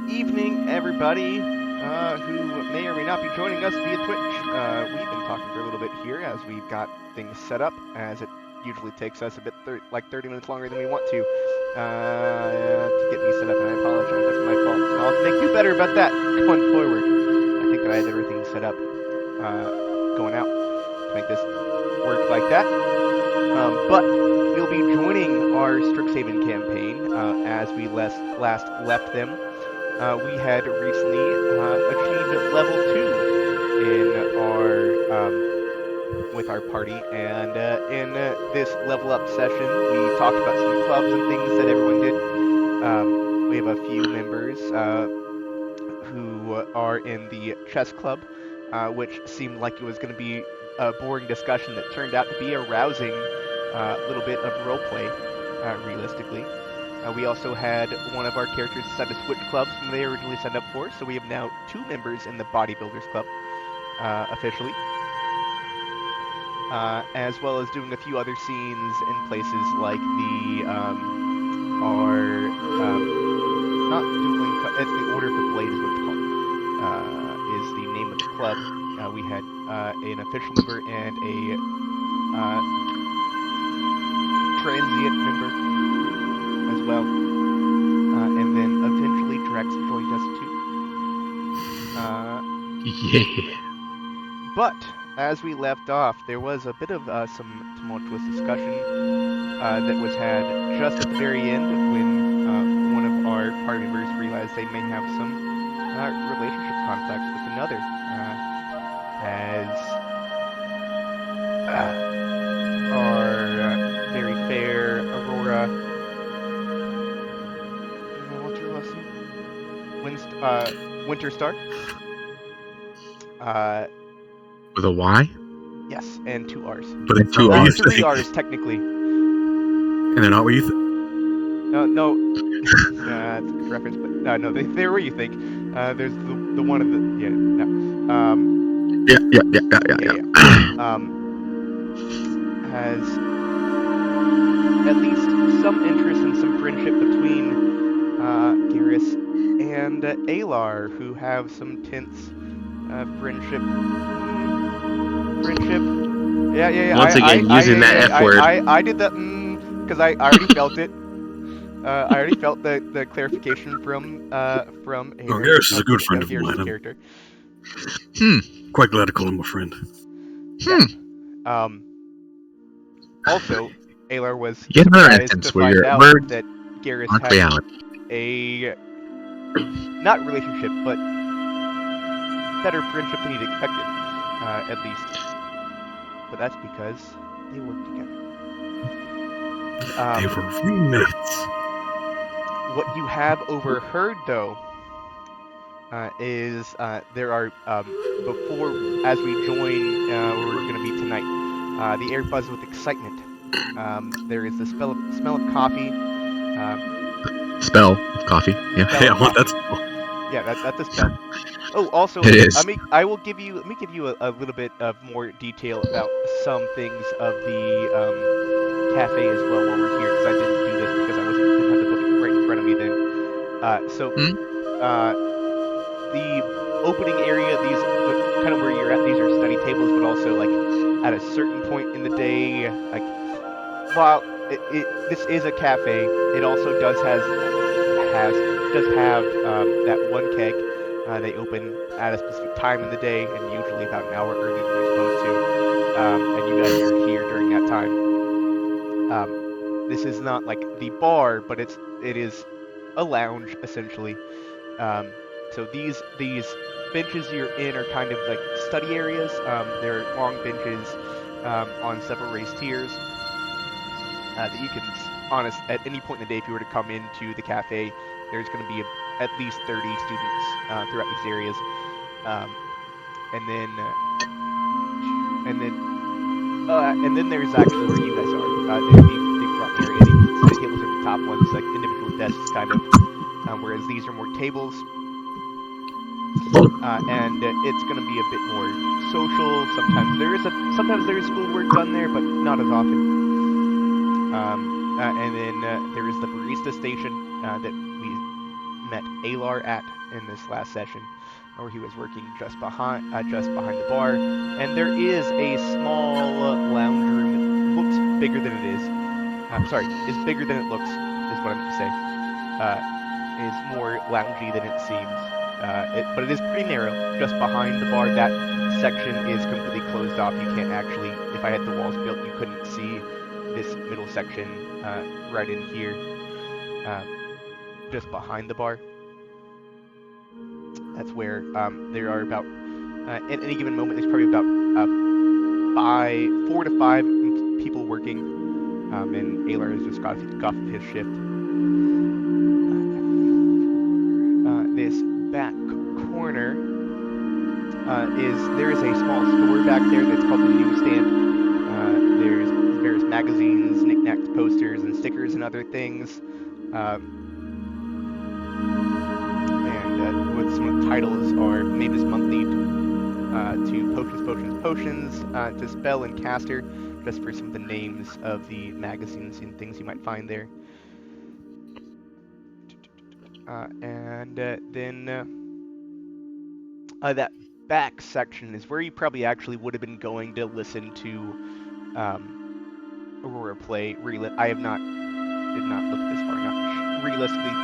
evening, everybody who may or may not be joining us via Twitch. We've been talking for a little bit here as we've got things set up, as it usually takes us a bit, like 30 minutes longer than we want to get me set up, and I apologize. That's my fault. And I'll make you better about that going forward. I think that I had everything set up going out to make this work like that. But we'll be joining our Strixhaven campaign as we last left them. We had recently achieved level 2 in our with our party, and in this level up session, we talked about some clubs and things that everyone did. We have a few members who are in the chess club, which seemed like it was going to be a boring discussion that turned out to be a rousing little bit of roleplay, realistically. We also had one of our characters decide to switch clubs from they originally signed up for, so we have now 2 members in the Bodybuilders Club, officially. As well as doing a few other scenes in places like the, not dueling, it's the Order of the Blade is what it's called, is the name of the club. We had an official member and a transient member as well, and then eventually Drex joined us too. Yeah. But as we left off, there was a bit of some tumultuous discussion that was had just at the very end when one of our party members realized they may have some relationship conflicts with another, as our very fair Aurora. What's her last name? Winterstar. With a Y? Yes, and 2 R's. But then 2 well, R's. 3 R's technically. And they're not what you think? No. That's a good reference, but no, they're where you think. There's the one of the Yeah. Has at least some interest and some friendship between Garrus and Alar, who have some tense friendship. Yeah. Once again, using that F word. I did that because I already felt it. I already felt the clarification from Alar. Garrus is a good friend of mine. Character. Quite glad to call him a friend. Yeah. Also, Alar was surprised to find out that Garrus had a not relationship, but better friendship than he'd expected, at least. But that's because they work together. They were roommates. What you have overheard, though, is there are before as we join where we're going to be tonight. The air buzzes with excitement. There is the smell of coffee. Spell of coffee. Yeah, I want that spell. Yeah, that's the spell. Oh, also, it is. Let me give you a little bit of more detail about some things of the cafe as well while we're here, because I didn't do this because I didn't have the book right in front of me then. The opening area, these kind of where you're at, these are study tables, but also like at a certain point in the day, like while this is a cafe, it also does have that one keg. They open at a specific time in the day, and usually about an hour earlier than they're supposed to. And you guys are here during that time. This is not like the bar, but it is a lounge essentially. So these benches you're in are kind of like study areas. They're long benches on several raised tiers that you can, at any point in the day, if you were to come into the cafe, there's going to be at least 30 students throughout these areas, and then there's actually where you guys are. They brought the area. The tables are the top ones, like individual desks, kind of, whereas these are more tables. And it's going to be a bit more social. Sometimes there is schoolwork done there, but not as often. And then there is the barista station that we met Alar at in this last session, where he was working just behind the bar. And there is a small lounge room that looks bigger than it is. Is bigger than it looks, is what I'm going to say. Is more loungy than it seems. But it is pretty narrow. Just behind the bar, that section is completely closed off. You can't actually, if I had the walls built, you couldn't see this middle section right in here, just behind the bar. That's where there are about, at any given moment, there's probably about 4 to 5 people working, and Alar has just got off of his shift. This back corner there is a small store back there that's called the newsstand. There's various magazines, knickknacks, posters, and stickers and other things. And what some of the titles are made this monthly to Potions, to Spell and Caster, just for some of the names of the magazines and things you might find there. And then that back section is where you probably actually would have been going to listen to Aurora play. I did not look this far enough. Realistically,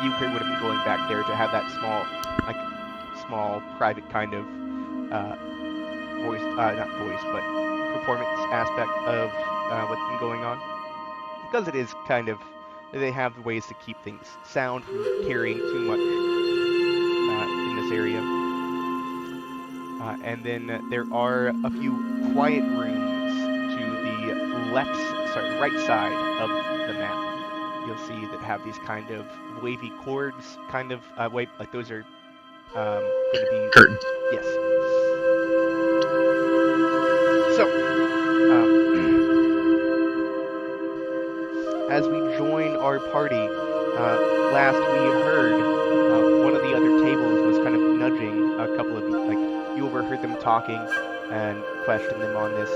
you would have been going back there to have that small private kind of performance aspect of what's been going on, because it is kind of. They have ways to keep things sound from carrying too much in this area. And then there are a few quiet rooms to the right side of the map. You'll see that have these kind of wavy chords, kind of like those are going to be curtains. Yes. So. As we join our party, last we heard, one of the other tables was kind of nudging a couple of you, you overheard them talking and questioned them on this.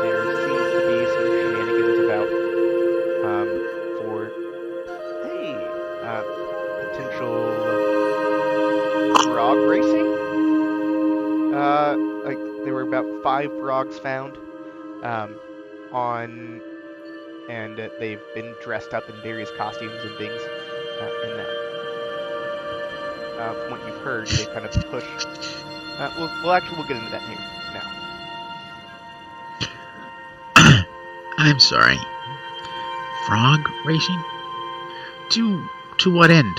There seems to be some shenanigans about, potential frog racing? There were about 5 frogs found, and they've been dressed up in various costumes and things, and that, from what you've heard, they kind of push. We'll get into that now. I'm sorry. Frog racing? To what end?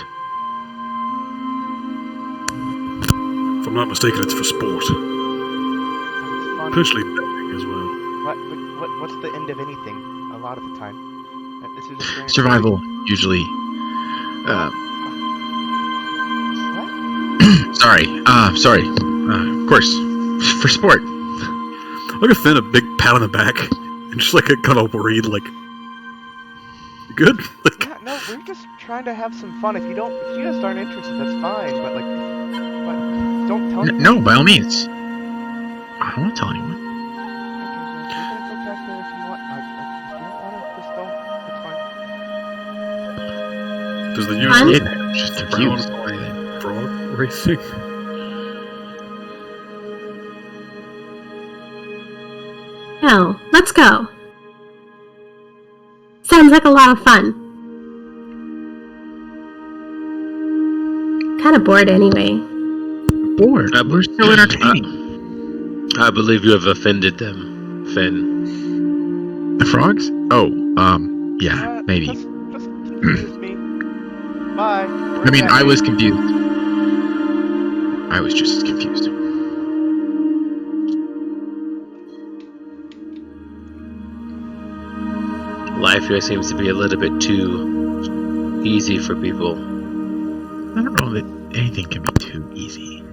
If I'm not mistaken, it's for sport. Potentially betting as well. What's the end of anything? A lot of the time. This is a survival, usually. What? Sorry. Of course. For sport. Look at Finn, a big pat on the back, and just like a kind of worried, like, you good? Yeah, no, we're just trying to have some fun. If you guys aren't interested, that's fine. But don't tell anyone. No, by all means. I don't want to tell anyone. Does the just confused. Frog racing? No, let's go. Sounds like a lot of fun. Kind of bored anyway. Bored? We're still entertaining. I believe you have offended them, Finn. The frogs? Oh, yeah, maybe. Just confused me. Bye. I was confused. I was just as confused. Life here seems to be a little bit too easy for people. I don't know that anything can be too easy.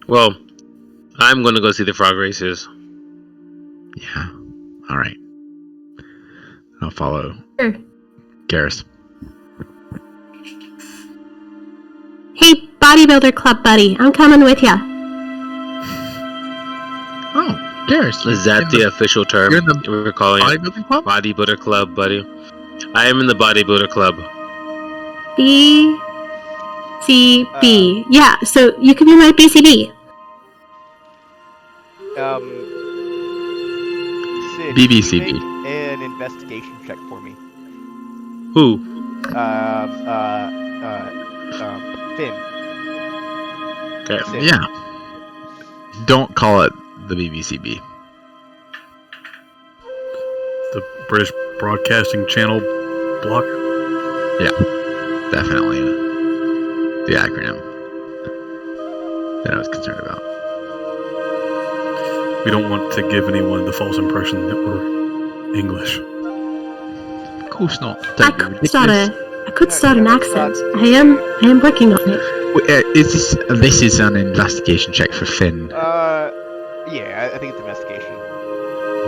Well, I'm going to go see the frog races. Yeah, alright. I'll follow. Sure. Garrus. Hey, bodybuilder club buddy, I'm coming with ya. Oh, Garrus. Is that the official term you're in the we're calling it? bodybuilding club? Bodybuilder club, buddy. I am in the bodybuilder club. BCB. Yeah, so you can be my BCB. Sid, BBCB. can you make an investigation check for me? Who? Finn. Okay. Sid. Yeah. Don't call it the BBCB. The British Broadcasting Channel block. Definitely the acronym that I was concerned about. We don't want to give anyone the false impression that we're English. Of course not. I could start an accent. I am working on it. Is this is an investigation check for Finn? Yeah, I think it's investigation.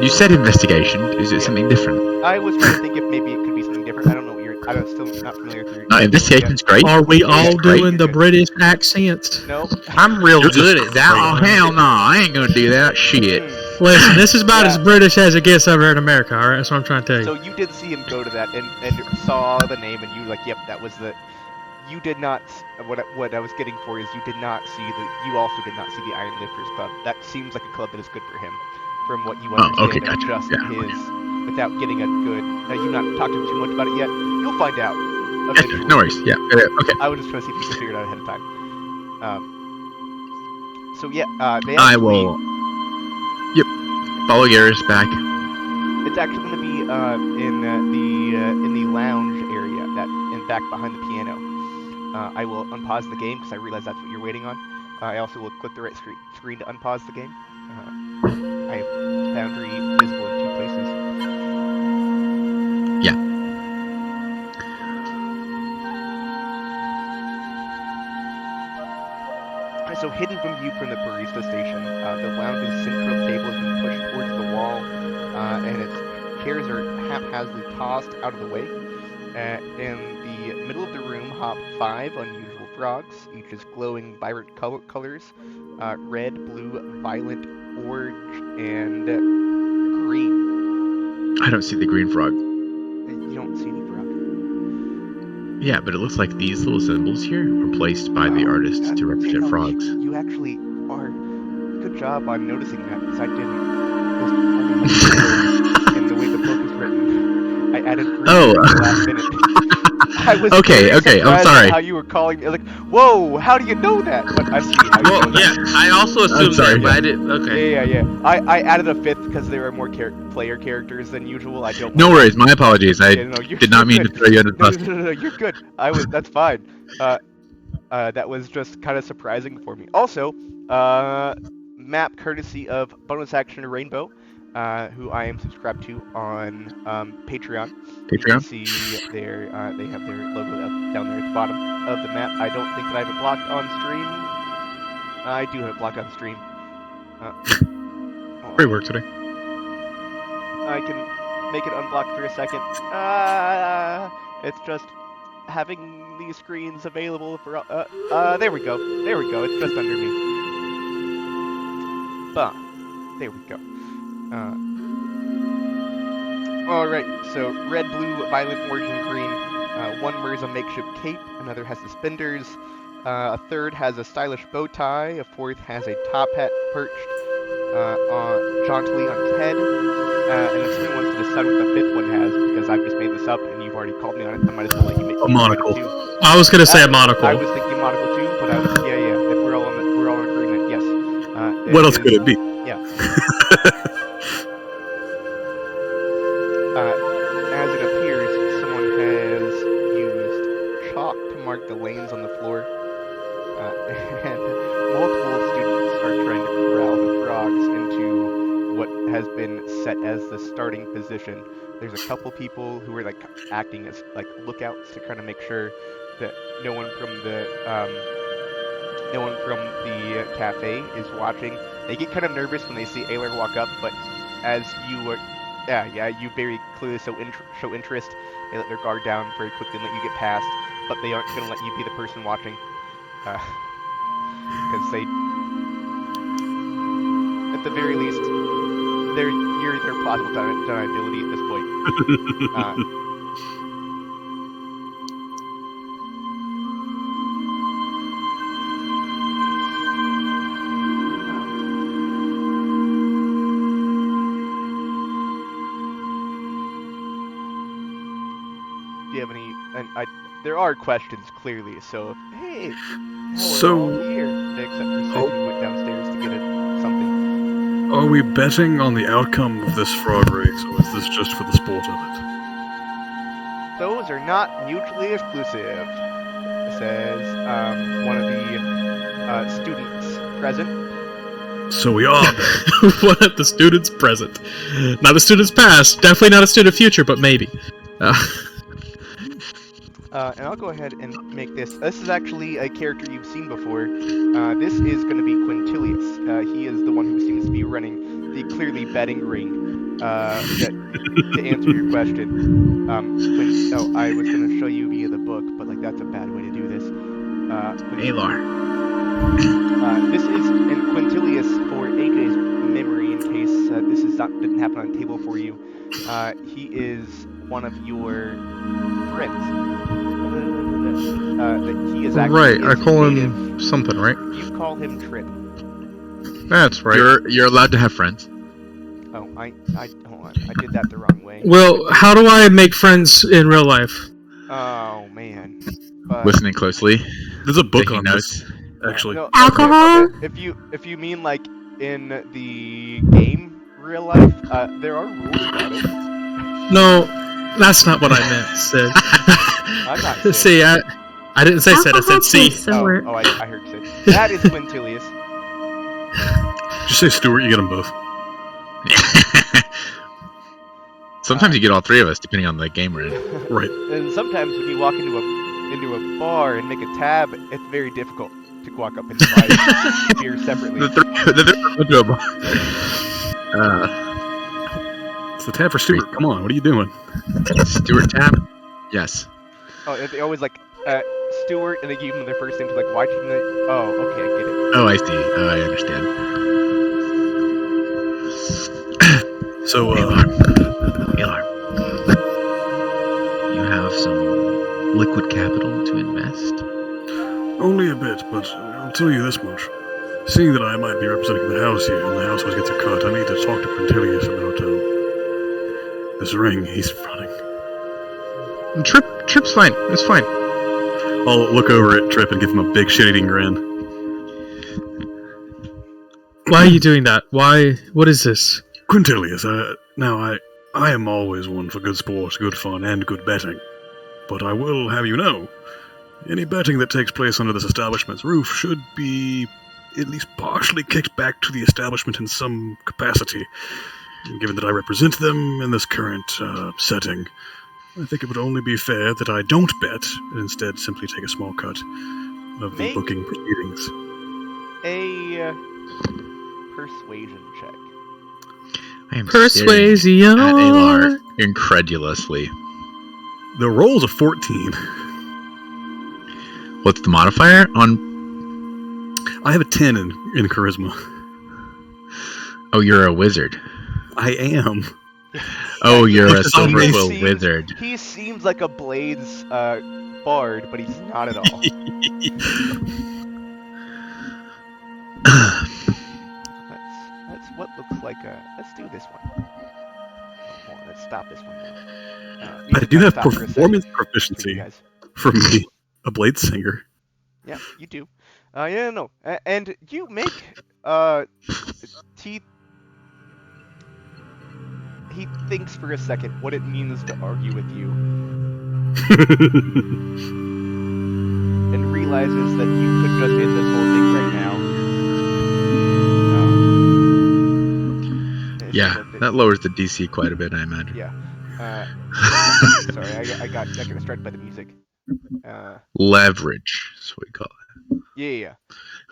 You said investigation. Is it Yeah. something different? I was trying to think if maybe it could be something different. I don't know what I'm still not familiar with your... No, investigation's great. Are we all It's great. doing the British accents? No. I'm real You're good just at that. Oh, hell no. I ain't gonna do that shit. Listen, this is about Yeah. as British as it gets over in America, alright? That's what I'm trying to tell you. So you did see him go to that and saw the name and you like, yep, that was the... You did not... What I was getting for is you did not see the... You also did not see the Iron Lifters Club. That seems like a club that is good for him. From what you understand okay, of gotcha. just Yeah, his... Without getting a good... you've not talked to him too much about it yet. You'll find out. Yeah, Eventually. no worries. Yeah. Okay. I was just trying to see if you could figure it out ahead of time. So yeah, they I actually... will. Yep. Follow Garrus back. It's actually going to be in the lounge area, that in back behind the piano. I will unpause the game because I realize that's what you're waiting on. I also will click the right screen to unpause the game. I have boundary visible in 2 places. Yeah. So hidden from view from the barista station, the lounge's central table has been pushed towards the wall, and its chairs are haphazardly tossed out of the way. In the middle of the room hop 5 unusual frogs, each is glowing vibrant colors, red, blue, violet, orange, and green. I don't see the green frog. You don't see any frog. Yeah, but it looks like these little symbols here were placed by the artist to represent frogs. You actually are... Good job on noticing that, because I didn't. In the way the book is written. I added green at the last minute. I was Okay, very I'm surprised sorry. at how you were calling me. Like, whoa, how do you know that? But I see how you know Yeah, that. I also assumed sorry. that, but I didn't. Okay. Yeah. I added a 5th because there are more player characters than usual. I don't. No worries, my apologies. I Yeah, no, did not mean to throw you under the bus. No, you're good. That's fine. That was just kind of surprising for me. Also, map courtesy of Bonus Action Rainbow, who I am subscribed to on Patreon. You can see they have their logo down there at the bottom of the map. I don't think that I have it blocked on stream. I do have it blocked on stream. Great work today. I can make it unblocked for a second. It's just having these screens available for... there we go. It's just under me. There we go. Alright, so red, blue, violet, orange, and green. One wears a makeshift cape, another has suspenders, a third has a stylish bow tie, a fourth has a top hat perched jauntily on its head, and if someone wants to decide what the 5th one has, because I've just made this up and you've already called me on it, I might as well let you make A monocle. too. I was gonna say a monocle. I was thinking monocle too, but yeah. If we're all in agreement, yes. What else could it be? Yeah. As it appears, someone has used chalk to mark the lanes on the floor, and multiple students are trying to corral the frogs into what has been set as the starting position. There's a couple people who are acting as lookouts to kind of make sure that no one from the cafe is watching. They get kind of nervous when they see Aylar walk up, but as you are, you very clearly show interest. They let their guard down very quickly and let you get past, but they aren't going to let you be the person watching, because they, at the very least, you're their plausible deniability at this point. you have any, and there are questions clearly. So, hey, now So- we're all here, except for Sid, who went downstairs to get something. Are we betting on the outcome of this frog race, or is this just for the sport of it? Those are not mutually exclusive, says one of the students present. So we are betting. One of the students present. Not a student's past. Definitely not a student future, but maybe. And I'll go ahead and make this. This is actually a character you've seen before. This is going to be Quintilius. He is the one who seems to be running the clearly betting ring. To answer your question, I was going to show you via the book, but like that's a bad way to do this. Alar. This is in Quintilius for AJ's memory, in case didn't happen on the table for you. He is one of your friends. He is actually Right, I call native. him something, right? You call him Trip. That's right. You're allowed to have friends. Oh, I hold on. I did that the wrong way. Well, how do I make friends in real life? Oh man. Listening closely. There's a book Taking on notes. this, actually. No, Alcohol? okay. If you mean like in the game real life, there are rules about it. No, that's not what I meant, Sid. I'm not Sid. See, I didn't say Sid, I said C. Somewhere. I heard Sid. That is Quintilius. Just say Stuart, you get them both. Sometimes you get all three of us, depending on the game we're in. Right. And sometimes when you walk into a bar and make a tab, it's very difficult to walk up and buy beer separately. The three went to a bar. It's the tab for Stuart. Come on, what are you doing? Stuart tab? Yes. Oh, they always like Stuart, and they give them their first name to like, why didn't they? Oh, okay, I get it. Oh, I see. Oh, I understand. So, Alar, you have some liquid capital to invest? only a bit, but I'll tell you this much. Seeing that I might be representing the house here, and the house always gets a cut, I need to talk to Quintilius about this ring he's running. Trip's fine. It's fine. I'll look over at Trip and give him a big shit-eating grin. Why are you doing that? Why? What is this? Quintilius, now I am always one for good sport, good fun, and good betting. But I will have you know, any betting that takes place under this establishment's roof should be at least partially kicked back to the establishment in some capacity. And given that I represent them in this current setting, I think it would only be fair that I don't bet, and instead simply take a small cut of the Make booking proceedings. a persuasion check. I am Persuasion. staring at Alar incredulously. The roll's a 14. What's the modifier on? I have a 10 in charisma. Oh, you're a wizard. I am. Oh, you're a He silver seems- quill wizard. He seems like a Blades bard, but he's not at all. That's what looks like a. Let's do this one. Oh, hold on, let's stop this one now. I do have Stop for a second. performance Excuse me, proficiency guys. from me, a blade singer. Yeah, you do. Yeah, no, and you make he thinks for a second what it means to argue with you, and realizes that you could just end this whole thing right now. Yeah, that lowers the DC quite a bit, I imagine. Yeah. Sorry, I got distracted by the music. Leverage, is what we call it. Yeah.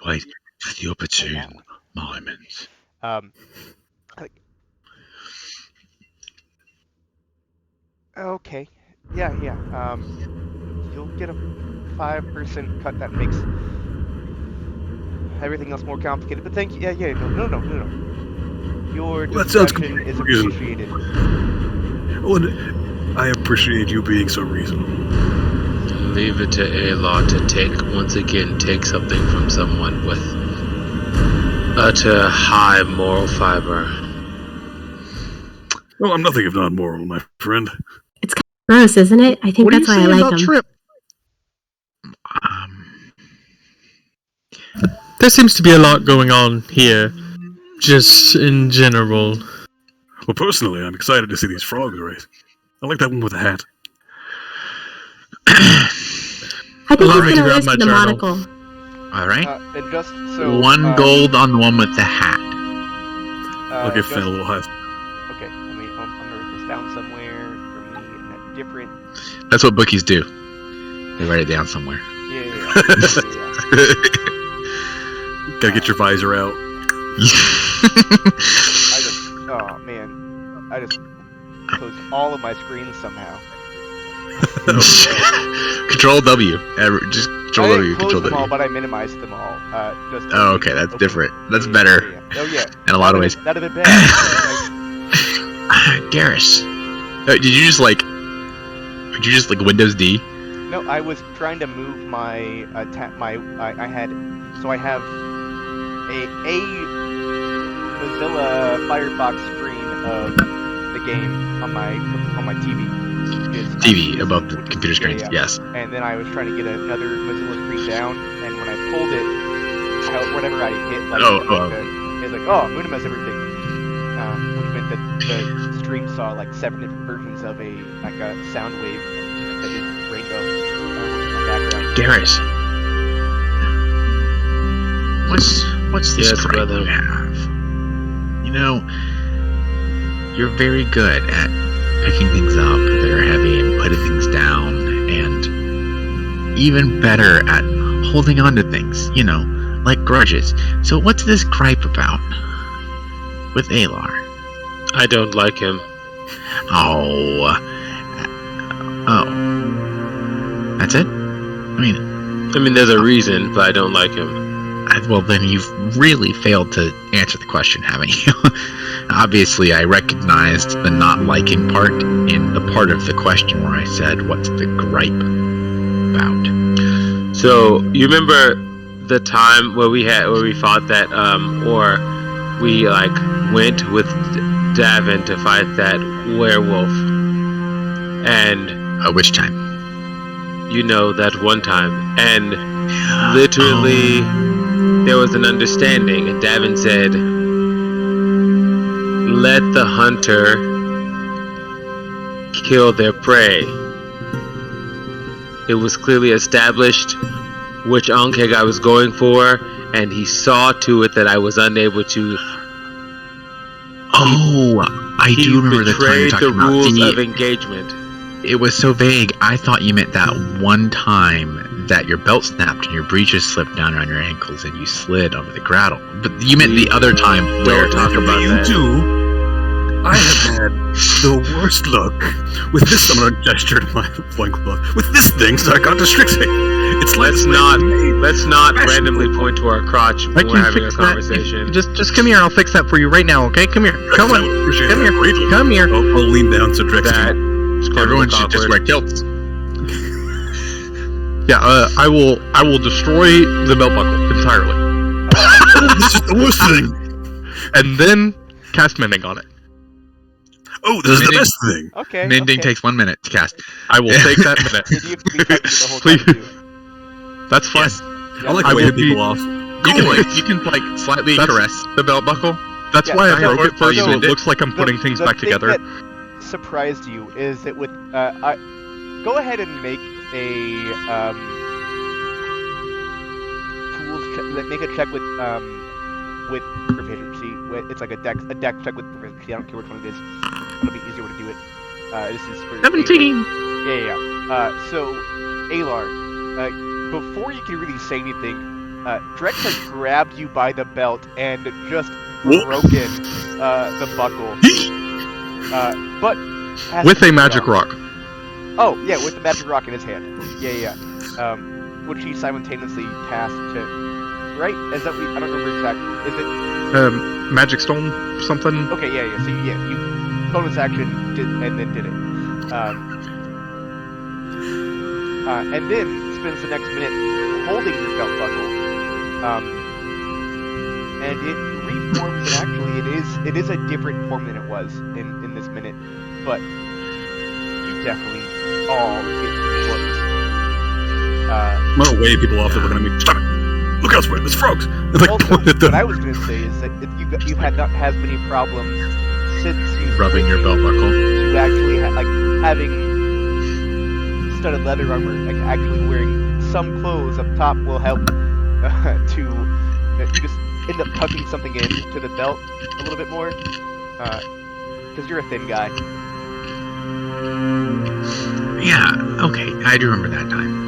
Wait for the opportune moment. Okay. Yeah. You'll get a 5% cut. That makes everything else more complicated. But thank you. Yeah. No. Your That sounds discretion is reasonable. appreciated. Well, and I appreciate you being so reasonable. Leave it to Alar to once again take something from someone with utter high moral fiber. Well, I'm nothing if not moral, my friend. Gross, isn't it? I think What are you that's why I saying like about him. Trip? There seems to be a lot going on here, just in general. Well, personally, I'm excited to see these frogs race. I like that one with the hat. I think Allow he's me to gonna grab lose my to the journal. monocle. All right. And just so 1 gold on the one with the hat. I'll give just, Finn a little high. Okay, I'm gonna write this down somewhere for me in a different. That's what bookies do. They write it down somewhere. Yeah. Gotta get your visor out. Oh man, I just closed all of my screens somehow. Control W. Just Control I W. didn't close Control them W. all, but I minimized them all. Just. Oh, okay, that's different. That's Yeah. better. Oh yeah. In a lot of ways. That'd have been bad. Garrus, did you just like Windows D? No, I was trying to move my I have a Mozilla Firefox screen of the game on my TV. TV above the computer screen. Yeah. Yes. And then I was trying to get another Mozilla screen down, and when I pulled it, whatever I hit, it's like, oh, Moonum has everything. Which meant that the stream saw like 7 different versions of a sound wave that is rainbow in the background. Garrus, what's this Yes, gripe brother. you have? You know, you're very good at picking things up that are heavy and putting things down, and even better at holding on to things, like grudges. So what's this gripe about with Alar? I don't like him. Oh. That's it? I mean, there's a reason, but I don't like him. well, then you've really failed to answer the question, haven't you? Obviously, I recognized the not liking part in the part of the question where I said, what's the gripe about? So, you remember the time where we fought that, or we, went with Davin to fight that werewolf? And... which time? That one time. And literally, there was an understanding, and Davin said, let the hunter kill their prey. It was clearly established which Ankeg I was going for, and he saw to it that I was unable to. I do remember the time you're talking the rules about. of engagement. It was so vague. I thought you meant that one time that your belt snapped and your breeches slipped down around your ankles and you slid over the graddle. But you meant the other time where... Talk about you that. do. I have had the worst luck with this. I'm gonna gesture to my loincloth. With this thing, so I got to Strixhaven. It's Let's not randomly point to our crotch when we're having a conversation. Just come here. I'll fix that for you right now. Okay, come here. Come on. Come here. Come here. I'll lean down to Strixhaven. Everyone should just wear kilts. Yeah, I will destroy the belt buckle entirely. This is the worst thing. And then cast mending on it. Oh, this is the best thing. Okay. Mending takes 1 minute to cast. I will take that minute. Did you have to be touching it the whole time too? That's fine. Yes. I like I the way will people be- off. You can slightly caress the belt buckle. That's Yeah, why I so- broke it first, so so it looks like I'm putting things back thing together. that surprised you is that with go ahead and make a make a check with proficiency. It's like a dex check with proficiency. I don't care which one it is. It'll be easier way to do it. This is for 17. Yeah. So Alar, before you can really say anything, Drex has grabbed you by the belt and just broken the buckle. But With a magic rock. Oh, yeah, with the magic rock in his hand. Yeah. Which he simultaneously cast to... Right? Is that... I don't remember exactly. Is it... Magic stone something? Okay, yeah. So, you bonus action did, and then did it. And then spends the next minute holding your belt buckle. And it reforms, and actually it is a different form than it was in this minute. But you definitely all get close. I'm gonna wave people off. They're looking at me. Stop it! Look elsewhere. There's frogs. And, like, Also, point at them. what I was going to say is that if you've had not as many problems since you Rubbing your belt buckle. to actually having studded leather armor, like actually wearing some clothes up top will help to you just end up tucking something into the belt a little bit more because you're a thin guy. Yeah, okay, I do remember that time.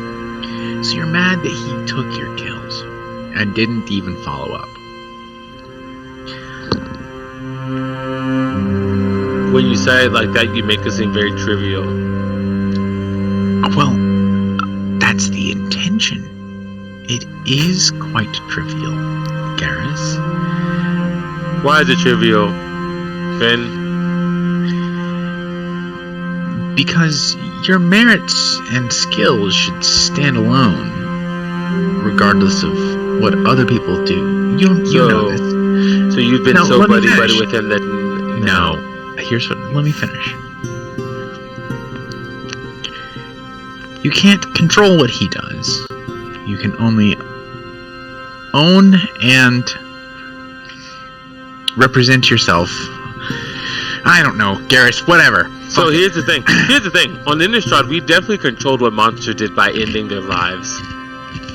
So you're mad that he took your kills and didn't even follow up. When you say it like that, you make it seem very trivial. Well, that's the intention. It is quite trivial, Garrus. Why is it trivial, Finn? Because your merits and skills should stand alone, regardless of what other people do. You know this. So you've been No, so let me buddy finish. with him that No. Let me finish. You can't control what he does. You can only own and represent yourself. I don't know, Garrus, whatever. So here's the thing. On Innistrad, we definitely controlled what monsters did by ending their lives.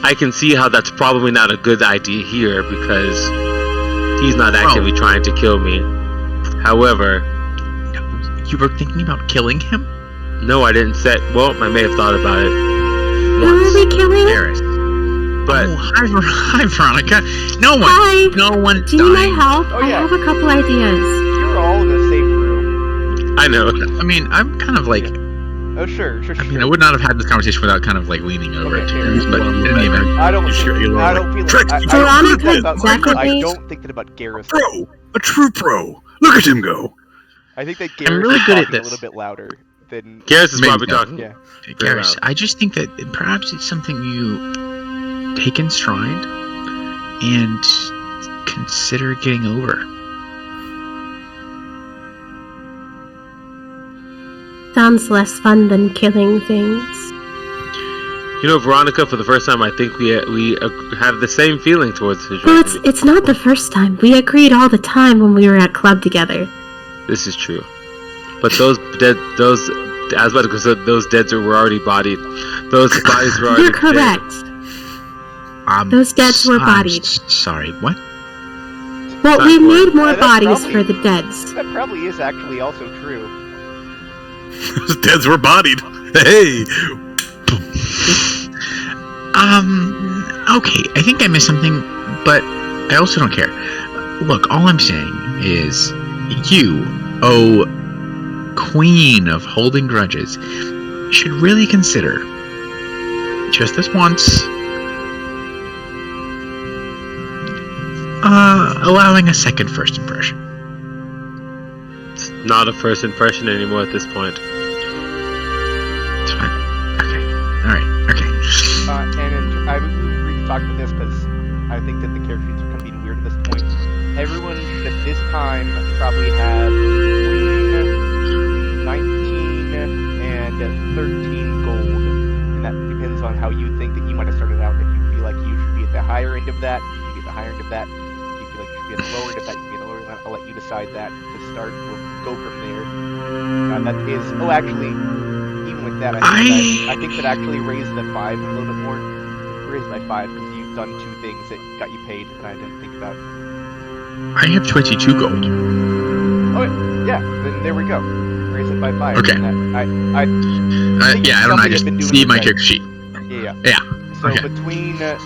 I can see how that's probably not a good idea here because he's not actively trying to kill me. However, you were thinking about killing him? No, I didn't say. Well, I may have thought about it Who once. are we killing? Garrus. But Hi, Veronica. No one. Hi. No one's Do you need my dying. help? Oh, I yeah. have a couple ideas. You're all in the same room. I know. I mean, I'm kind of like. Oh, sure. I mean, I would not have had this conversation without kind of like leaning over Okay, to fair. Garrus, but in any event. I don't think Trick, I you don't Veronica, think that about definitely- I don't think that about Garrus. Pro! A true pro! Look at him go! I think that Garrus I'm really is good at talking a this. little bit louder than Garrus is Maybe probably not. talking. yeah. Garrus, I just think that perhaps it's something you take in stride and consider getting over. Sounds less fun than killing things. You know, Veronica, for the first time, I think we have the same feeling towards the Well, situation. it's not the first time. We agreed all the time when we were at club together. This is true. But those deads were already bodied. Those bodies were already You're correct. Those deads were bodied. Sorry, what? Well, we need more that's bodies probably- for the deads. That probably is actually also true. Those deads were bodied! Hey! Okay, I think I missed something, but I also don't care. Look, all I'm saying is, you, queen of holding grudges, should really consider, just this once, allowing a second first impression. It's not a first impression anymore at this point. It's fine. Okay. Alright, okay. And I we've talked about this because I think that the character sheets are kind of being weird at this point. Everyone should at this time probably have between 19 and 13 gold, and that depends on how you think that you might have started out. If you feel like you should be at the higher end of that, you should be at the higher end of that. If you feel like you should be at the lower end of that, you should be at the lower end of that. I'll let you decide that to start. We'll go from there. That is. Oh, actually, even with that, I think that actually raised the 5 a little bit more. Raised by 5 because you've done 2 things that got you paid that I didn't think about. I have 22 gold. Oh, yeah. Then there we go. Raise it by 5. Okay. And I think Yeah, I don't know, I somebody has just been doing see it my right. character sheet. Yeah. Yeah. So Okay. between let's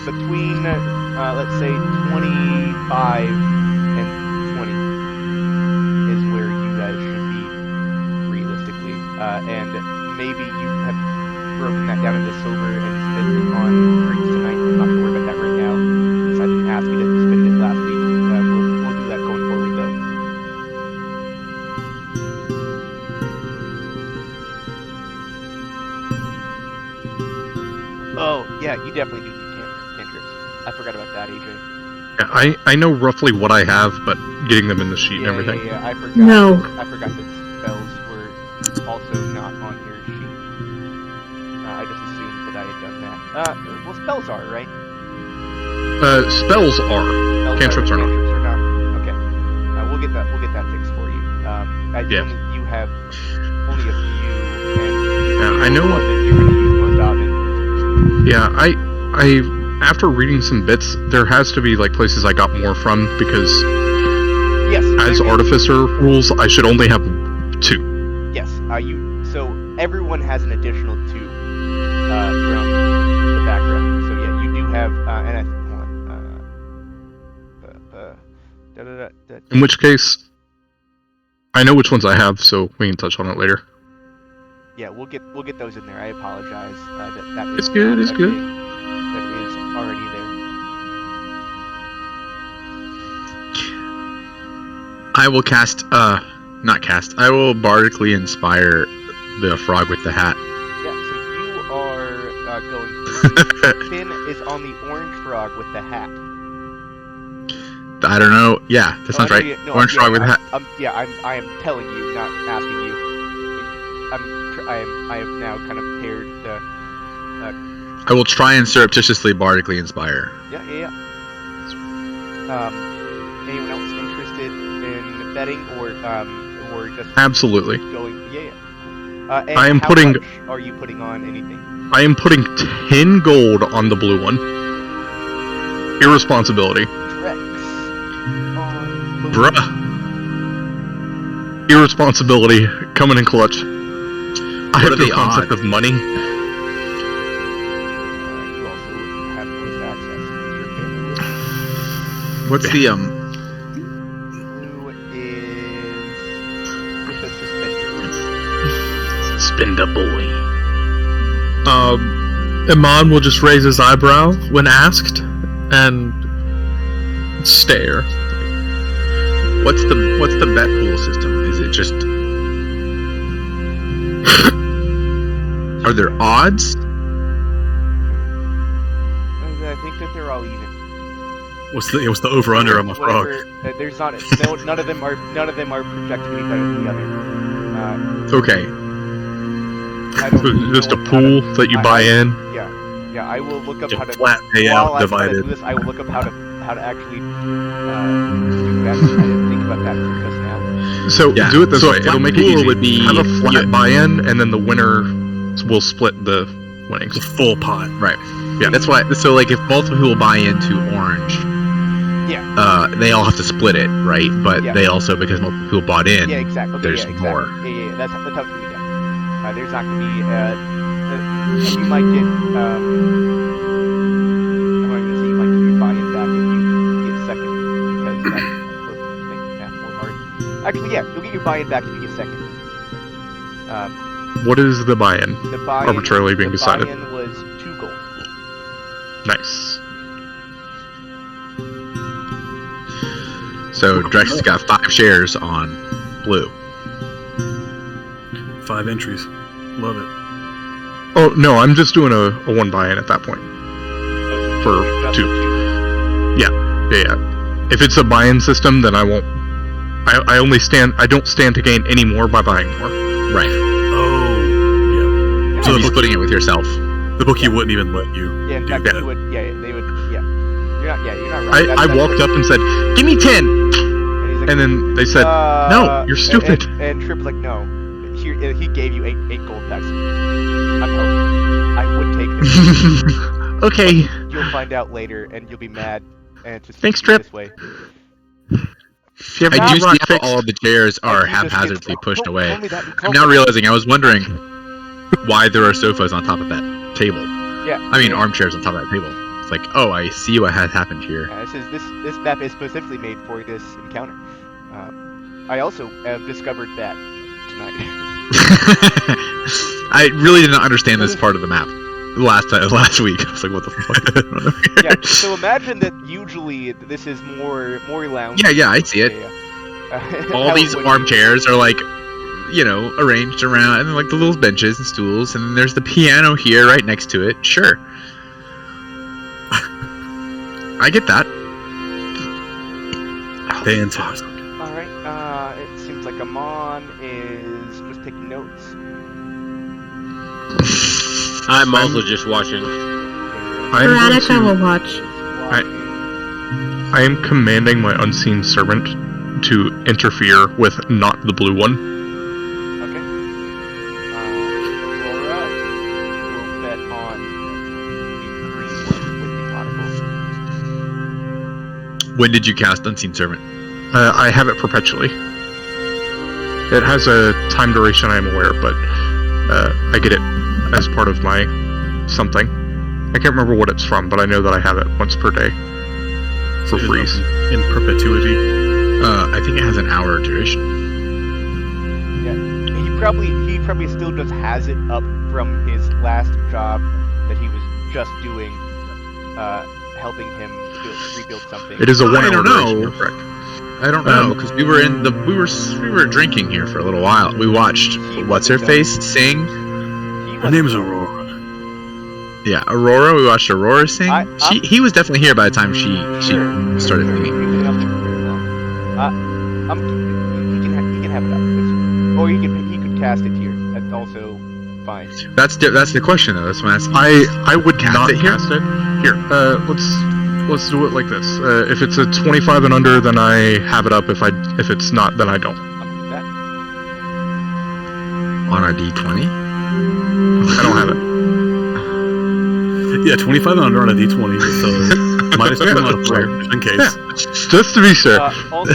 say 25 and 20 is where you guys should be realistically, and maybe you have broken that down into silver and spent it on drinks tonight. I'm not gonna worry about that right now since I didn't ask you to spend it last week. We'll do that going forward though. Oh, yeah, you definitely do cantrips. I forgot about that, AJ. Yeah, I know roughly what I have, but getting them in the sheet and everything. Yeah, I forgot. No. I forgot that spells were also not on your sheet. I just assumed that I had done that. Well, spells are, right? Spells are. Spells Cantrips are not. Cantrips are not. Okay. We'll get that fixed for you. Yeah. You have only a few, and Yeah, I know. One that you're going to use most often. Yeah, I after reading some bits, there has to be like places I got more from because Yes. as artificer rules, I should only have 2. Yes. So everyone has an additional 2 from the background. So yeah, you do have, and I hold on. In which case, I know which ones I have, so we can touch on it later. Yeah, we'll get those in there. I apologize. That is It's good. not It's a good. thing that is already there. I will not cast. I will bardically inspire the frog with the hat. Yeah. So you are going to. Finn is on the orange frog with the hat. I don't know. Yeah, that sounds right. Orange frog with a hat. I am telling you, not asking you. I have now kind of paired the. I will try and surreptitiously bardically inspire. Yeah. Anyone else interested in betting or just Absolutely. going? Yeah. And I am how putting- much are you putting on anything? I am putting 10 gold on the blue one. Irresponsibility. Drex. On blue. Bruh. Irresponsibility coming in clutch. I What have are no the concept odds? of money. You also have voice access. Your family. What's the Blue is with a suspender. Spend a boy. Iman will just raise his eyebrow when asked and stare. What's the bet pool system? Is it just are there odds? I think that they're all even. What's the over under on my frog? Whatever, there's not. None of them are projected to be better than the other. Okay. I don't Just a know how pool to- that you I- buy in. Yeah. I will look up Just how to. flat payout While I'm trying to divided. do this, I will look up how to actually do that. I didn't think about that until just now. So Yeah, do it this so a way. flat It'll make it pool easy. would be- Have a flat yeah. buy-in, and then the winner will split the winnings. It's a full pot. Right. Yeah. That's why. So like, if multiple people buy into orange, Yeah. they all have to split it, right? But Yeah. they also, because multiple people bought in, Yeah. Exactly. Okay, there's yeah, exactly. more. Yeah. That's how it's gonna be done. There's not gonna be. You might get. I'm not gonna say you might get your buy-in back if you get second, because that's supposed to make math more hard. Actually, yeah, you'll get your buy-in back if you get second. What is the buy-in? The buy-in Arbitrarily being decided. The buy-in was 2 gold. Nice. So Drex has got 5 shares on blue. 5 entries. Love it. Oh no, I'm just doing a 1 buy-in at that point. For Just 2. Yeah. If it's a buy-in system, then I won't. I don't stand to gain any more by buying more. Right. Oh, So you're splitting it with yourself. yeah. The bookie wouldn't even let you. Yeah, in fact, that. you would. Yeah, they would. Yeah, you're not right. I walked up and said, "Give me 10," and then they said, "No, you're stupid." And Trip's like, no. Here, he gave you 8 gold packs. I'm hoping. I would take this. Okay. You'll find out later, and you'll be mad. And it's just Thanks, Trip. this way. You have I that do see rock how fixed? all of the chairs are And he just gets- haphazardly pushed Don't away. tell me that, I'm now realizing, I was wondering why there are sofas on top of that table. Yeah. I mean, armchairs on top of that table. It's like, oh, I see what has happened here. This map is specifically made for this encounter. I also have discovered that tonight. I really didn't understand this part of the map last week. I was like, what the fuck? Yeah. So imagine that usually this is more lounge. Yeah, I see it. Yeah. All How these it would- armchairs are like, arranged around, and then like the little benches and stools, and then there's the piano here right next to it. Sure. I get that. Fantastic. All right. It seems like Amon is just taking notes. I'm also just watching. Veronica will watch. I am commanding my unseen servant to interfere with not the blue one. Okay. Aurora will bet on the green one with the audible. When did you cast Unseen Servant? I have it perpetually. It has a time duration, I am aware, but I get it as part of my something. I can't remember what it's from, but I know that I have it once per day for freeze. In perpetuity. I think it has an hour duration. Yeah, he probably still just has it up from his last job that he was just doing, helping him rebuild something. It is a 1 hour I don't duration, know. you're correct. I don't know, because we were drinking here for a little while. We watched what's her face sing. Her name is Aurora. Yeah, Aurora. We watched Aurora sing. He was definitely here by the time she started singing. He can have it up, or he could cast it here. That's also fine. That's the question though. That's what I'm asking. I would Cast not it here? cast it. Here, let's do it like this. If it's a 25 and under, then I have it up. If it's not, then I don't. That. On a D20. I don't have it. Yeah, 25 and under on a D20. So minus 2 modifier, just in case. Just to be sure. Also,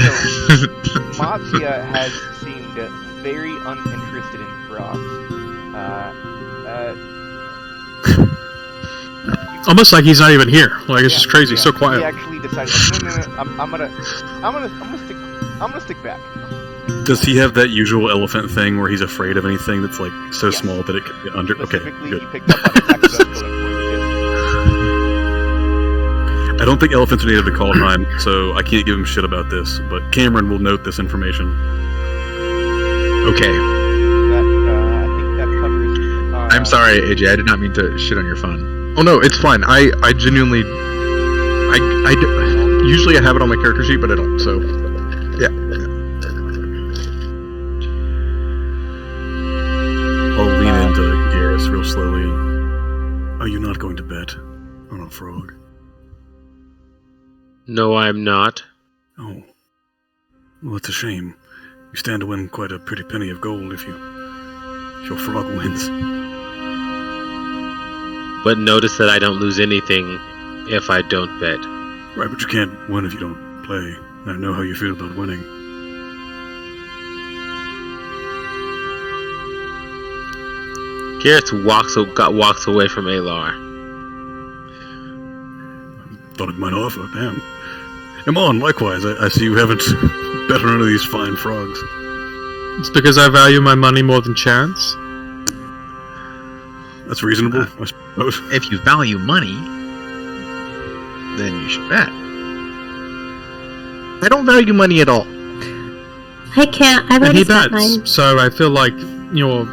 Matsuya has seemed very uninterested in frogs. Almost like he's not even here. Like it's just crazy, so quiet. He actually decided, like, no, I'm gonna stick back. Does he have that usual elephant thing where he's afraid of anything that's like so small that it can get under? Okay, Specifically, good. he picked up on the fact that I was going for I don't think elephants are native to Kaldheim, so I can't give him shit about this. But Cameron will note this information. Okay. I think that covers. I'm sorry, AJ. I did not mean to shit on your fun. Oh no, it's fine. I genuinely, usually I have it on my character sheet, but I don't. So, yeah. I'll lean into Garrus real slowly. Are you not going to bet on a frog? No, I'm not. Oh. Well, that's a shame. You stand to win quite a pretty penny of gold if your frog wins. But notice that I don't lose anything if I don't bet. Right, but you can't win if you don't play. I know how you feel about winning. Garrett walks away from Alar. Thought it might offer, damn. Amon, likewise, I see you haven't bet on any of these fine frogs. It's because I value my money more than chance. That's reasonable, I suppose. If you value money, then you should bet. I don't value money at all. I can't. I've And already he spent bets, mine. so I feel like you're,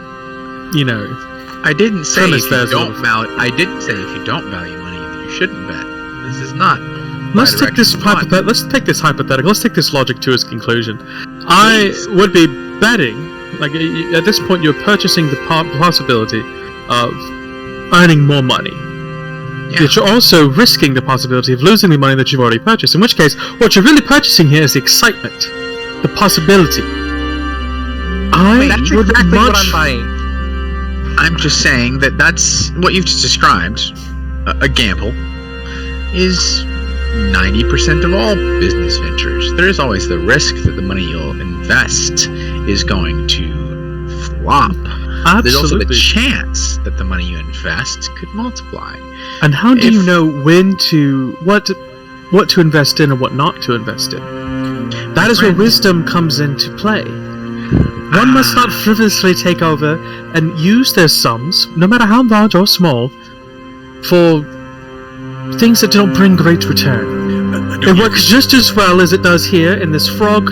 I didn't say Premise if you there's don't a- value. I didn't say if you don't value money that you shouldn't bet. This is not. Let's take this direction Let's take this hypothetical. Let's take this logic to its conclusion. I would be betting, like at this point, you're purchasing the possibility of earning more money. Yeah. Yet you're also risking the possibility of losing the money that you've already purchased. In which case, what you're really purchasing here is the excitement, the possibility. That's exactly what I'm buying. I'm just saying that's what you've just described. A gamble is 90% of all business ventures. There is always the risk that the money you'll invest is going to flop. There's also the Absolutely. chance that the money you invest could multiply. And how do you know what to invest in and what not to invest in? That is where wisdom comes into play. One must not frivolously take over and use their sums, no matter how large or small, for things that don't bring great return. It works just as well as it does here in this frog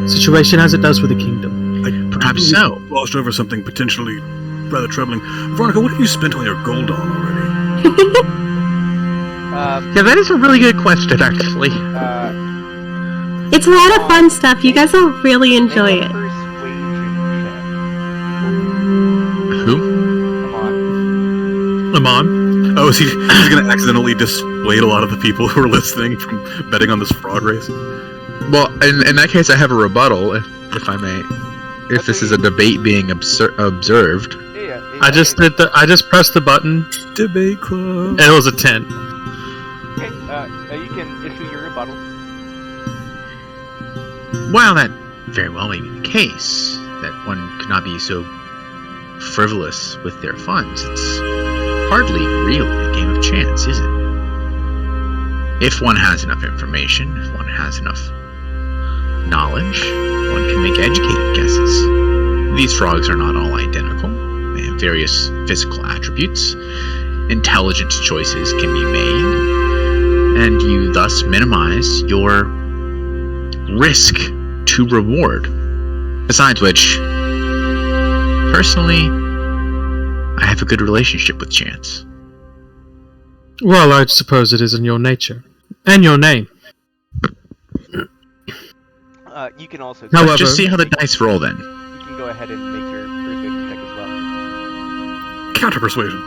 situation as it does with the kingdom. Perhaps so. Glossed over something potentially rather troubling. Veronica, what have you spent all your gold on already? Yeah, that is a really good question, actually. It's a lot of fun stuff. You guys will really enjoy Make a it. persuasion check. Who? Come on. Amon. Oh, he's going to accidentally dissuade a lot of the people who are listening from betting on this fraud race? Well, in that case, I have a rebuttal, if I may. If this is a debate being observed. Yeah. I just pressed the button, Debate club. and it was a 10. Okay, you can issue your rebuttal. While that very well may be the case, that one cannot be so frivolous with their funds, it's hardly really a game of chance, is it? If one has enough information, if one has enough knowledge, one can make educated guesses. These frogs are not all identical. They have various physical attributes. Intelligent choices can be made, and you thus minimize your risk to reward. Besides which, personally, I have a good relationship with chance. Well, I suppose it is in your nature. And your name. You can also. However- Let's just see how the dice roll then. You can go ahead and make your persuasion check as well. Counter persuasion.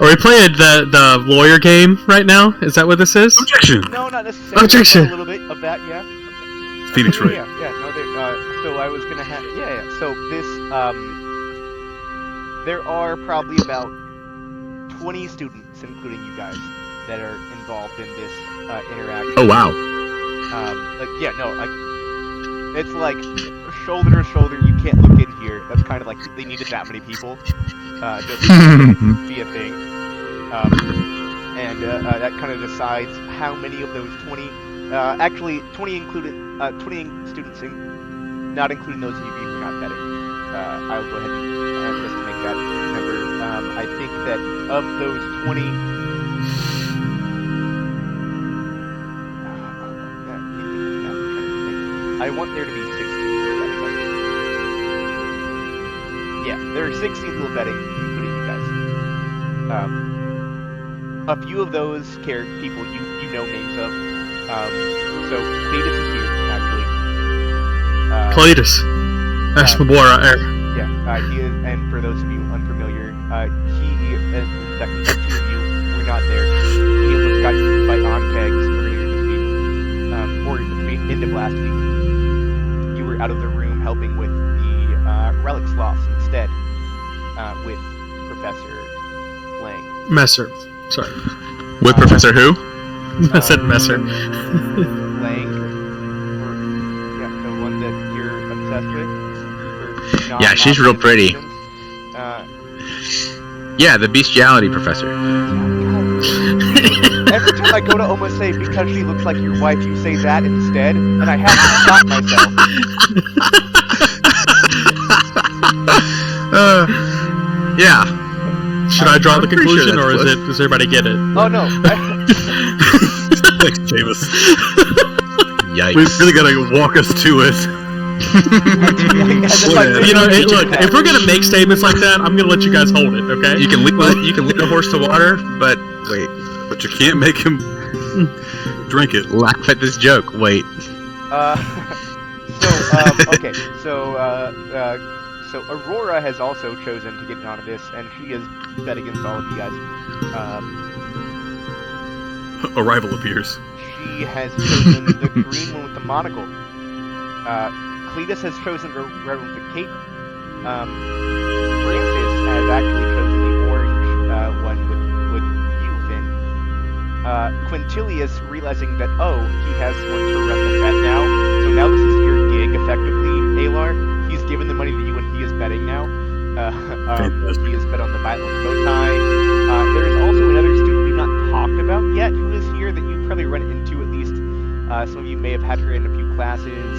Are we playing the lawyer game right now? Is that what this is? Objection! No, not necessarily. Objection! A little bit of that, yeah. Phoenix Wright. Yeah. No, so I was gonna have. Yeah. So this, there are probably about 20 students, including you guys, that are involved in this interaction. Oh wow. It's like shoulder to shoulder. You can't look in here. That's kind of like they needed that many people just to be a thing. That kind of decides how many of those 20. Actually, 20 included. 20 students, not including those of you who are not betting. I'll go ahead and just to make that number. I think that of those 20. I want there to be 16 people betting. Yeah, there are 16 people betting, including you guys. A few of those people you know names of. So Cletus is here, actually. Cletus. Ashmabora. Yeah, he is, and for those of you unfamiliar, he and the two of you were not there. He almost got eaten by on-kegs earlier this week, or at the end of last week. You were out of the room helping with the relic sloths instead, with Professor Lang. Messer. Sorry. With Professor who? I said Messer. Lang, the one that you're obsessed with. Yeah, she's real pretty. Yeah, the bestiality professor. Every time I go to almost say because she looks like your wife, you say that instead, and I have to stop myself. Yeah. Should I draw the pretty sure conclusion, that's or close. does everybody get it? Oh no. Thanks, Jameis. Yikes. We've really got to walk us to it. You know, hey, look, if we're gonna make statements like that, I'm gonna let you guys hold it, okay? You can lead a horse to water, but wait. But you can't make him drink it. Laugh at this joke. Wait. Okay. So Aurora has also chosen to get on this, and she has bet against all of you guys. A rival appears. She has chosen the green one with the monocle. Cletus has chosen the red one with the cape. Francis has actually chosen the orange one with you, Finn. Quintilius, realizing that, he has one to run the bet now, so now this is your gig, effectively, Alar. He's given the money to you and he is betting now. He has bet on the Bible bow tie. There is also another student we've not talked about yet who is here that you've probably run into at least. Some of you may have had her in a few classes.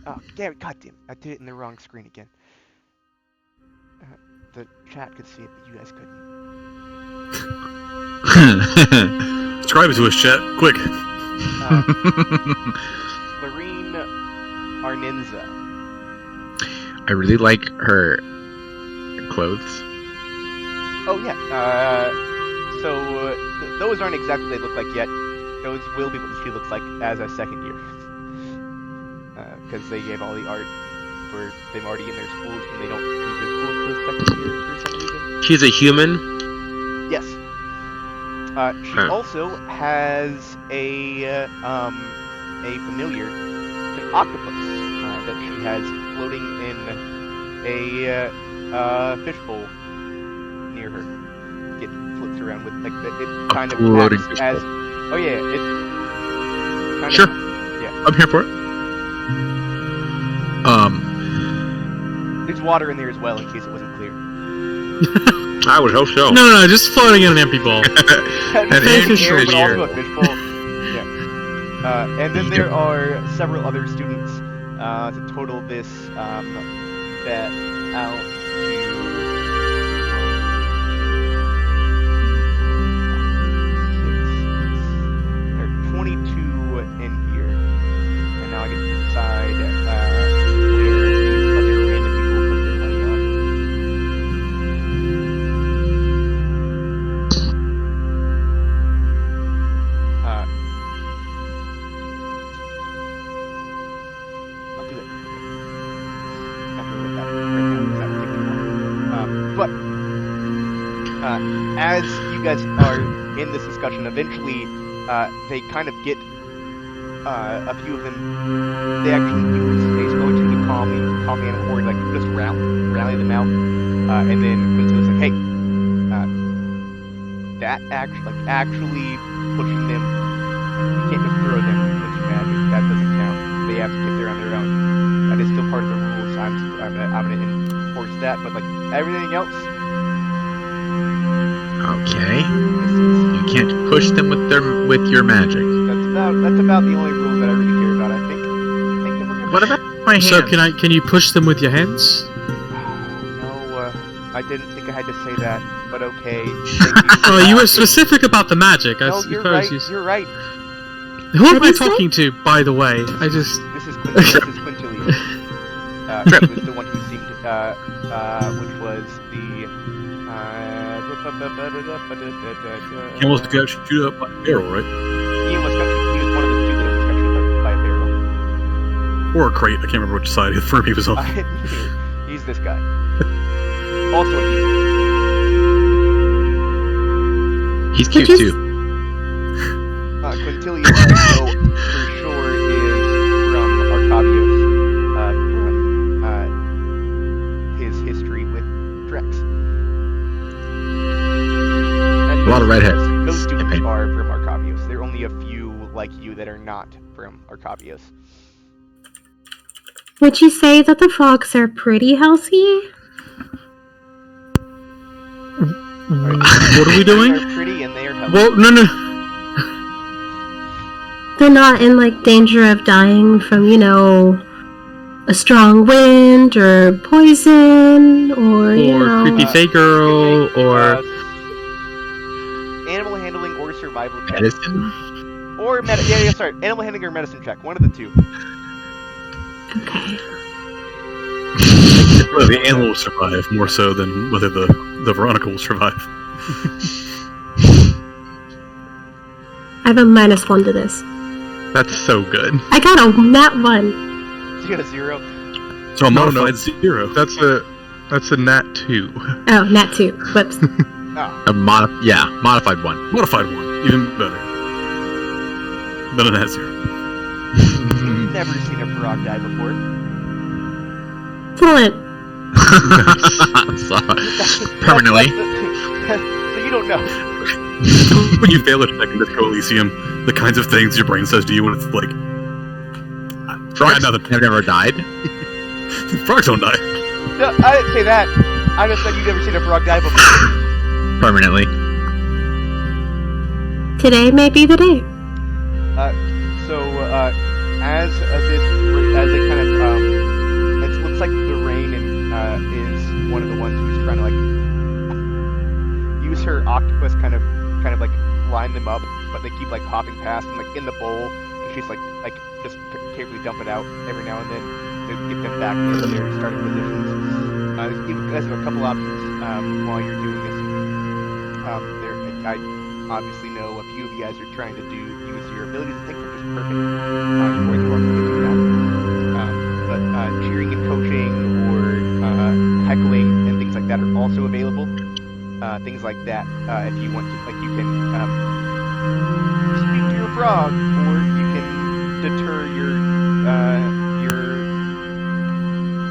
Oh, damn, goddamn. I did it in the wrong screen again. The chat could see it, but you guys couldn't. Subscribe to his chat, quick. Lorene Arninza. I really like her clothes. Oh, yeah. Those aren't exactly what they look like yet. Those will be what she looks like as a second year. because they get all the art for them already in their schools when they don't do their schools for the second year for some reason. She's a human. Yes. She also has a familiar, an octopus, that she has floating in a fishbowl near her. It floats around with like it kind of floating acts as. Oh yeah, it's kind Sure. of. Yeah. I'm here for it. There's water in there as well, in case it wasn't clear. I would hope so. No, just floating in an empty bowl. An air but here. also a fishbowl. Yeah. And then there are several other students. To total this bet out to 6. There are 22 in here, and now I get to decide where these other random people put their money on. I'll do it. Not gonna let that right now because that would take too long. But as you guys are in this discussion, eventually they kind of get a few of them. They actually use a spell to calm the animal, or like just rally them out. And then Quinto's like, "Hey, that actually pushing them. You can't just throw them with your magic. That doesn't count. They have to get there on their own. That is still part of the rules. I'm gonna enforce that. But like everything else, Okay. You can't push them with your magic. that's about the only rule that I really care about. I think that we're gonna. What about my hands? So can you push them with your hands? No, I didn't think I had to say that. But okay. Oh, you were specific about the magic. I No, suppose you're right. you. You're right. Who am What'd I you say? talking to, by the way? I just. This is Quintilius. He was the one who seemed, which was the, He almost got shoot up by a barrel, right? he was one of the two that was got shot by a barrel. Or a crate. I can't remember which side of the firm he was on. He's this guy. Also a human. He's cute Did you too. Quintilius, I know for sure, is from Arcavios, from his history with Drex. And A lot of redheads. those students Campaign. are from Arcavios. There are only a few like you that are not from Arcavios. Would you say that the frogs are pretty healthy? What are we doing? They're pretty and they are healthy. Well, no. They're not in like danger of dying from, a strong wind or poison or creepy fey girl or animal handling or survival check. Medicine. Or sorry, animal handling or medicine check. One of the two. Okay. Well, the animal will survive more so than whether the Veronica will survive. I have a -1 to this. That's so good. I got a nat 1. So you got a 0. So a No, modified 0. That's a nat 2. Oh, nat 2. Whoops. Oh. Modified one. Modified 1. Even better. Than a nat 0. Never seen a frog die before. Excellent. So, permanently. So you don't know. When you fail a check in Disco Elysium, the kinds of things your brain says to you when it's like, Frogs nothing. have never died. Frogs don't die. No, I didn't say that. I just said you've never seen a frog die before. Permanently. Today may be the day. As it kind of it looks like the rain is one of the ones who's trying to like use her octopus kind of like line them up, but they keep like hopping past and like in the bowl, and she's like just carefully dump it out every now and then to get them back into their starting positions. You guys have a couple options while you're doing this. I obviously know a few of you guys are trying to use your abilities. I think they're just perfect. You're going to want to do that. that are also available. Things like that. If you want to, like, you can speak to your frog, or you can deter your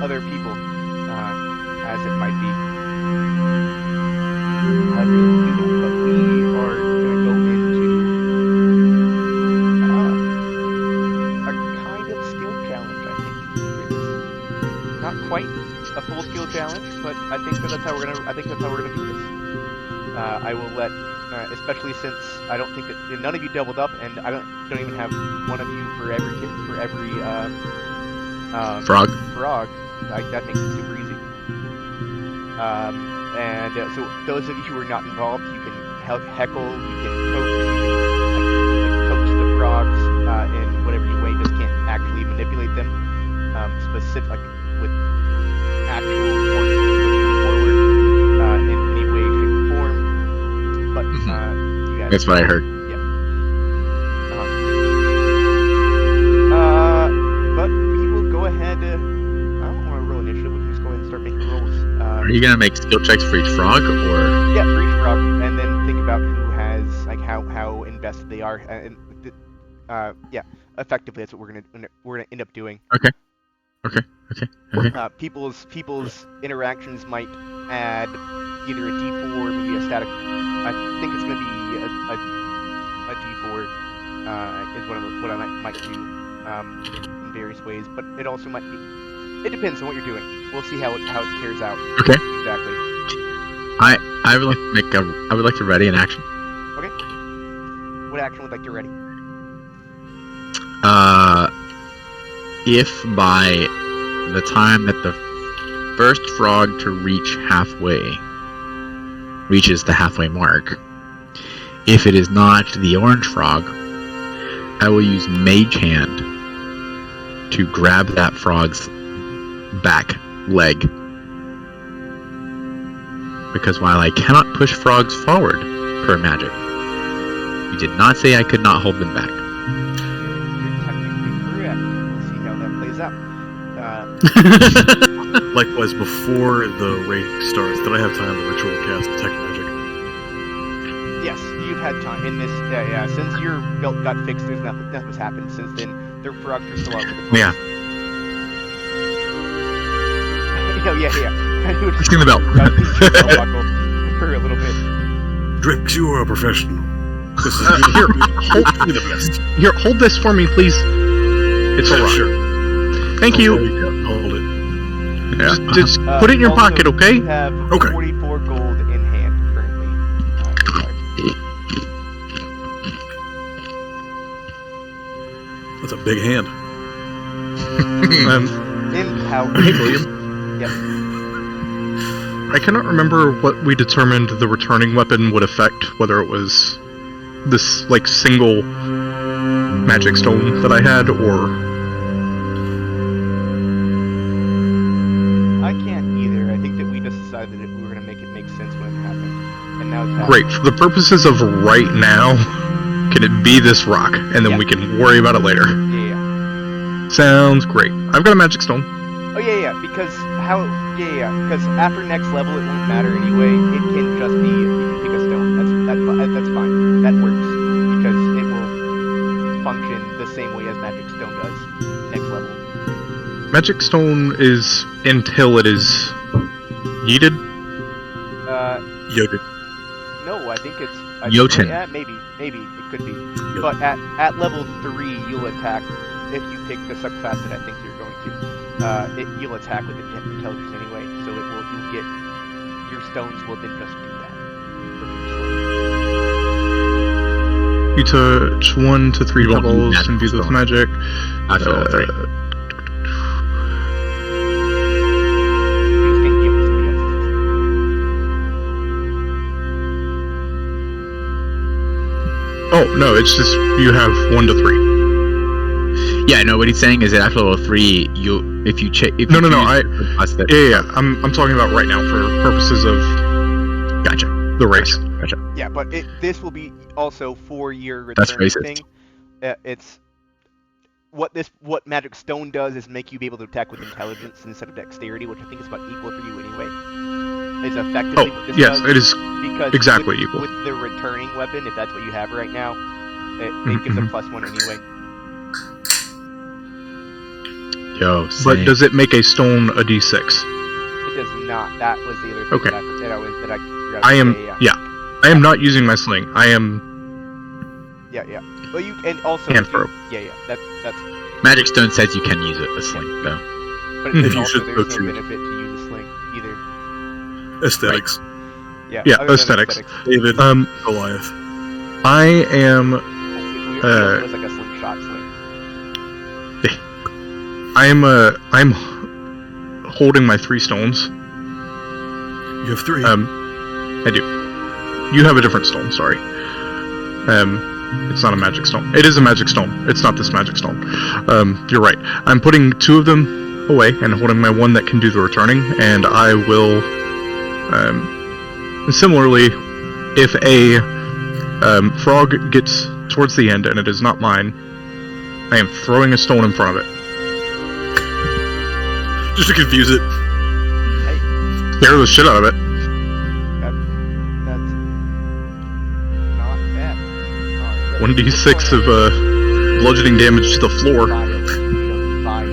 other people, as it might be. However you do that, but we are going to go into a kind of skill challenge, I think, for this. Not quite a full skill challenge, but I think that's how we're gonna do this. I will let, especially since I don't think that none of you doubled up, and I don't even have one of you for every Frog. That makes it super easy. So those of you who are not involved, you can heckle, you can coax, coax the frogs in whatever way. You just can't actually manipulate them, specific, like with actual force to push them forward in any way, shape, or form. But you guys. That's what I heard. Yeah. But we will go ahead. I don't want to roll initiative. We'll just go ahead and start making rolls. Are you gonna make skill checks for each frog, or? Yeah, for each frog, and then think about who has, like, how invested they are, and effectively that's what we're gonna end up doing. Okay. People's interactions might add either a D4, maybe a static. I think it's gonna be a D4 is what I might do in various ways, but it also might be. It depends on what you're doing. We'll see how it tears out. Okay. Exactly. I would like to ready an action. Okay. What action would like to ready? If by the time that the first frog to reach halfway reaches the halfway mark, if it is not the orange frog, I will use Mage Hand to grab that frog's back leg. Because while I cannot push frogs forward per magic, you did not say I could not hold them back. You're technically correct. We'll see how that plays out. Likewise, before the raid starts, did I have time to ritual cast detect magic? Yes, you've had time in this. Yeah. Since your belt got fixed, there's nothing's happened since then. Their frogs are still out with the place. Yeah. Yeah. I knew it. Ring the bell. Buckle for a little bit. Drix, you are a professional. This is Here, hold this for me, please. It's a rock. Sure. Thank you. There you go. Hold it. Yeah. Just put it in your Also, pocket, okay? You have Okay. 44 gold in hand currently. That's a big hand. In power. Hey, William. Yep. I cannot remember what we determined the returning weapon would affect, whether it was this, like, single magic stone that I had, or... I can't either. I think that we just decided that we were going to make it make sense when it happened. And now it's happened. Great. For the purposes of right now, can it be this rock? And then Yeah. we can worry about it later. Yeah. Sounds great. I've got a magic stone. Oh, yeah. Because because after next level, it won't matter anyway. It can just be, you can pick a stone. That's fine. That works. Because it will function the same way as Magic Stone does next level. Magic stone is until it is yeeted. Yoga. No, I think it's... Jotun. Yeah, maybe. It could be. But at level 3, you'll attack, if you pick the subclass that I think you're going to. You'll attack with intelligence anyway, so you'll get... Your stones will then just do that. You touch 1 to 3 You won't use pebbles magic imbued with stone. magic. After level 3. You just can't give it to somebody else. Oh, no, it's just you have 1 to 3. Yeah, no, what he's saying is that after level 3, No, I'm talking about right now for purposes of Gotcha. the race. Gotcha. Yeah, but this will be also for your That's return racist. thing. It's what Magic Stone does is make you be able to attack with intelligence instead of dexterity, which I think is about equal for you anyway. is effectively what this yes, does. it is Because exactly with, equal. with the returning weapon, if that's what you have right now, it gives a +1 anyway. Yo, But same. does it make a stone a d6? It does not. That was the other thing Okay. that I forgot to I am say, I am not using my sling. I am Yeah. Well, you and also hand if you- throw. Yeah. That's. Magic Stone says you can use a sling, though. But If then you also should there's so no choose. benefit to use a sling either. Aesthetics. Yeah. Yeah, other than aesthetics. David, Um, Goliath. I am We also was like a slingshot sling. I'm holding my 3 stones. You have 3. I do. You have a different stone, sorry. It's not a magic stone. It is a magic stone. It's not this magic stone. You're right. I'm putting 2 of them away and holding my one that can do the returning, and I will, similarly, if a frog gets towards the end and it is not mine, I am throwing a stone in front of it. Just to confuse it. Scare the shit out of it. That's not bad. 1d6 of bludgeoning damage to the floor. Fire.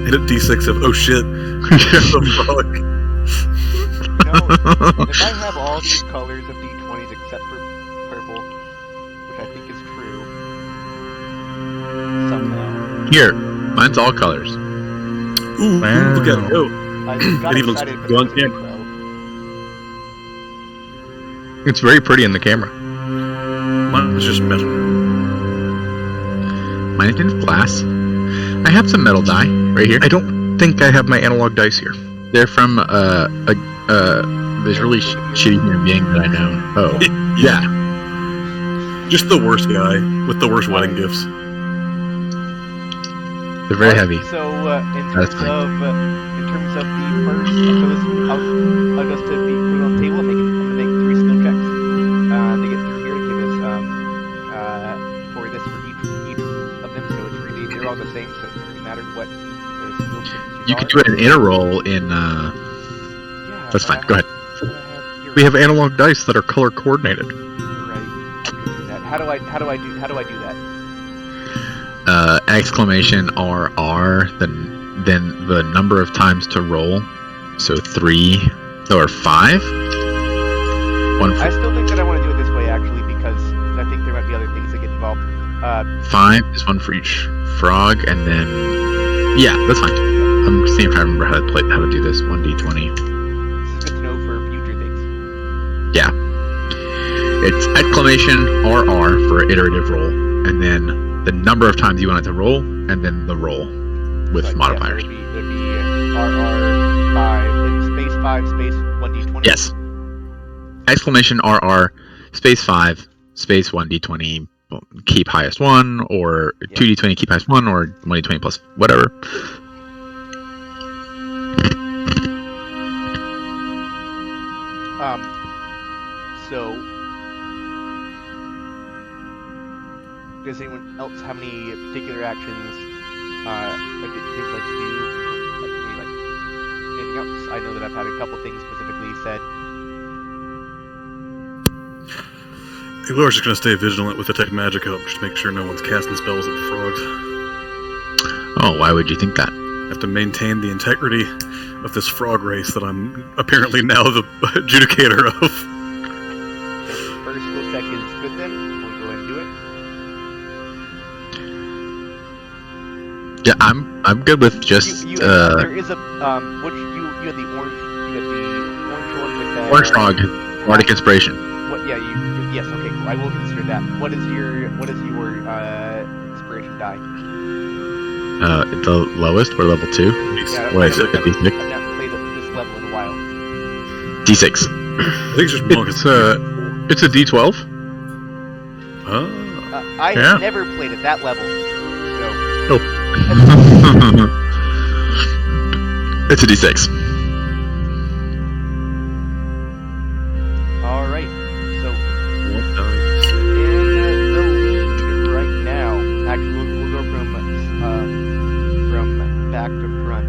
Hit a d6 of, oh shit. The frog. If I have all these colors of d20s except for purple, which I think is true, somehow. Here, mine's all colors. Ooh, Wow. look at it go. I got It even looks excited for good on the camera. 12. It's very pretty in the camera. Mine was just metal. Mine's in glass. I have some metal die right here. I don't think I have my analog dice here. They're from this really shitty human being that I know. Oh, yeah. Just the worst guy with the worst wedding gifts. They're very heavy. So in That's terms fine. of the first, I'll just to be put on the table. I'm gonna make 3 skill checks to get through here to give us for this for each of them. So it's really they're all the same. So it doesn't really matter what the skill checks You are. can do an interroll in. Yeah, That's but fine. Go ahead. We have analog dice that are color coordinated. Right. I can do that. How do I do that? Exclamation RR, then the number of times to roll. So 3 or 5. 1 I still think that I want to do it this way actually because I think there might be other things that get involved. 5 is 1 for each frog, and then yeah, that's fine. I'm seeing if I remember how to do this. 1d20. This is good to know for future things. Yeah. It's exclamation RR for iterative roll, and then the number of times you want it to roll, and then the roll with But, modifiers. Yeah, so it'd be RR5 and space 5 space 1d20. Yes. Exclamation RR space 5 space 1d20 keep highest 1, or 2d20 keep highest 1, or 1d20 plus whatever. So does anyone else have any particular actions they would like to do? Like anything else? I know that I've had a couple things specifically said. Elor's just gonna stay vigilant with Detect Magic up, just to make sure no one's casting spells at the frogs. Oh, why would you think that? Have to maintain the integrity of this frog race that I'm apparently now the adjudicator of. First skill check is good then. We'll go ahead and do it. Yeah, I'm good with just there is a which you had the orange one with that orange frog, bardic inspiration. What? Yeah, yes. Okay, cool. I will consider that. What is your inspiration die? The lowest or level 2? Yeah, What is it? I've never D6? played this level in a while. D6. I think it's just monks. It's a D12. I Yeah. have never played at that level, so It's a D6. all right. So What the- in the lead right now, actually, we'll go from back to front.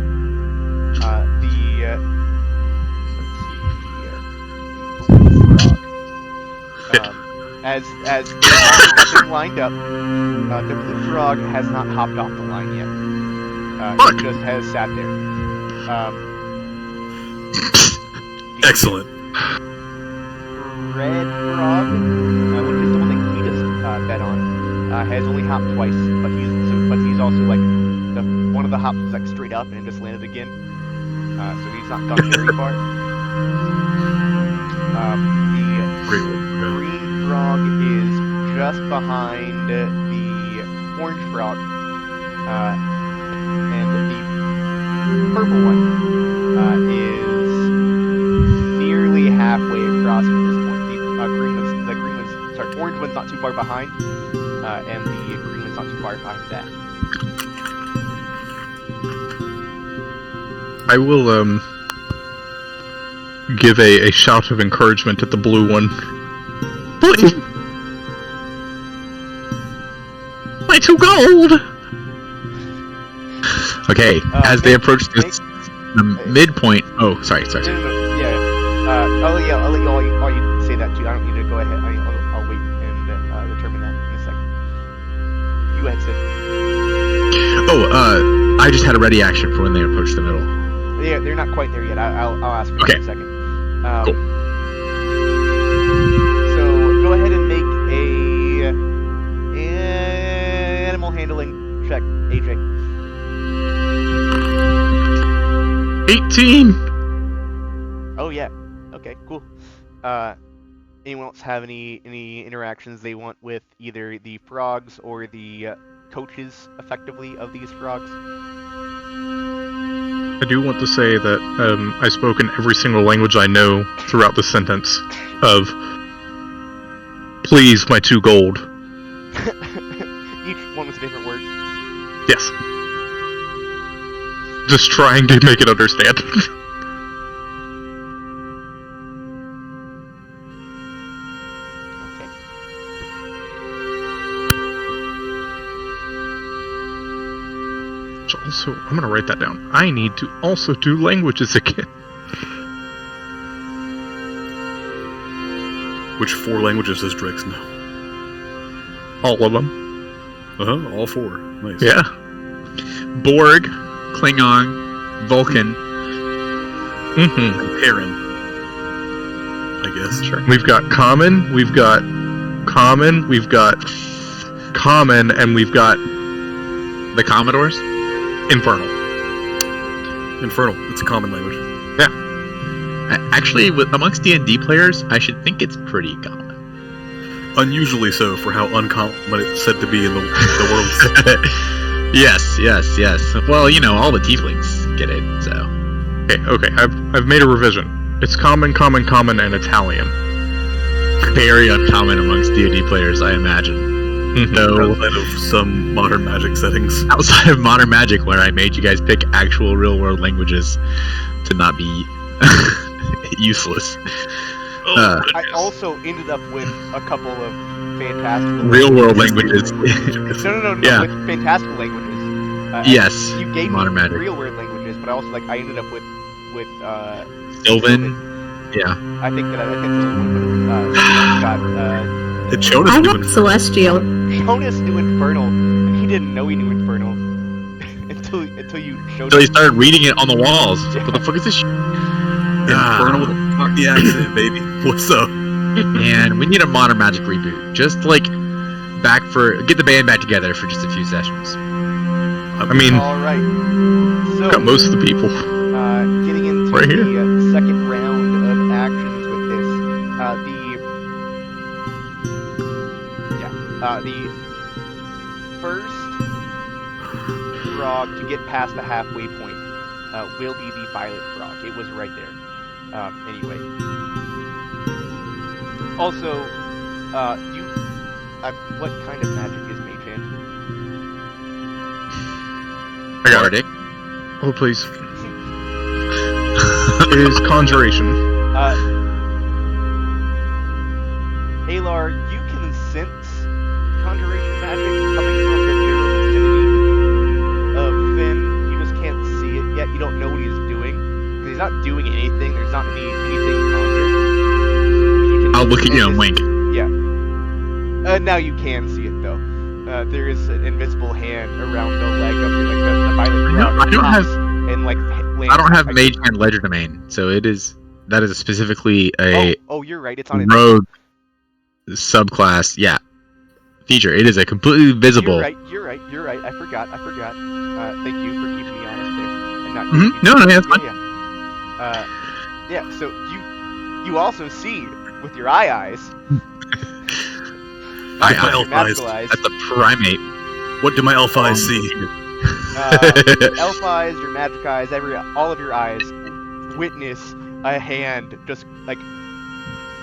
As they're all being lined up, the blue frog has not hopped off the line yet. It just has sat there. Excellent. Red frog, which is the one that Cletus bet on, has only hopped twice, but he's also like one of the hops was like straight up and just landed again, so he's not gone very far. The green frog is just behind the orange frog, and the purple one is nearly halfway across at this point. The orange one's not too far behind, and the green one's not too far behind that. I will give a shout of encouragement at the blue one. Please! My 2 gold! Okay, as they approach the midpoint. Oh, sorry. No, yeah. I'll let you all you say that too. I don't need to go ahead. I'll wait and determine that in a second. You had said. Oh, I just had a ready action for when they approach the middle. Yeah, they're not quite there yet. I'll ask for that in a second. Cool. So go ahead and make a animal handling check, AJ. 18! Oh yeah. Okay, cool. Anyone else have any interactions they want with either the frogs or the coaches, effectively, of these frogs? I do want to say that I spoke in every single language I know throughout the sentence of, please, my 2 gold. Each one was a different word. Yes. Just trying to make it understand. Okay. Which also, I'm gonna write that down. I need to also do languages again. Which 4 languages does Drix know? All of them. All 4. Nice. Yeah. Borg, Klingon, Vulcan. Mm-hmm. And Perrin, I guess. Sure. We've got common, and we've got The Commodores? infernal. Infernal. It's a common language. Yeah. Actually, amongst D&D players, I should think it's pretty common. Unusually so for how uncommon it's said to be in the world. Yes. Well, all the tieflings get it, so. Okay. I've made a revision. It's common, and Italian. Very uncommon amongst D&D players, I imagine. No. Outside of some modern magic settings. Outside of modern magic, where I made you guys pick actual real-world languages to not be useless. I also ended up with a couple of fantastical real-world languages. No, Yeah. with fantastical languages. Yes, you gave modern me magic. real-world languages, but I also I ended up with Sylvan. Yeah. I think the other one got Jonas I knew got Celestial. Jonas knew Infernal, and he didn't know he knew Infernal until you showed So he him. started reading it on the walls. What the fuck is this shit? Infernal with a cocky accent, baby. What's up? Man, we need a modern magic reboot. Just get the band back together for just a few sessions. I mean, All right. So got most of the people. getting into Right here. the second round of actions with this, the first frog to get past the halfway point will be the violet frog. It was right there. Anyway. Also, what kind of magic is Mage Hand? I got it. Bardic. Oh, please. It is conjuration. Alar, you can sense conjuration magic coming from the general vicinity of Finn. You just can't see it yet. You don't know what he's doing. Because he's not doing anything. There's not anything conjured. I'll look at you and wink. Yeah. Now you can see it though. There is an invisible hand around the leg of the violet No, frog. I don't have- And like I don't have Mage Hand Ledger Domain, so that is specifically a Oh, you're right. It's on rogue subclass. Yeah, feature. It is a completely visible. You're right. I forgot. Thank you for keeping me honest there. And not No, that's fine. Yeah. So you also see with your eyes. My Not elf your magical eyes. eyes. That's a primate. What do my elf eyes see? Elf eyes, your magic eyes, all of your eyes witness a hand just like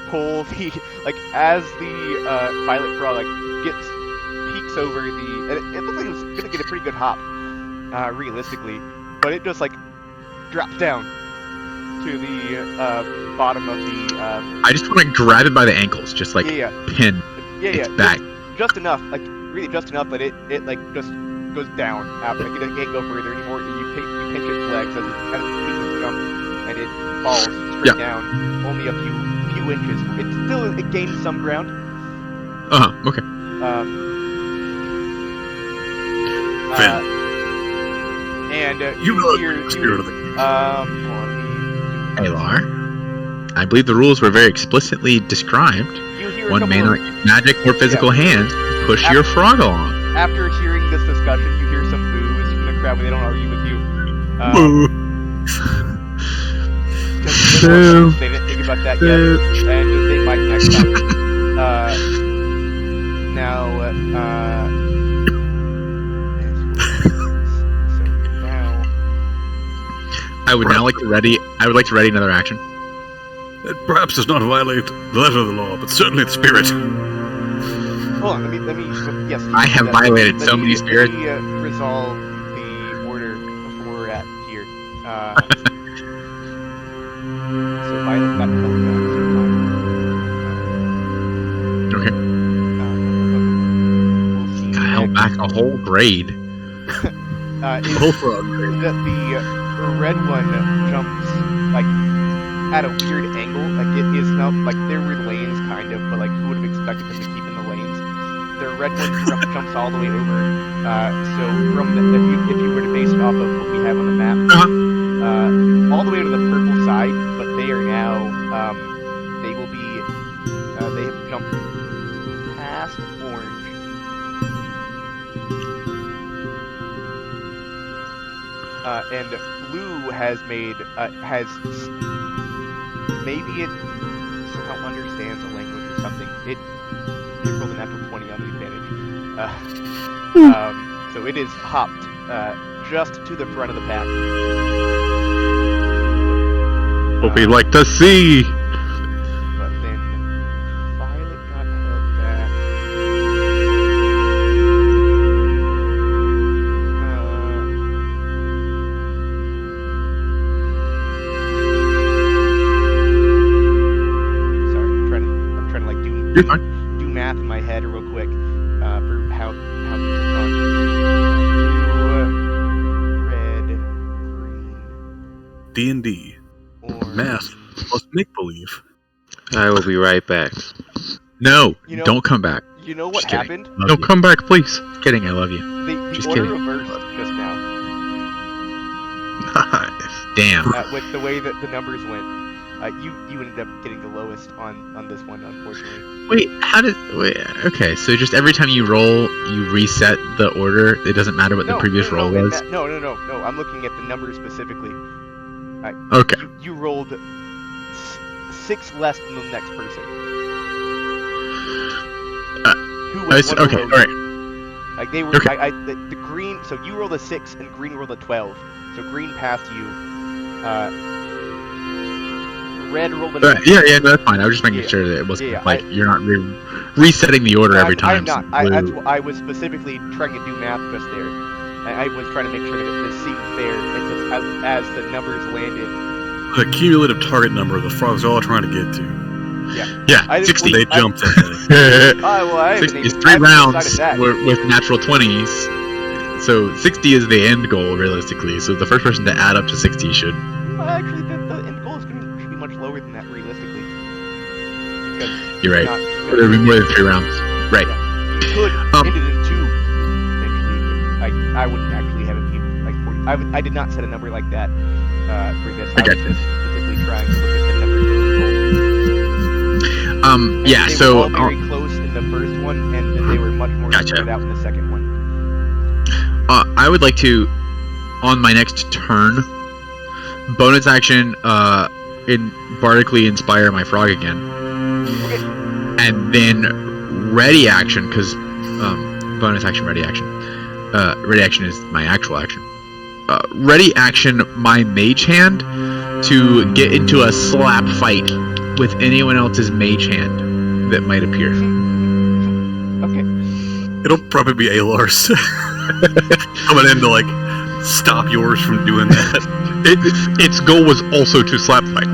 pull the as the violet frog peeks over the. And it looks like it was gonna get a pretty good hop, realistically, but it just drops down to the bottom of the. I just want to grab it by the ankles, just pin its back. Just enough, really just enough, but it just goes down after it can't go further anymore. You pinch its legs as it takes its jump, and it falls straight down, only a few inches. It gains some ground. Okay. And You know hear the spirit of the Alar, I believe the rules were very explicitly described. you hear a One couple may of- not use magic or physical hands to push your frog along. After hearing this discussion, you hear some boos from the crowd when they don't argue with you. Boo. They didn't think about that yet, and they might next time. I would like to ready another action. It perhaps does not violate the letter of the law, but certainly the spirit. Hold on, let me. Yes. I have violated so many spirits. Let me resolve the order before we're at here. So Violet got held back. Okay. We'll see. Got held back a whole grade. Whole frog. The red one jumps at a weird angle. It is not there were lanes kind of, but who would have expected them to keep in the lanes? The red one jumps all the way over. So from if you were to base it off of what we have on the map, all the way to the purple side, but they are now they will be they have jumped past orange. And blue has maybe it somehow understands a language or something. It rolled a natural 20 on the advantage. So it is hopped just to the front of the pack. What we like to see. But then Violet got held back. Sorry, I'm trying to You're fine. do math in my head real quick for how these have gone. Blue, red, green, D&D. orange. Math plus make-believe. I will be right back. No, You know- don't come back. You know what Just kidding. happened? Love No, you. come back, please. Just kidding, I love you. The Just order kidding. reversed just now. Nice. Damn. With the way that the numbers went, you ended up getting the lowest on this one, unfortunately. Okay, so just every time you roll, you reset the order. It doesn't matter what the previous roll was. No. I'm looking at the numbers specifically. Okay. You rolled 6 less than the next person. Who was one okay, below you. alright. They were Okay. the green. So you rolled a 6 and green rolled a 12. So green passed you. Red rolled a 9. Yeah, no, that's fine. I was just making sure that it wasn't you're not resetting the order every time. I'm not. I was specifically trying to do math just there. I was trying to make sure that it seemed fair. It just, as the numbers landed. The cumulative target number the frogs are all trying to get to. Yeah, I didn't 60. They jumped at it. Well, I haven't 60 is even- I 3 haven't rounds decided that. with natural 20s. So 60 is the end goal, realistically. So the first person to add up to 60 should. Well, actually, the end goal should be much lower than that, realistically. Because You're right. not- There'll be more than 3 rounds. Right. Yeah. could end it in 2 eventually. I wouldn't actually have it be like 40. I did not set a number like that for this. I was just specifically trying to look at the number total. Yeah, they so were all very close in the first one, and then they were much more spread out in the second one. I would like to, on my next turn, bonus action, bardically inspire my frog again, and then ready action, because bonus action, ready action. Ready action is my actual action. Ready action my mage hand to get into a slap fight with anyone else's mage hand that might appear. Okay. It'll probably be Alar's coming in to like stop yours from doing that. Its goal was also to slap fight.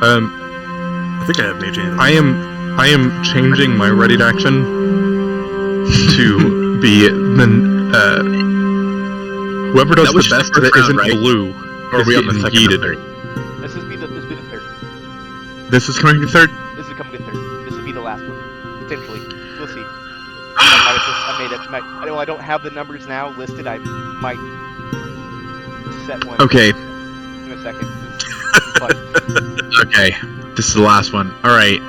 I think I have mage hand. I am changing my ready action to be whoever does the best that isn't right? blue. Or are we on the second or yeeted. third? This would be the third. This is coming to third? This is coming to third. This would be the last one. Potentially. We'll see. I don't have the numbers now listed. I might set one Okay. in a second. But Okay. This is the last one. Alright,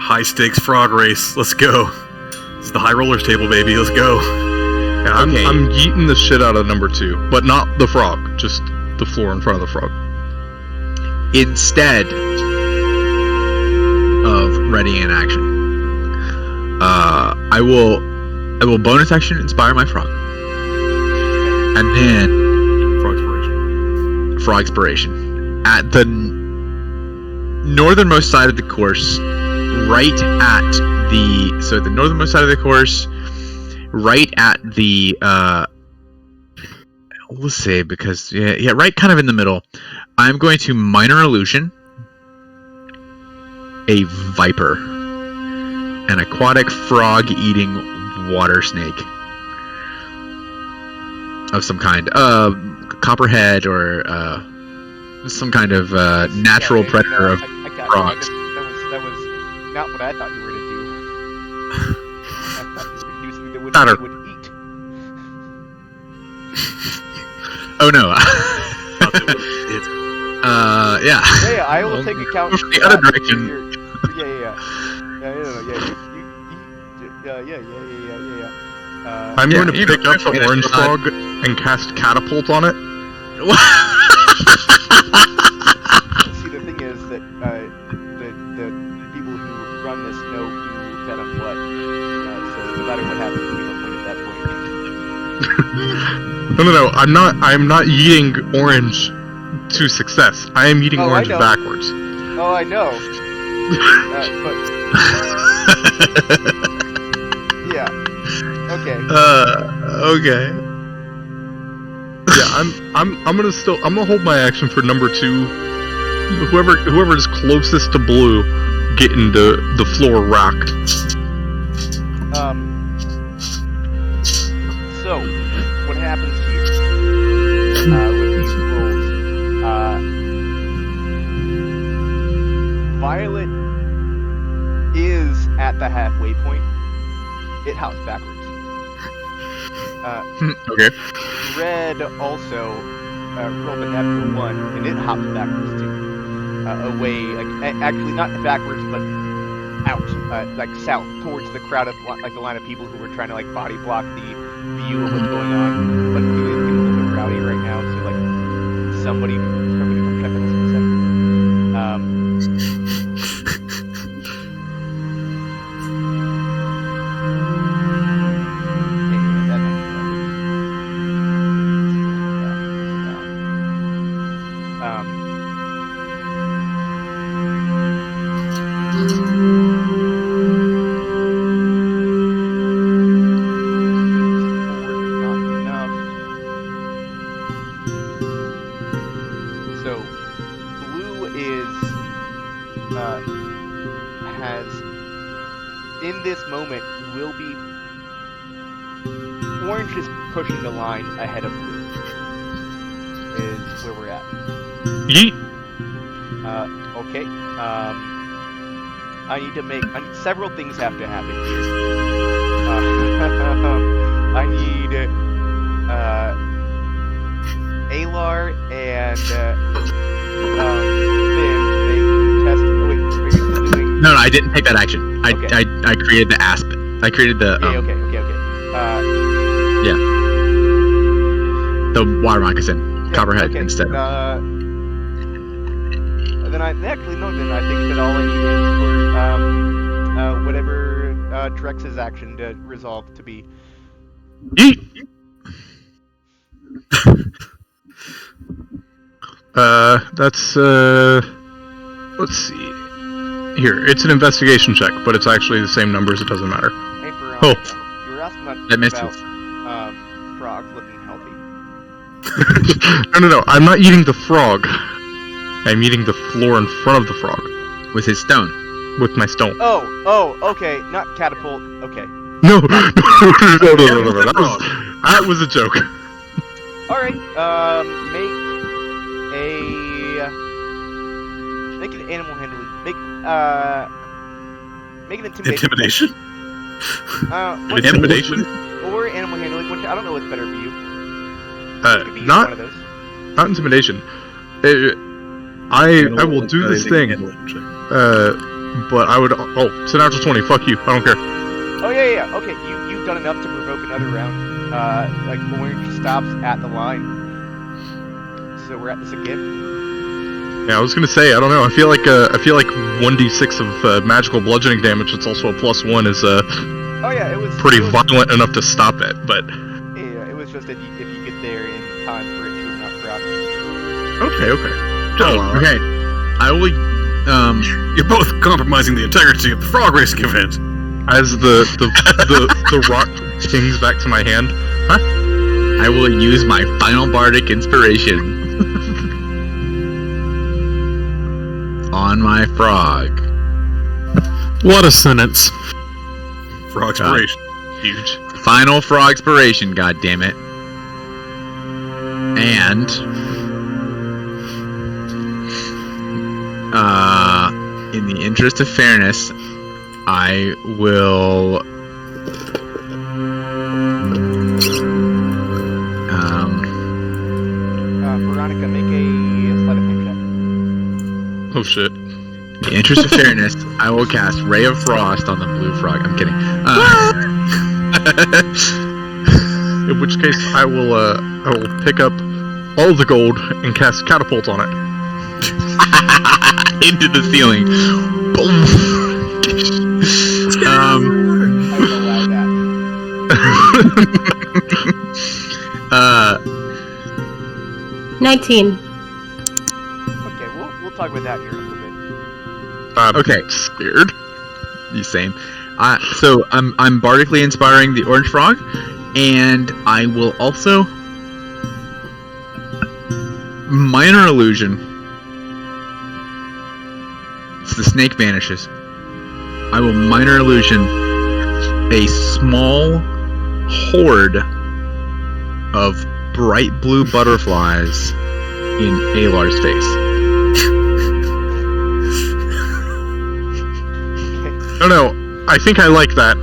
High stakes frog race. Let's go. It's the high rollers table, baby. Let's go. Yeah, I'm Okay. yeeting the shit out of number 2, but not the frog, just the floor in front of the frog. instead of ready in action, I will bonus action inspire my frog. And then frog inspiration at the northernmost side of the course, right at the northernmost side of the course, right at the let's say, because yeah, right kind of in the middle, I'm going to minor illusion a viper, an aquatic frog eating water snake of some kind, copperhead or some kind of natural predator of I got frogs. That was not what I thought you were going to do. I thought you were using the wood Otter. you would eat. Oh no. Yeah. Yeah, I will take account From the other direction. I'm Yeah, going to you pick know, up the orange frog and cast catapult on it. See, the thing is that the people who run this know who fed on blood. So no matter what happens, we don't win at that point. No. I'm not yeeting orange to success. I am yeeting Oh, I orange know. backwards. Oh, I know. But yeah. Okay. Okay. Yeah, I'm gonna hold my action for number 2. Whoever is closest to blue, get into the floor rocked. So what happens here with these rolls? Violet is at the halfway point. It hops backwards. Okay. Red also rolled a natural 1, and it hops backwards too. Away, actually not backwards, but out, like south, towards the crowd of, like the line of people who were trying to like body block the view of what's going on. But it's getting a little bit rowdy right now, so like somebody come check on this in a second. So, blue has, in this moment, will be, orange is pushing the line ahead of blue, is where we're at. Yeet. Okay, several things have to happen here. I need Alar and Finn to make test. Oh, wait, are you still doing? No, I didn't take that action. Okay. I created the asp. I created the Okay. the water moccasin, copperhead instead. Then I think that all I need is for whatever Drex's action to resolve to be. Yeet! That's let's see. Here, it's an investigation check, but it's actually the same numbers. It doesn't matter. Hey, Veronica, Oh. you were asking That about misses. frogs looking healthy. No. I'm not eating the frog. I'm eating the floor in front of the frog With his stone. with my stone. Oh, okay, not catapult. Okay. No. That was a joke. All right. Make an animal handling. Make an intimidation. Intimidation? Intimidation? Or animal handling, which I don't know what's better for you. Could be Not one of those. not intimidation. I will do this thing. But I would. Oh, it's a natural 20. Fuck you. I don't care. Oh yeah. Okay, you've done enough to provoke another round. Like Orange stops at the line. So we're at this again. Yeah, I was gonna say. I don't know. I feel like 1d6 of magical bludgeoning damage. It's also a +1 is Oh yeah, it was pretty violent enough to stop it. But Yeah, it was just if you get there in time for it to have not dropped. okay. Oh, okay. I will. You're both compromising the integrity of the frog racing event. As the rock pings back to my hand. Huh? I will use my final bardic inspiration on my frog. What a sentence. Frog inspiration. Huge. Final frog inspiration, goddammit. And in the interest of fairness, I will Veronica, make a sleight of hand check. Oh shit. In the interest of fairness, I will cast Ray of Frost on the blue frog. I'm kidding. In which case, I will pick up all the gold and cast catapult on it. Into the ceiling. Boom. I will allow that. 19. Okay, we'll talk about that here in a little bit. Okay. Scared. You same. So I'm bardically inspiring the orange frog, and I will also minor illusion. So the snake vanishes. I will minor illusion a small horde of bright blue butterflies in Alar's face. Oh no, I think I like that.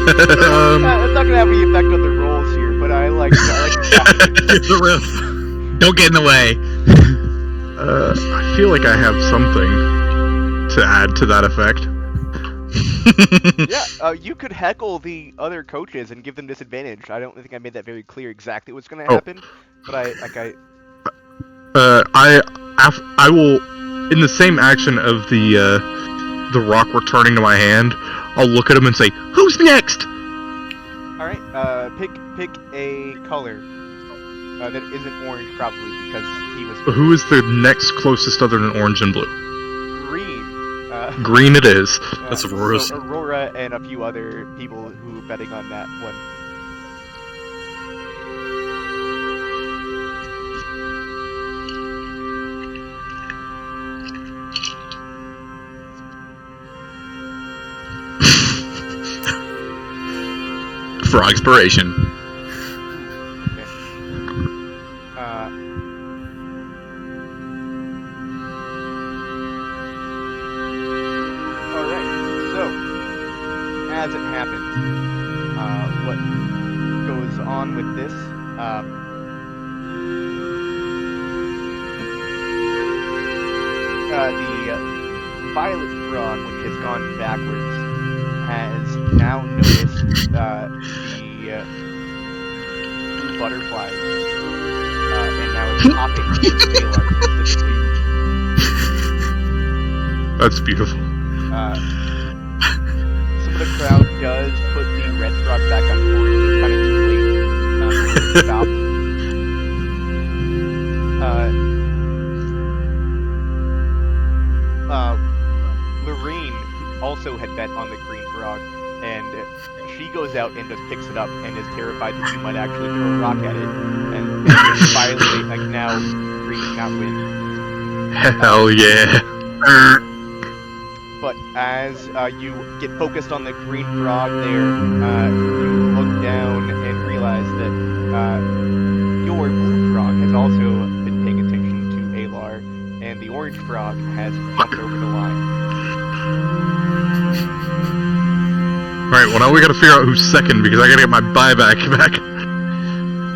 It's not gonna have any effect on the rolls here, but I like The riff. Don't get in the way. I feel like I have something to add to that effect. Yeah, you could heckle the other coaches and give them disadvantage. I don't think I made that very clear exactly what's going to happen, but I will, in the same action of the rock returning to my hand, I'll look at him and say, "Who's next?" All right, pick a color that isn't orange, probably because he was Who is the next closest other than orange and blue? green. Green it is. That's Aurora's. So Aurora and a few other people who were betting on that one. Frog inspiration. Okay. on with this. The violet frog, which has gone backwards, has now noticed the blue butterflies, and now is hopping towards Balar specifically. That's beautiful. Some of the crowd does put the red frog back on board. It's kind of too late to stop. Lorraine also had bet on the green frog, and she goes out and just picks it up and is terrified that she might actually throw a rock at it, and Violet, like, now green not win. Hell yeah. But as you get focused on the green frog there, you look down and realize that your blue frog has also been paying attention to Alar, and the orange frog has jumped over the line. Alright, well now we gotta figure out who's second, because I gotta get my buyback back.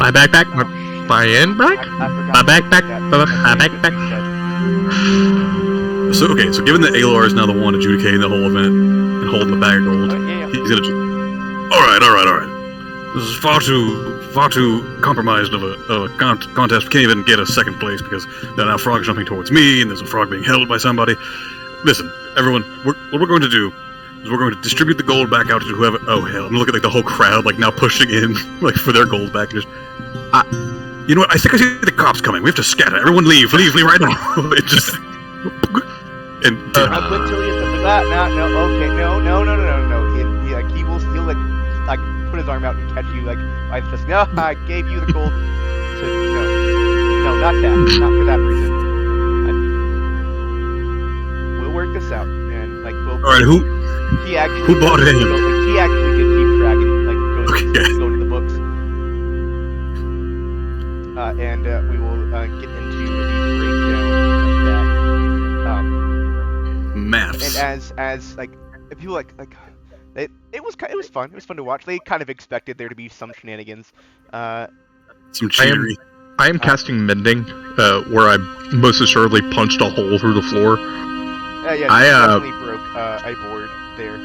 Buyback back? My buy-in back? I forgot Buyback back? that. Buyback back? So given that Alar is now the one adjudicating the whole event and holding the bag of gold, Yeah. he's gonna just... Alright. This is far too compromised of a contest. We can't even get a second place because there are now frogs jumping towards me, and there's a frog being held by somebody. Listen, everyone, what we're going to do is we're going to distribute the gold back out to whoever... Oh, hell, I'm looking at, like, the whole crowd, like, now pushing in, like, for their gold back. Just, you know what? I think I see the cops coming. We have to scatter. Everyone leave right now. It just... And... I'll quit till you no. He'll like put his arm out and catch you, like, I just, no, I gave you the gold to, no, not that, not for that reason. We'll work this out, and, like, we'll... Alright, who bought it in? He actually did keep track, and, like, go to the books. And we will get into the breakdown of that. Maths. And as like, if you like, it was fun. It was fun to watch. They kind of expected there to be some shenanigans. Some cheatery. I am casting Mending, where I most assuredly punched a hole through the floor. Yeah, I definitely broke a board there.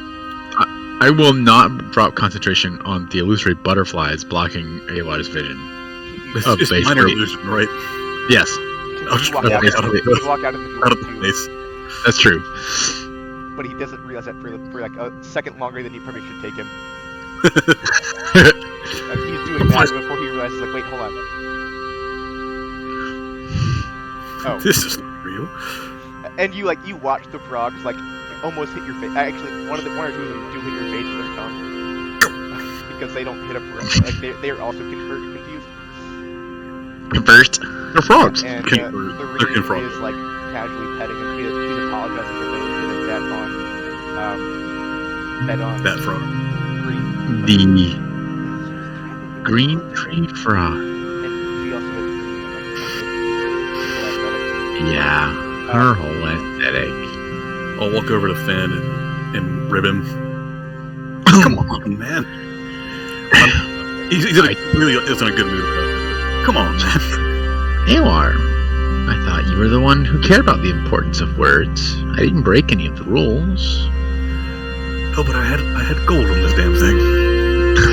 I will not drop concentration on the illusory butterflies blocking Alar's vision. It's minor illusion, right? Yes. You walk out of the base. That's true. But he doesn't realize that for like a second longer than you probably should take him. He's doing that before he realizes, like, wait, hold on. Oh. This isn't real. And you watch the frogs, like, almost hit your face. Actually, one or two of them do hit your face with their tongue. Because they don't hit a frog. Like, they're also confused. Conversed. They're frogs. And They're Lorraine frogs. is, like, casually petting him. She's apologizing for those that have bet on That frog. green. The green tree frog. And she also has green, like, Yeah, her whole aesthetic. I'll walk over to Finn and rib him. Come on, man. He's in a good mood about it. Come on, man. Alar, I thought you were the one who cared about the importance of words. I didn't break any of the rules. Oh, but I had gold on this damn thing.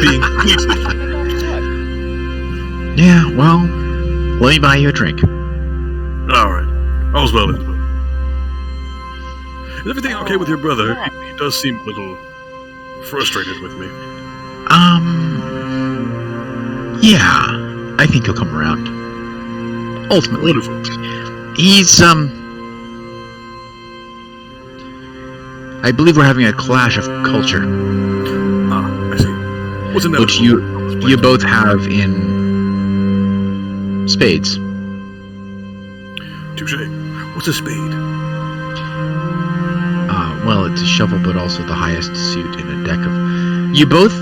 Being completed. Yeah, well, let me buy you a drink. Alright. All's well then. Is everything okay with your brother? He does seem a little frustrated with me. Yeah, I think he'll come around. Ultimately. Wonderful. He's, I believe we're having a clash of culture. Ah, I see. What's in that? Which you both have in spades. Touché. What's a spade? Well, it's a shovel, but also the highest suit in a deck of... You both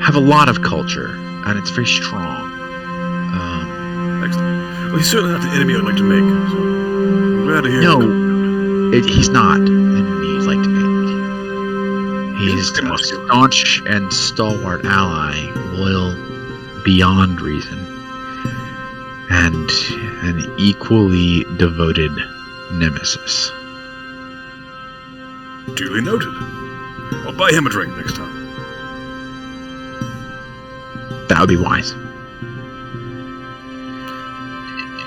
have a lot of culture, and it's very strong. Excellent. Well, he's certainly not the enemy I'd like to make, so I'm glad to hear No, he's not the enemy you'd like to make. He's a staunch and stalwart ally who will beyond reason, and an equally devoted nemesis. Duly noted. I'll buy him a drink next time. That would be wise.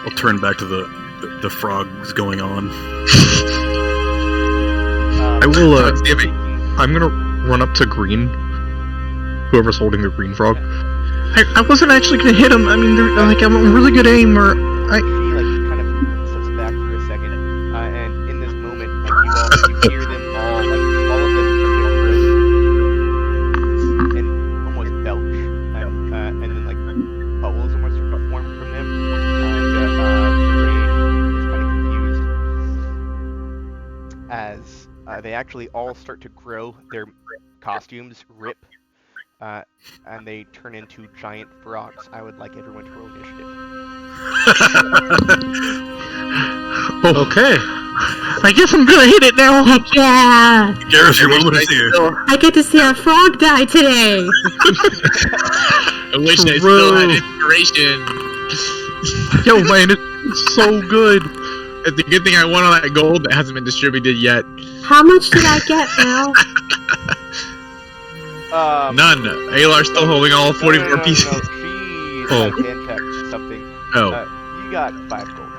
I'll turn back to the frogs going on. I will. Damn it. I'm gonna run up to Green. Whoever's holding the green frog. I wasn't actually gonna hit him. I mean, I'm a really good aimer. She kind of steps back for a second, and in this moment, you hear them all of them start to and almost belch, and then bubbles almost start to form from them, and Rain is kind of confused as they actually all start to grow. Their costumes rip. And they turn into giant frogs. I would like everyone to roll initiative. Okay. I guess I'm gonna hit it now. Heck yeah! Garrus, your moment is here. I get to see a frog die today! I wish I still had inspiration. Yo, man, it's so good. It's a good thing I won on that gold that hasn't been distributed yet. How much did I get now? None. Alar's still holding all 44 pieces. No. She hand-tapped something. Oh. You got 5 gold.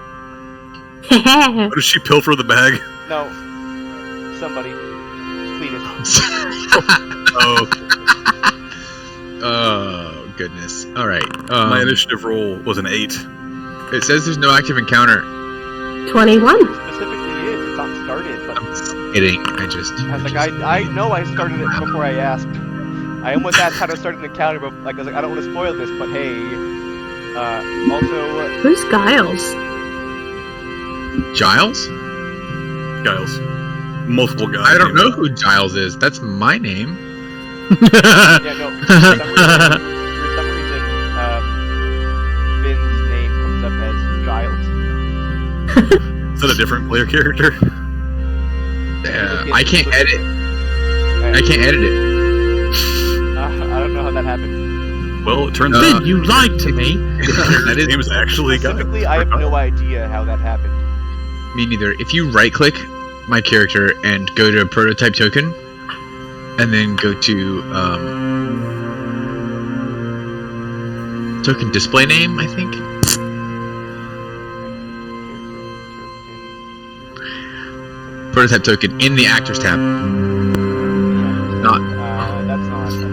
What does she pilfer the bag? No. Somebody. Cletus. Oh, goodness. Alright. My initiative roll was an 8. It says there's no active encounter. 21. Specifically is. It's not started, but... I'm kidding. I know I started it before I asked. I almost asked how to start an encounter, but I was like, I don't want to spoil this, but hey. Also... Who's Giles? Giles? Giles. Multiple guys. I don't know who Giles is. That's my name. Yeah, no. For some reason, Finn's name comes up as Giles. Is that a different player character? I can't edit. I can't edit it. I don't know how that happened. Well, it turns out Finn, you lied to me. that his name is actually Giles. Specifically, I have no idea how that happened. Me neither. If you right-click my character and go to prototype token, and then go to token display name, I think. Prototype token in the actors tab. Not. That's not something.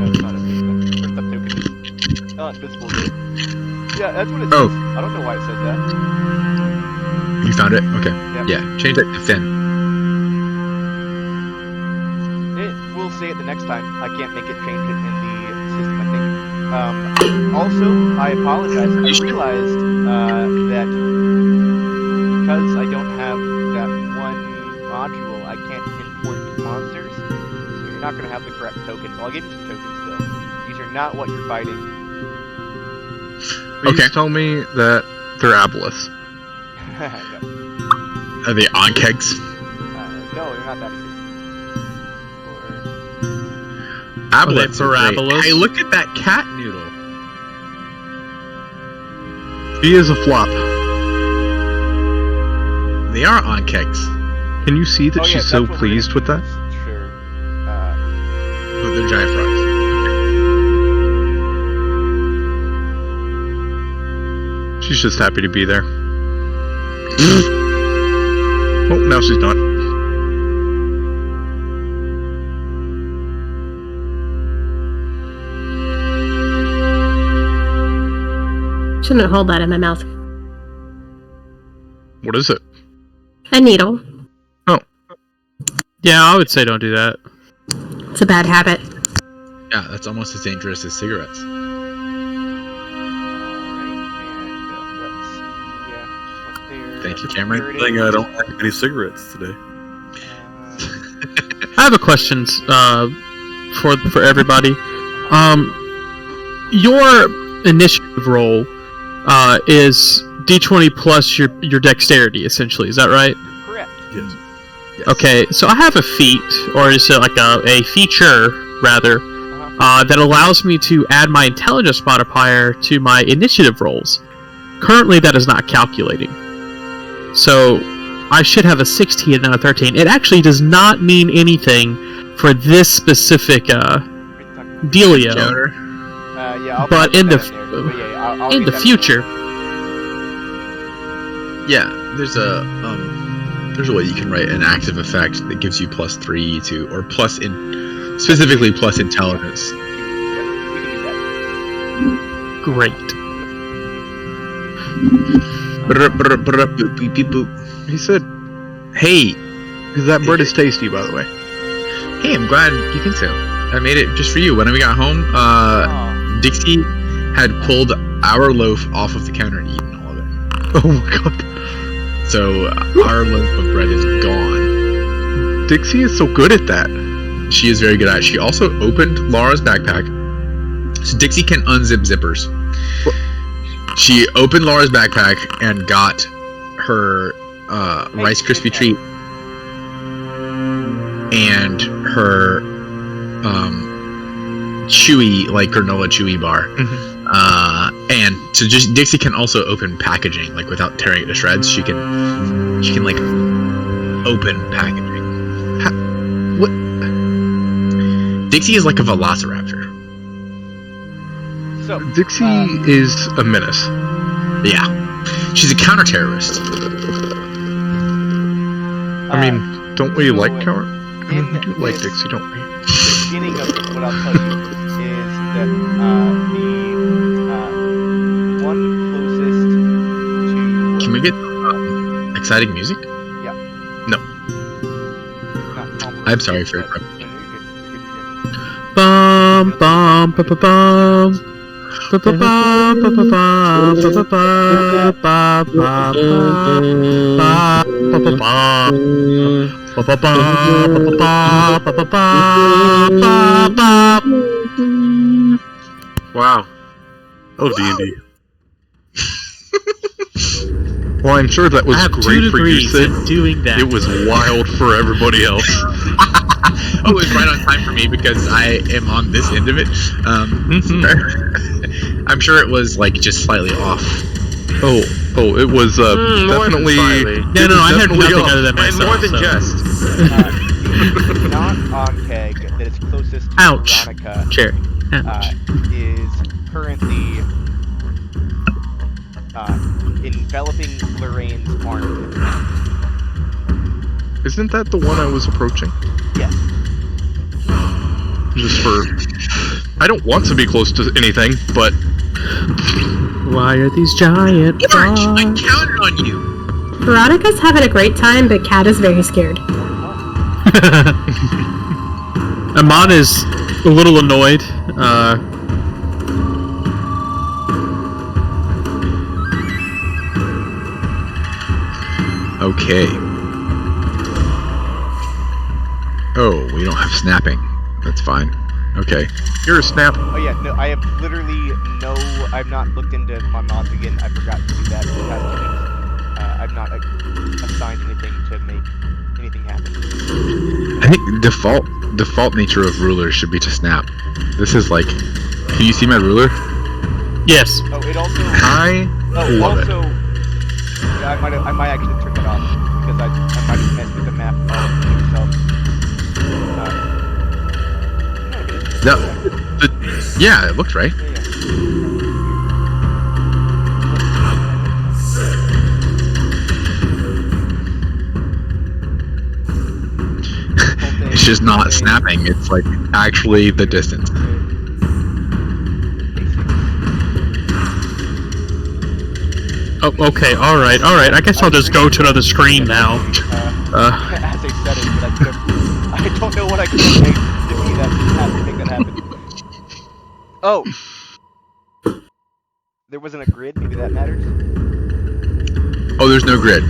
That's not a thing. Prototype token is invisible. Yeah, that's what it says. Oh. I don't know why it says that. You found it? Okay. Yep. Yeah, change that to Finn. We'll say it the next time. I can't make it change it in the system, I think. Also, I apologize. I realized that because I don't have that one module, I can't import monsters. So you're not going to have the correct token. Well, I'll give you some tokens, though. These are not what you're fighting. Please tell me that they're aboleths. No. Are they onkegs? No, they're not that either. Aboleths are great. parabolas? Hey, look at that cat noodle. He is a flop. They are onkegs. Can you see that Oh, yeah, she's so that's what we're pleased with gonna that? use. Sure. But they're giant frogs. She's just happy to be there. Oh, now she's not. Shouldn't hold that in my mouth. What is it? A needle. Yeah, I would say don't do that. It's a bad habit. Yeah, that's almost as dangerous as cigarettes. Thank you, Cameron. Thing I don't like any cigarettes today. I have a question for everybody. Your initiative roll is d20 plus your dexterity, essentially. Is that right? Correct. Yes. Yes. Okay, so I have a feat, or is it like a feature, rather, that allows me to add my intelligence modifier to my initiative rolls. Currently, that is not calculating. So, I should have a 16 and not a 13. It actually does not mean anything for this specific dealio. I'll But in the future, Yeah, there's a way you can write an active effect that gives you +3 to, or specifically plus intelligence. great. He said, Hey, that bread is tasty, by the way. hey, I'm glad you think so. I made it just for you. When we got home, Dixie had pulled our loaf off of the counter and eaten all of it. Oh my god. So our loaf of bread is gone. Dixie is so good at that. She is very good at it. She also opened Laura's backpack. So Dixie can unzip zippers. She opened Laura's backpack and got her Rice Krispie treat and her chewy, like granola chewy bar. And so just Dixie can also open packaging, like without tearing it to shreds. She can like open packaging. What? Dixie is like a velociraptor. So Dixie is a menace. Yeah, she's a counter-terrorist. I mean, don't we like counter? I mean, we do like this- Dixie, don't we? The beginning of what I'll tell you is that the one closest to Can we get exciting music? not I'm sorry for interrupting. Bum bum ba ba bum. Ba ba bum ba ba bum ba ba ba ba ba ba ba ba ba. Wow. Oh, D&D. Well, I'm sure that was I have 2 great for you, degrees Sid. in doing that. It was wild for everybody else. Oh, it was right on time for me because I am on this end of it. I'm sure it was like just slightly off. Oh, it was more than definitely. slightly. No, it was I heard definitely nothing off. other than myself. More than so. just. Not on keg that is closest to Ouch. Veronica Cherry. Ouch. is currently enveloping Lorraine's arm. Isn't that the one I was approaching? Yes. Just for. I don't want to be close to anything, but Why are these giant Orange, I frogs? counted on you. Veronica's having a great time, but Kat is very scared. Amon is a little annoyed. Okay. Oh, we don't have snapping. That's fine. Okay. you're a snap. Oh yeah, no, I have literally I've not looked into my mods again. I forgot to do that for the past 2 weeks. I've not assigned anything to make anything happen. I think default nature of rulers should be to snap. This is like, can you see my ruler? Yes. Oh, it also. I love it. also. Yeah, I might actually turn that off because I might have messed with the map itself. No, yeah, it looks right. It's just not snapping. It's like actually the distance. Oh, okay. All right. I guess I'll just go to another screen now. As I said it, but I don't know what I could have made to make that happen. Oh! There wasn't a grid, maybe that matters? Oh, there's no grid.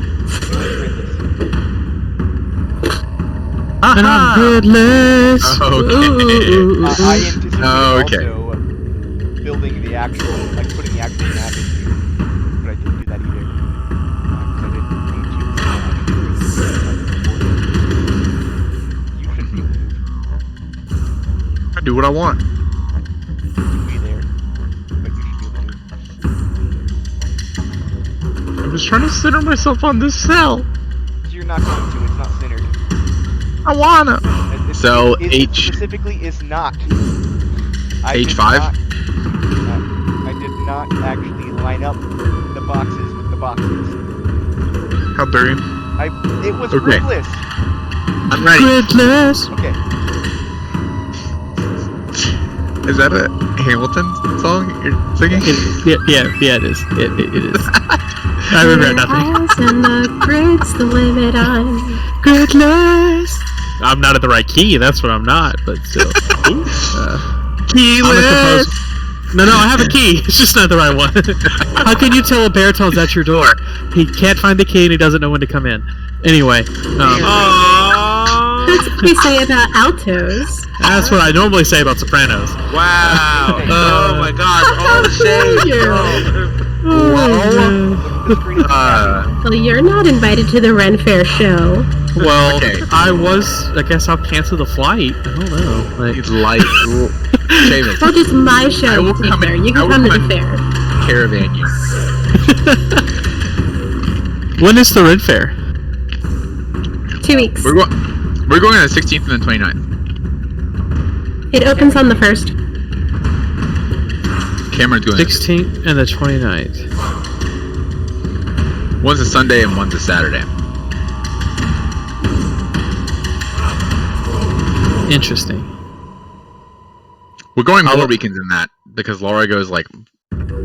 And I'm gridless. Okay. Ooh. I anticipate Okay. also building the actual, like putting the actual map into, but I didn't do that either. Because I didn't need to. You should be able to move. I do what I want. was trying to center myself on this cell. So you're not going to. It's not centered. I wanna. So, It specifically is not. H5? I did not actually line up the boxes with the boxes. How dare you? It was Okay. gridless. I'm ready. Goodness. Okay. Is that a Hamilton song you're singing? Yeah, it is. It is. I regret nothing. And the grid's the limit. I'm Goodness. I'm not at the right key. That's what I'm not. But still. Keyless! No, I have a key. It's just not the right one. How can you tell a baritone's at your door? He can't find the key and he doesn't know when to come in. Anyway. That's what we say about altos. That's what I normally say about sopranos. Wow. Oh my gosh. All the shade. Well, you're not invited to the Ren Fair show. Well, Okay. I guess I'll cancel the flight. I don't know. Like, It's light. Seamus, Well, just my I show will to be come fair. in- You I can will come to come the fair. caravan you. when is the Red Fair? 2 weeks. We're going on the 16th and the 29th. It opens on the 1st. Cameron's going. 16th and the 29th. One's a Sunday and one's a Saturday. Interesting. We're going more weekends than that because Laura goes like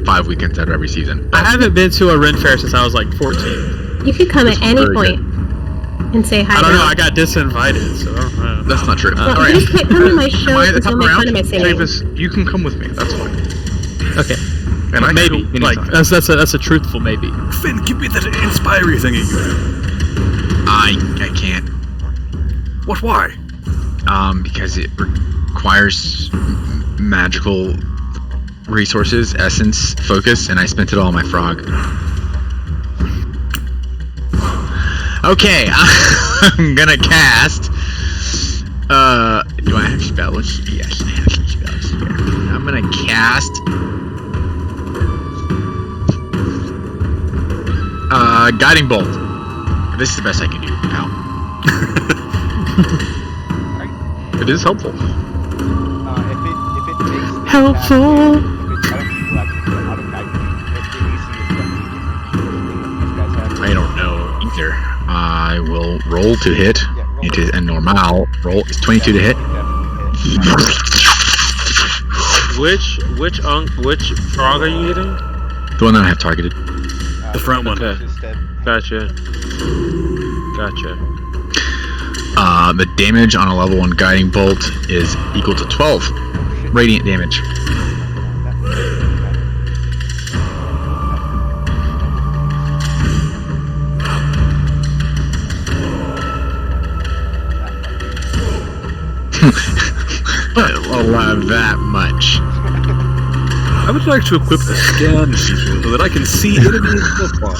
5 weekends out of every season. I haven't been to a Ren Fair since I was like 14. You could come at any very point and say hi. I don't to know. me. I got disinvited, so I don't know. That's not true. Well, Alright. you just can't come to my show Am I at the because top you'll of make the fun of my singing. Seamus, you can come with me. That's fine. Okay. And I Maybe. can go Like anytime. that's a truthful maybe. Finn, give me that inspiry thingy you have. I can't. What, why? Because it requires magical resources, essence, focus, and I spent it all on my frog. Okay, I'm gonna cast. Do I have spells? Yes, I have some spells here. I'm gonna cast. Guiding bolt. This is the best I can do, pal. It is helpful. If it takes Helpful. I don't think we'll actually do auto guide. The AC is definitely different than these guys have. I don't know either. I will roll to hit. Yeah, roll It is a normal roll. It's 22 to hit. Definitely Which frog are you hitting? The one that I have targeted. hit. The front one. Okay. Instead. Gotcha. The damage on a level 1 guiding bolt is equal to 12 radiant damage. I'll have that much. I would like to equip the scan feature so that I can see enemies afar.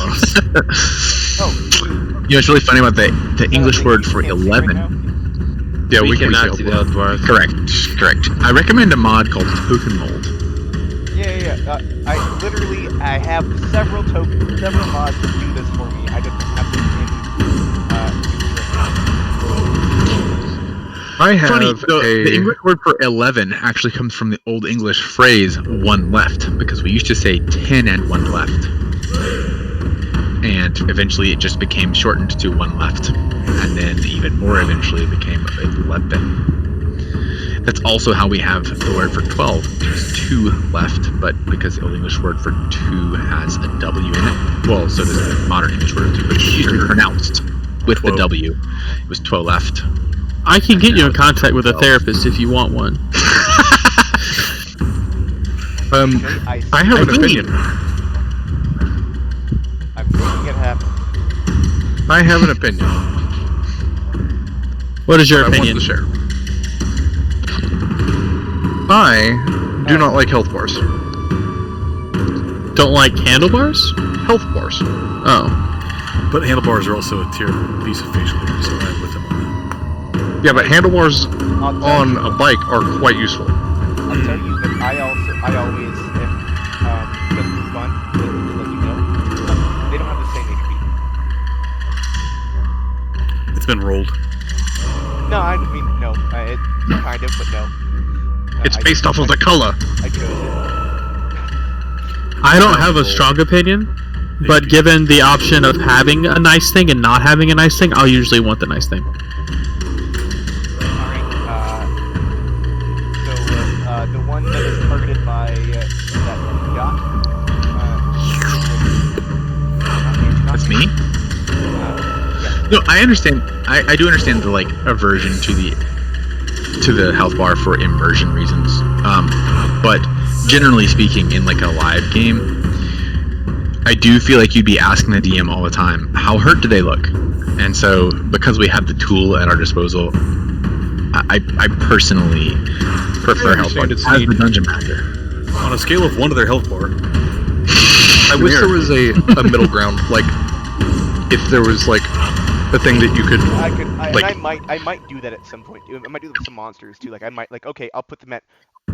Oh, You know, it's really funny about the English word for 11. Yeah, we can cannot see see the Eldwarth. Correct. I recommend a mod called Token Mold. yeah. I have several mods to do this for me. I just have them I have Funny, the English word for 11 actually comes from the Old English phrase 1 left, because we used to say 10 and 1 left. And eventually it just became shortened to 1 left. And then even more eventually it became 11. That's also how we have the word for 12, which is 2 left, but because the Old English word for 2 has a W in it, well, so does the modern English word for 2, but it used to be pronounced with the W. It was 12 left. I can get you in contact with a therapist if you want one. I have an opinion. I'm making it happen. I have an opinion. What is your I want opinion? to share. I do not like health bars. Don't like handlebars? Health bars. Oh. But handlebars are also a tier piece of facial hair, so I'm with them on that. Yeah, but handlebars I'll tell on you, a bike are quite useful. I'll tell you that I always am, just for fun, just to let you know, they don't have the same been rolled. No, I mean, no. Kind of, but no. It's based off of the color. I chose it. I don't have a strong opinion, but given the option of having a nice thing and not having a nice thing, I'll usually want the nice thing. Alright, so, the one that is targeted by, that dot, That's me? yeah. No, I understand. I do understand the aversion to the health bar for immersion reasons. But generally speaking, in a live game, I do feel like you'd be asking the DM all the time, how hurt do they look? And so, because we have the tool at our disposal, I personally prefer health bar as the dungeon master. On a scale of 1 to their health bar. I wish there was a middle ground, if there was a thing that you could. I might do that at some point. I might do that with some monsters too. I might okay, I'll put them at.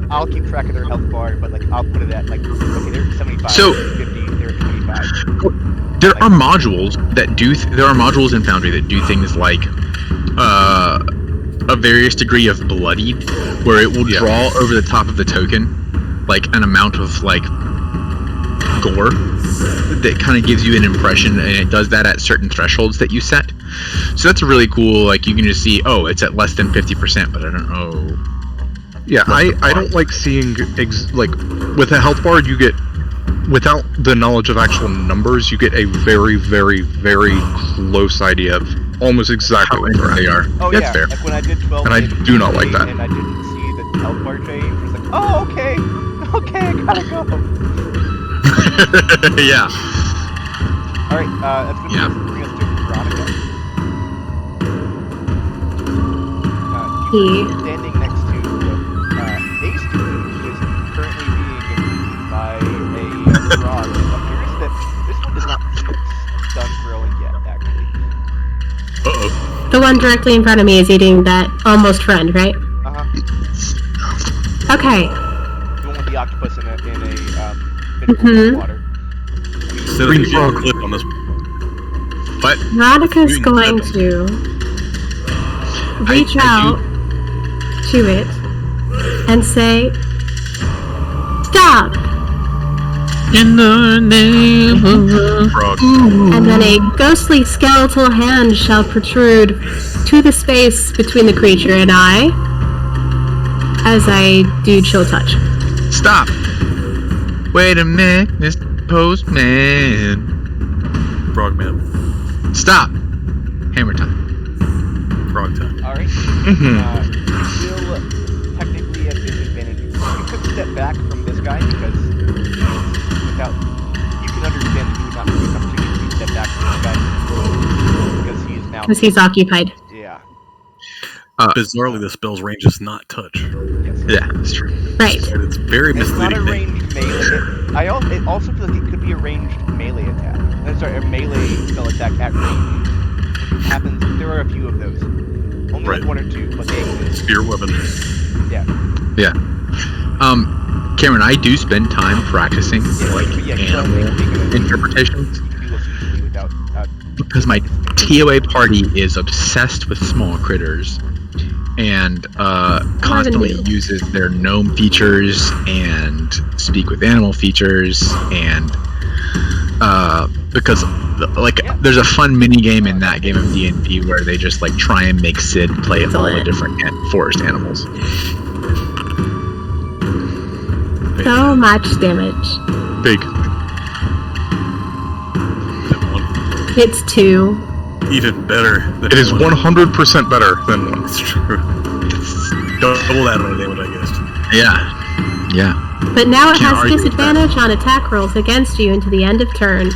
I'll keep track of their health bar, but I'll put it at okay, they're at 75, So, they're at 50, they're at 25. There are modules that do. There are modules in Foundry that do things like a various degree of bloodied, where it will draw over the top of the token an amount of gore that kind of gives you an impression, and it does that at certain thresholds that you set. So that's really cool. You can just see, oh, it's at less than 50%, but I don't know. Yeah, I don't like seeing with a health bar you get, without the knowledge of actual numbers, you get a very, very, very close idea of almost exactly what they are. Oh That's yeah, fair. when I did 12 And I do not like that. and I didn't see the health bar change, it was oh okay, I gotta go. Yeah. Alright, that's gonna bring us to Veronica. Standing next to a student who is currently being by a frog. It appears that this one is not done growing yet, actually. Uh-oh. The one directly in front of me is eating that almost friend, right? Uh-huh. Okay. The one with the octopus in a water. Green frog clip on this. But Veronica's going to reach out to it and say, "Stop!" in the name of the Frog. And then a ghostly skeletal hand shall protrude to the space between the creature and I as I do chill touch. Stop! Wait a minute, Mr. Postman. Frogman. Stop! Hammer time. Frog time. Alright. Still technically at disadvantage. You could step back from this guy because without you can understand that you would not have an opportunity to step back from this guy because he is now Because he's occupied. yeah. Bizarrely, the spell's range is not touch. Yes. Yeah, that's true. Right. And it's very It's not a misleading. ranged melee. It also feels like it could be a ranged melee attack. Sorry, a melee spell attack at range. Which happens. There are a few of those. Only Right. 1 or 2, but they exist. Spear weapon. Yeah. Yeah. Cameron, I do spend time practicing animal interpretations You can do this easily without. because my TOA party is obsessed with small critters and constantly uses their gnome features and speak with animal features and because there's a fun mini game in that game of D&D where they just try and make Sid play all the different forest animals. So much damage. Big. It's 2. Even better. Than It is one. 100% better than 1. That's true. Double that amount of damage, I guess. Yeah. But now it Can't has argue with disadvantage on attack rolls against you until the end of turn.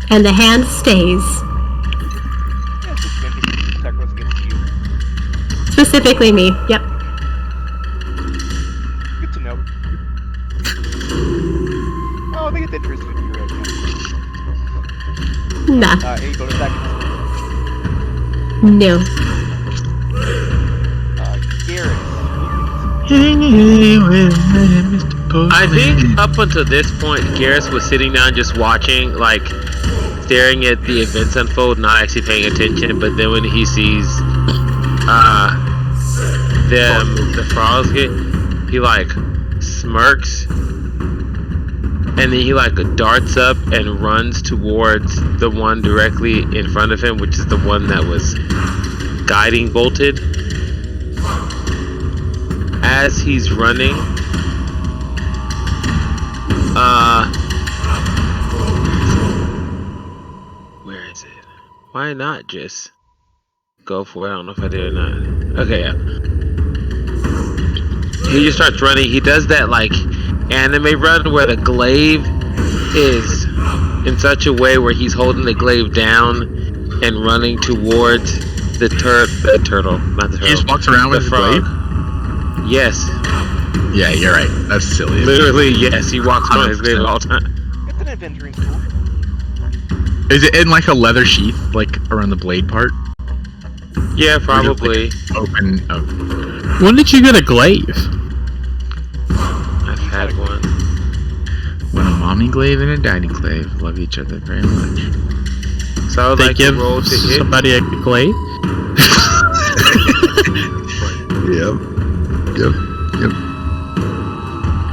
And the hand stays. Yeah, it's just fantasy attack rolls against you. Specifically me. Yep. Good to know. Oh, they get interested in you right now. Nah. Any bonus actions? No. Garrett. I think up until this point, Garrus was sitting down just watching, staring at the events unfold, not actually paying attention. But then when he sees the frogs he like smirks, and then he like darts up and runs towards the one directly in front of him, which is the one that was guiding bolted. As he's running, where is it? Why not just go for it? I don't know if I did or not. Okay, yeah. He just starts running. He does that like anime run where the glaive is in such a way where he's holding the glaive down and running towards the turtle, not the turtle. He just walks around with the frog. glaive? Yes. Yeah, you're right. That's silly. Literally, yes. He walks around his glaive all the time. It's an adventuring tool. Is it in like a leather sheath, like around the blade part? Yeah, probably. Open. Oh. When did you get a glaive? I've had one. When a mommy glaive and a daddy glaive love each other very much. So I would They like give to roll to hit. somebody a glaive? Yep.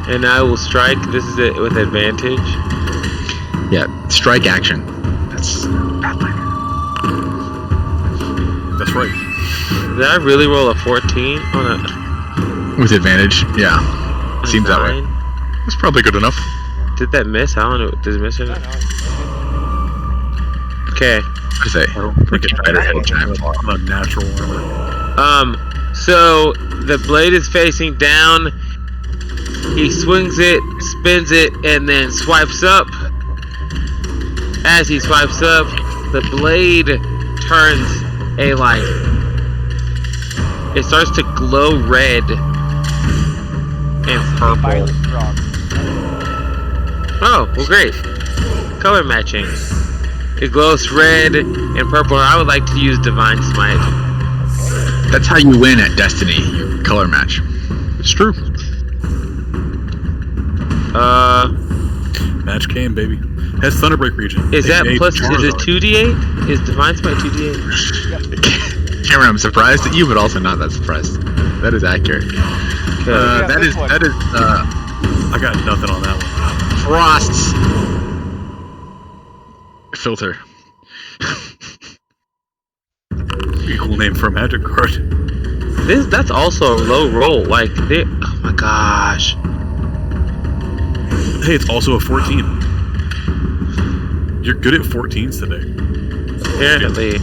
And I will strike. This is it with advantage. Yeah. Strike action. That's Pathfinder. That's right. Did I really roll a 14 on a With advantage. Yeah. Seems that way. 9? That's probably good enough. Did that miss? I don't know. Does it miss or No, not? no. Okay. I say. Forget fighter head giant claw. I'm a natural armor. So the blade is facing down. He swings it, spins it, and then swipes up. As he swipes up, the blade turns a light. It starts to glow red and purple. Violet frog. Oh, well, great. Color matching. It glows red and purple. I would like to use Divine Smite. That's how you win at Destiny. You color match. It's true. Match came, baby. Has Thunderbreak region. Is that AKA plus? Is it Charizard. 2d8? Is Divine Smite 2d8? Cameron, I'm surprised at you, but also not that surprised. That is accurate. Okay. That is I got nothing on that one. Frost's filter. Pretty cool name for a magic card. That's also a low roll. Like, oh my gosh. Hey, it's also a 14. You're good at 14s today. Apparently,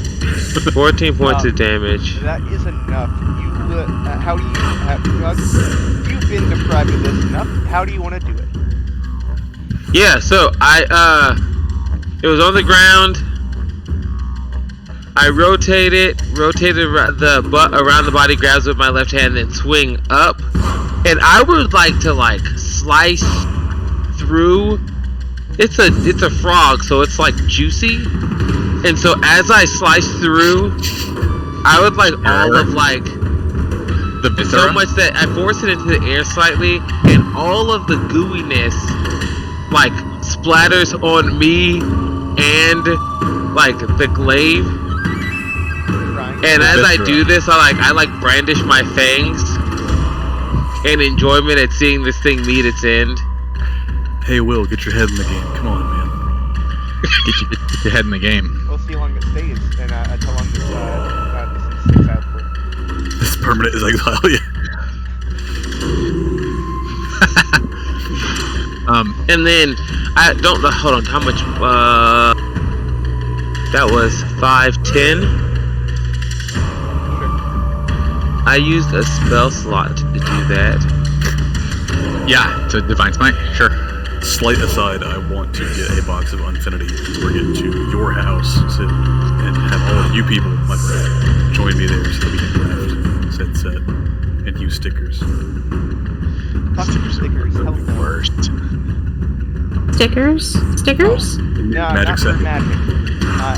14 points of damage. That is enough. How do you you've been deprived of this enough. How do you want to do it? Yeah. So it was on the ground. I rotated around the body, grabs with my left hand, then swing up. And I would like to slice through. It's a frog, so it's like juicy. And so as I slice through, I would like all of like The so viscera? much that I force it into the air slightly, and all of the gooiness like splatters on me and like the glaive. And as I do this, I brandish my fangs in enjoyment at seeing this thing meet its end. Hey, Will, get your head in the game. Come on, man. Get your head in the game. We'll see how long it stays and how long this sticks out for. This is permanent as exile, yeah. And then I don't know. Hold on, how much? That was 5-10. I used a spell slot to do that. Yeah, to Divine Smite, sure. Slight aside, I want to get a box of Unfinity, bring it to your house, and have all of you people, my friend, join me there so that we can craft set, and use stickers. Stickers hell no. Worst. Stickers? Stickers? No, Magic not set. for magic.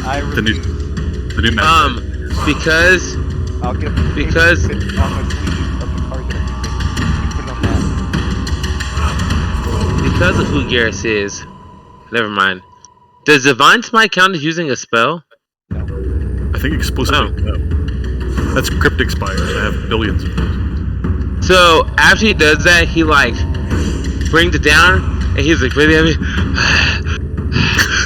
I The new, refuse. the new magic set. Because I'll get a Because- paper fit on my sleeve of the card that I'm using. You put it on that. because of who Garrus is, never mind. Does Divine Smite count as using a spell? I think explicitly no. That's Cryptic Spires. I have billions of those. So after he does that, he like brings it down, and he's like really heavy.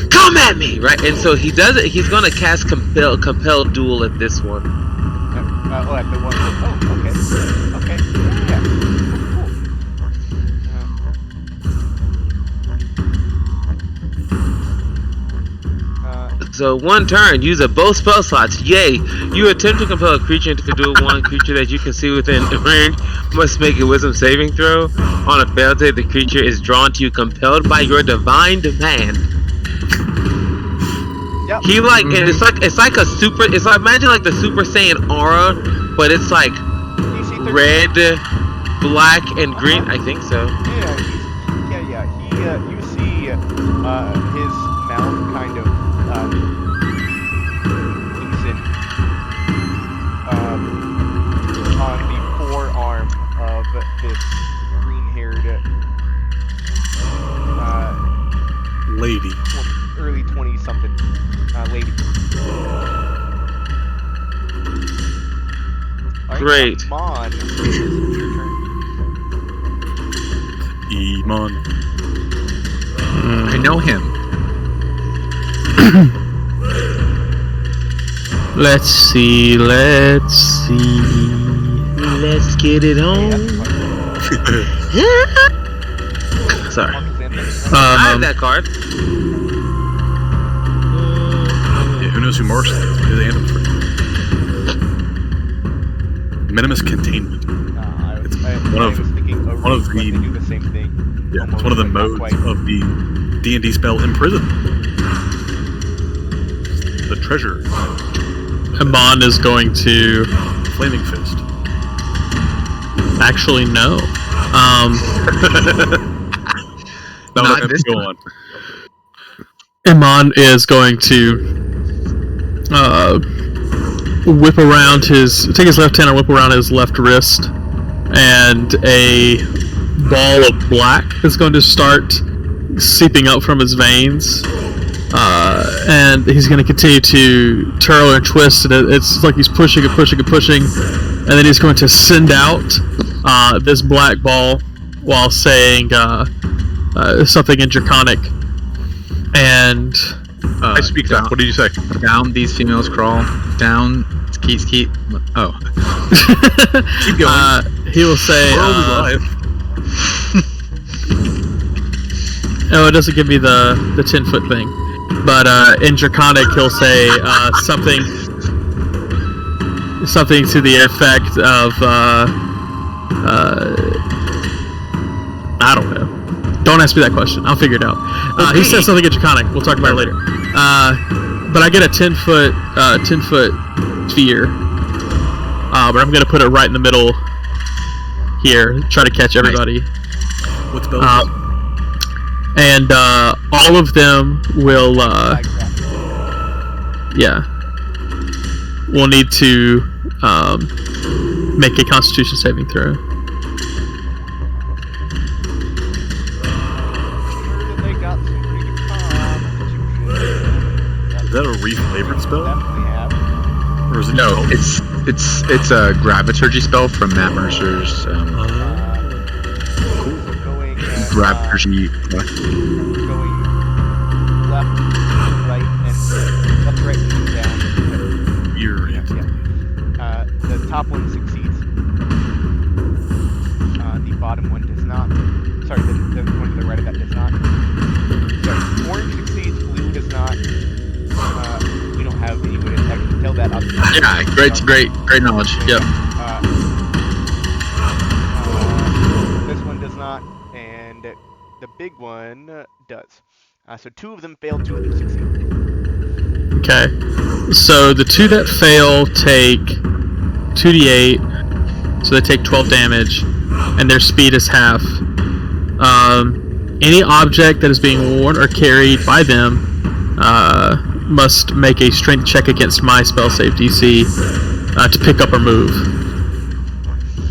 Come at me, right? And so he does it. He's gonna cast compel duel at this one. At the one. Oh, okay. Okay. Yeah. Cool. So one turn, use both spell slots. Yay! You attempt to compel a creature into duel. One creature that you can see within range must make a Wisdom saving throw. On a failed save, the creature is drawn to you, compelled by your divine demand. Yep. He like, and it's like a super. It's like, imagine like the Super Saiyan aura, but it's like red, black, and green. I think so. Yeah. You see his mouth kind of loosen on the forearm of this green-haired lady. Early 20-something lady. All right, Great. Mon, it's your turn. Emon. I know him. Let's see. Let's get it on. Sorry. I have that card. Yeah, who knows who Marsh is? His anthem for Minimus Containment. I was thinking one of the they do the same thing. Yeah, it's one of the modes of the D&D spell Imprison. The treasure. Amon is going to Flaming Fist. actually no. No, Not this go time. on. Iman is going to whip around take his left hand and whip around his left wrist, and a ball of black is going to start seeping up from his veins, and he's going to continue to twirl and twist, and it's like he's pushing and pushing and pushing, and then he's going to send out this black ball while saying something in Draconic. And I speak that. What did you say? Down these females crawl. Down. Keep. Oh. Keep going. He will say. We're only live. Oh, it doesn't give me the 10-foot thing. But in Draconic, he'll say something to the effect of I don't know. Don't ask me that question. I'll figure it out. He says something in Draconic. We'll talk about it later. But I get a 10-foot sphere. But I'm gonna put it right in the middle here. Try to catch everybody. What's spell? And all of them will will need to make a Constitution saving throw. They got some pretty good Is that a reflavored spell? Definitely have. Or is it No, just it's a Graviturgy spell from Matt Mercer's Going Graviturgy. going left, right, and left, right, and down. You're Yeah. The top one succeeds. The bottom one does not. Sorry, the one to the right of that does not. Sorry, orange succeeds, blue does not. We don't have any way to actually tell that. Yeah, great knowledge. Yep. This one does not, and the big one does. So 2 of them fail, 2 of them succeed. Okay. So the 2 that fail take 2d8, so they take 12 damage, and their speed is half. Any object that is being worn or carried by them must make a strength check against my spell save DC to pick up or move.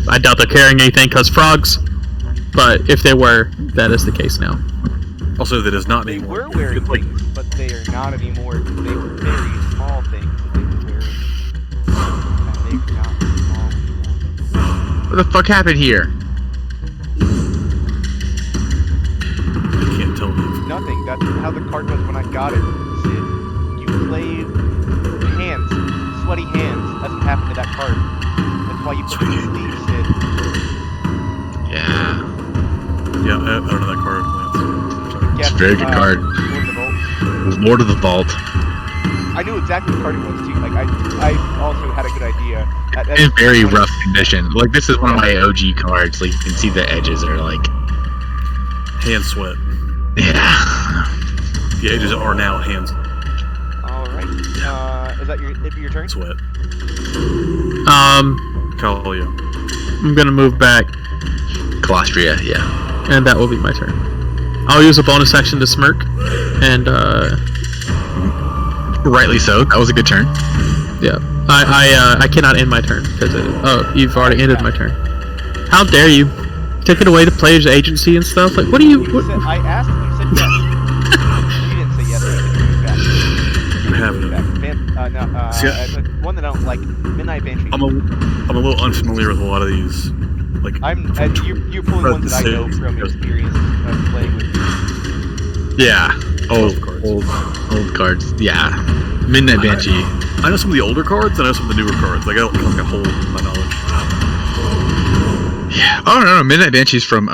I doubt they're carrying anything because frogs, but if they were, that is the case now. Also, that is not They anymore. were wearing Like, things, but they are not anymore. They were very small things that they were wearing. And they are not small anymore. What the fuck happened here? I can't tell you. Nothing. That's how the card was when I got it, Sid. You play hands, sweaty hands. That's what happened to that card. That's why you put it in the sleeve, Sid. Yeah. Yeah, I don't know that card, Lance. Sorry. Yes, It's a very good card. Lord of the Vault. Lord of the Vault. I knew exactly what card it was too. Like I also had a good idea. In very rough condition. Like, this is one of my OG cards. Like, you can see the edges are like... Hand sweat. Yeah. The edges are now hands Alright. Is that your turn? sweat. Call you. I'm gonna move back, Colostria, yeah. and that will be my turn. I'll use a bonus action to smirk, and Rightly so. That was a good turn. yeah, I cannot end my turn because you've already ended my turn. How dare you? Take it away to players' agency and stuff. Like, what are you? What? I asked and you said yes. You didn't say yes, so you can move back. You have it. See, one that I don't like, Midnight Banshee. I'm a little unfamiliar with a lot of these. Like, You're pulling ones that I know from experience of playing with you. Yeah. Old cards. Old cards. Yeah. Midnight Banshee. I know some of the older cards, and I know some of the newer cards. Like, I don't like a whole my knowledge. Yeah. Oh, no. Midnight Banshee's from,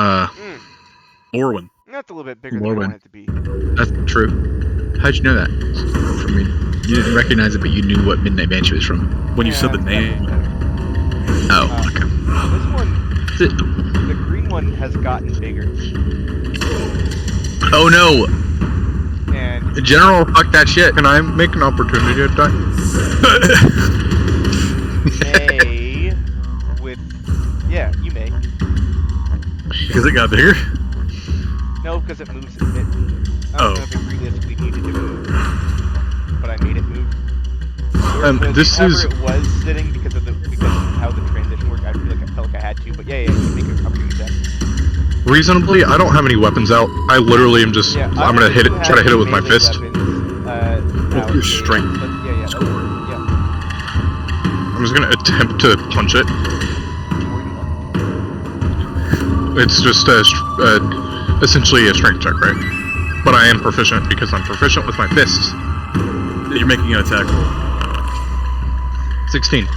Orwin. That's a little bit bigger than I wanted it to be. That's true. How'd you know that? From me. You didn't recognize it, but you knew what Midnight Banshee was from. When you said the name. Oh, okay. This one, the green one has gotten bigger. Oh, no. And General, fuck that shit. Can I make an opportunity attack? may yeah, you may. Because it got bigger? No, because it moves. I don't know if it realistically needed to move, but I made it move. This However is- it was sitting because of how the transition worked. I felt like I had to, but yeah, you can make an opportunity attack. Reasonably, I don't have any weapens out. I literally am just. Yeah, I'm gonna hit it. Try to hit it with my fist. What's your strength score? I'm just gonna attempt to punch it. It's just essentially a strength check, right? But I am proficient because I'm proficient with my fists. You're making an attack roll. 16.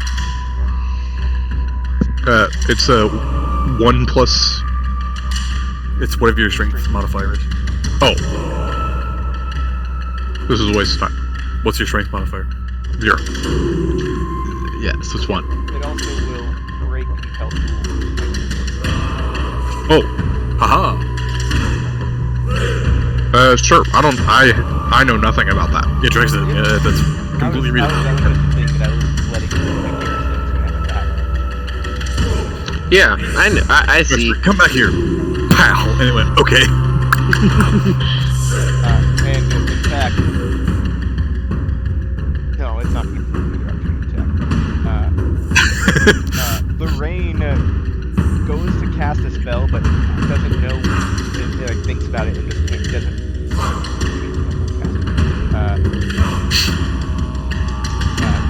It's a 1 plus. It's whatever your strength modifier is. Oh. This is a waste of time. What's your strength modifier? 0. Yeah, so it's 1. It also will break compelled rules. Oh. Haha! Sure. I know nothing about that. Yeah, Drex, that's completely reasonable. That was the thing that I was letting my character have attack. Yeah, I see. Come back here. Pow! And it went, okay. And in fact, no, it's not going to direction attack. Lorraine goes to cast a spell, but doesn't know, it thinks about it, and just doesn't.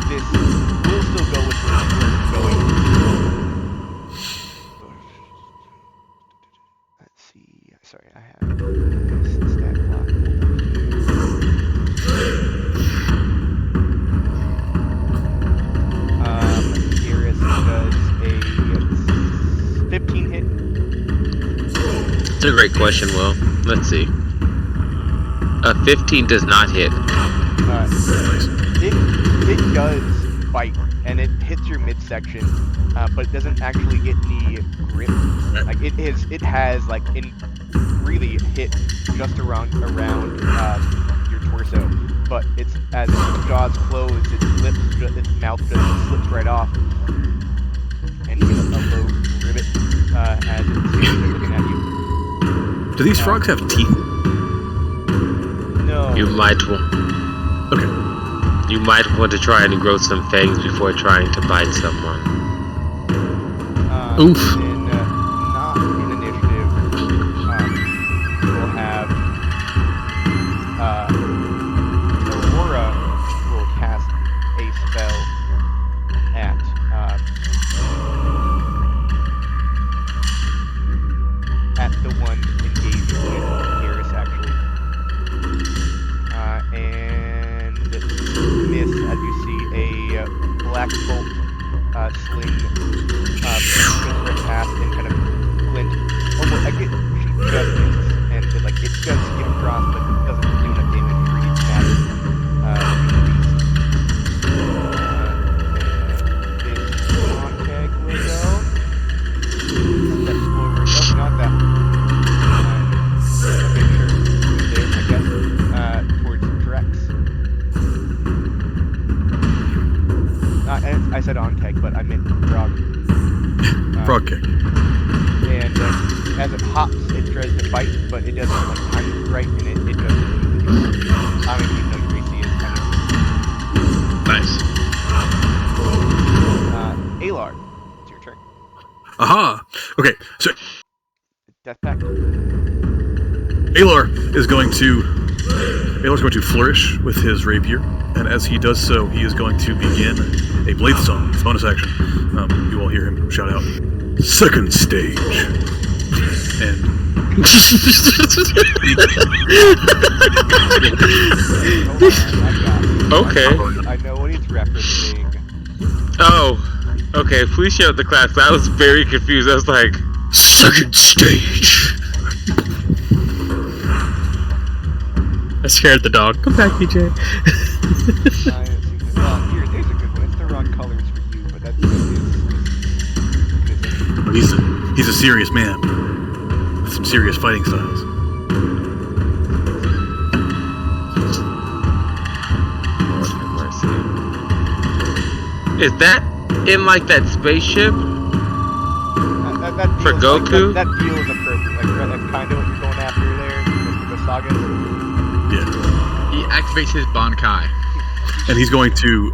This will still go with where it's going. Let's see. Sorry, I have this stat block. Iris does a 15 hit. It's a great question, Will. Let's see. 15 does not hit. It does bite, and it hits your midsection, but it doesn't actually get any grip. Like it has like really hit just around your torso, but it's as its jaws close, its mouth just slips right off, and you get a low rivet as it's looking at you. Do these frogs have teeth? No. You might Okay. You might want to try and grow some fangs before trying to bite someone. Oof. Not in initiative. We'll have sling goes right past and kind of glint. Almost, I get she just misses, and it does get across, but doesn't do enough damage for you to matter. This on-tag will go. Step forward. Oh, not that one. Okay, sure. There, I guess. Towards Drex. I said on-tag, but I meant Frog. Frog kick. And as it hops, it tries to bite, but it doesn't time it right, and it doesn't. I don't even know your AC is kind of. Nice. Alar, it's your turn. Aha! Okay, so Death Pact. Alar is going to flourish with his rapier, and as he does so, he is going to begin a blade song. It's bonus action. You all hear him shout out, "Second stage," and Okay. I know what he's referencing. Oh, okay. Please show the class. I was very confused. I was like, "Second stage." I scared the dog. Come back, BJ. Here's a good one. It's the wrong colors for you, but that is He's a serious man with some serious fighting styles. is that in like that spaceship that for Goku? That deal is appropriate. That's kind of what you're going after there. The saga. Yeah. He activates his Bankai. And he's going to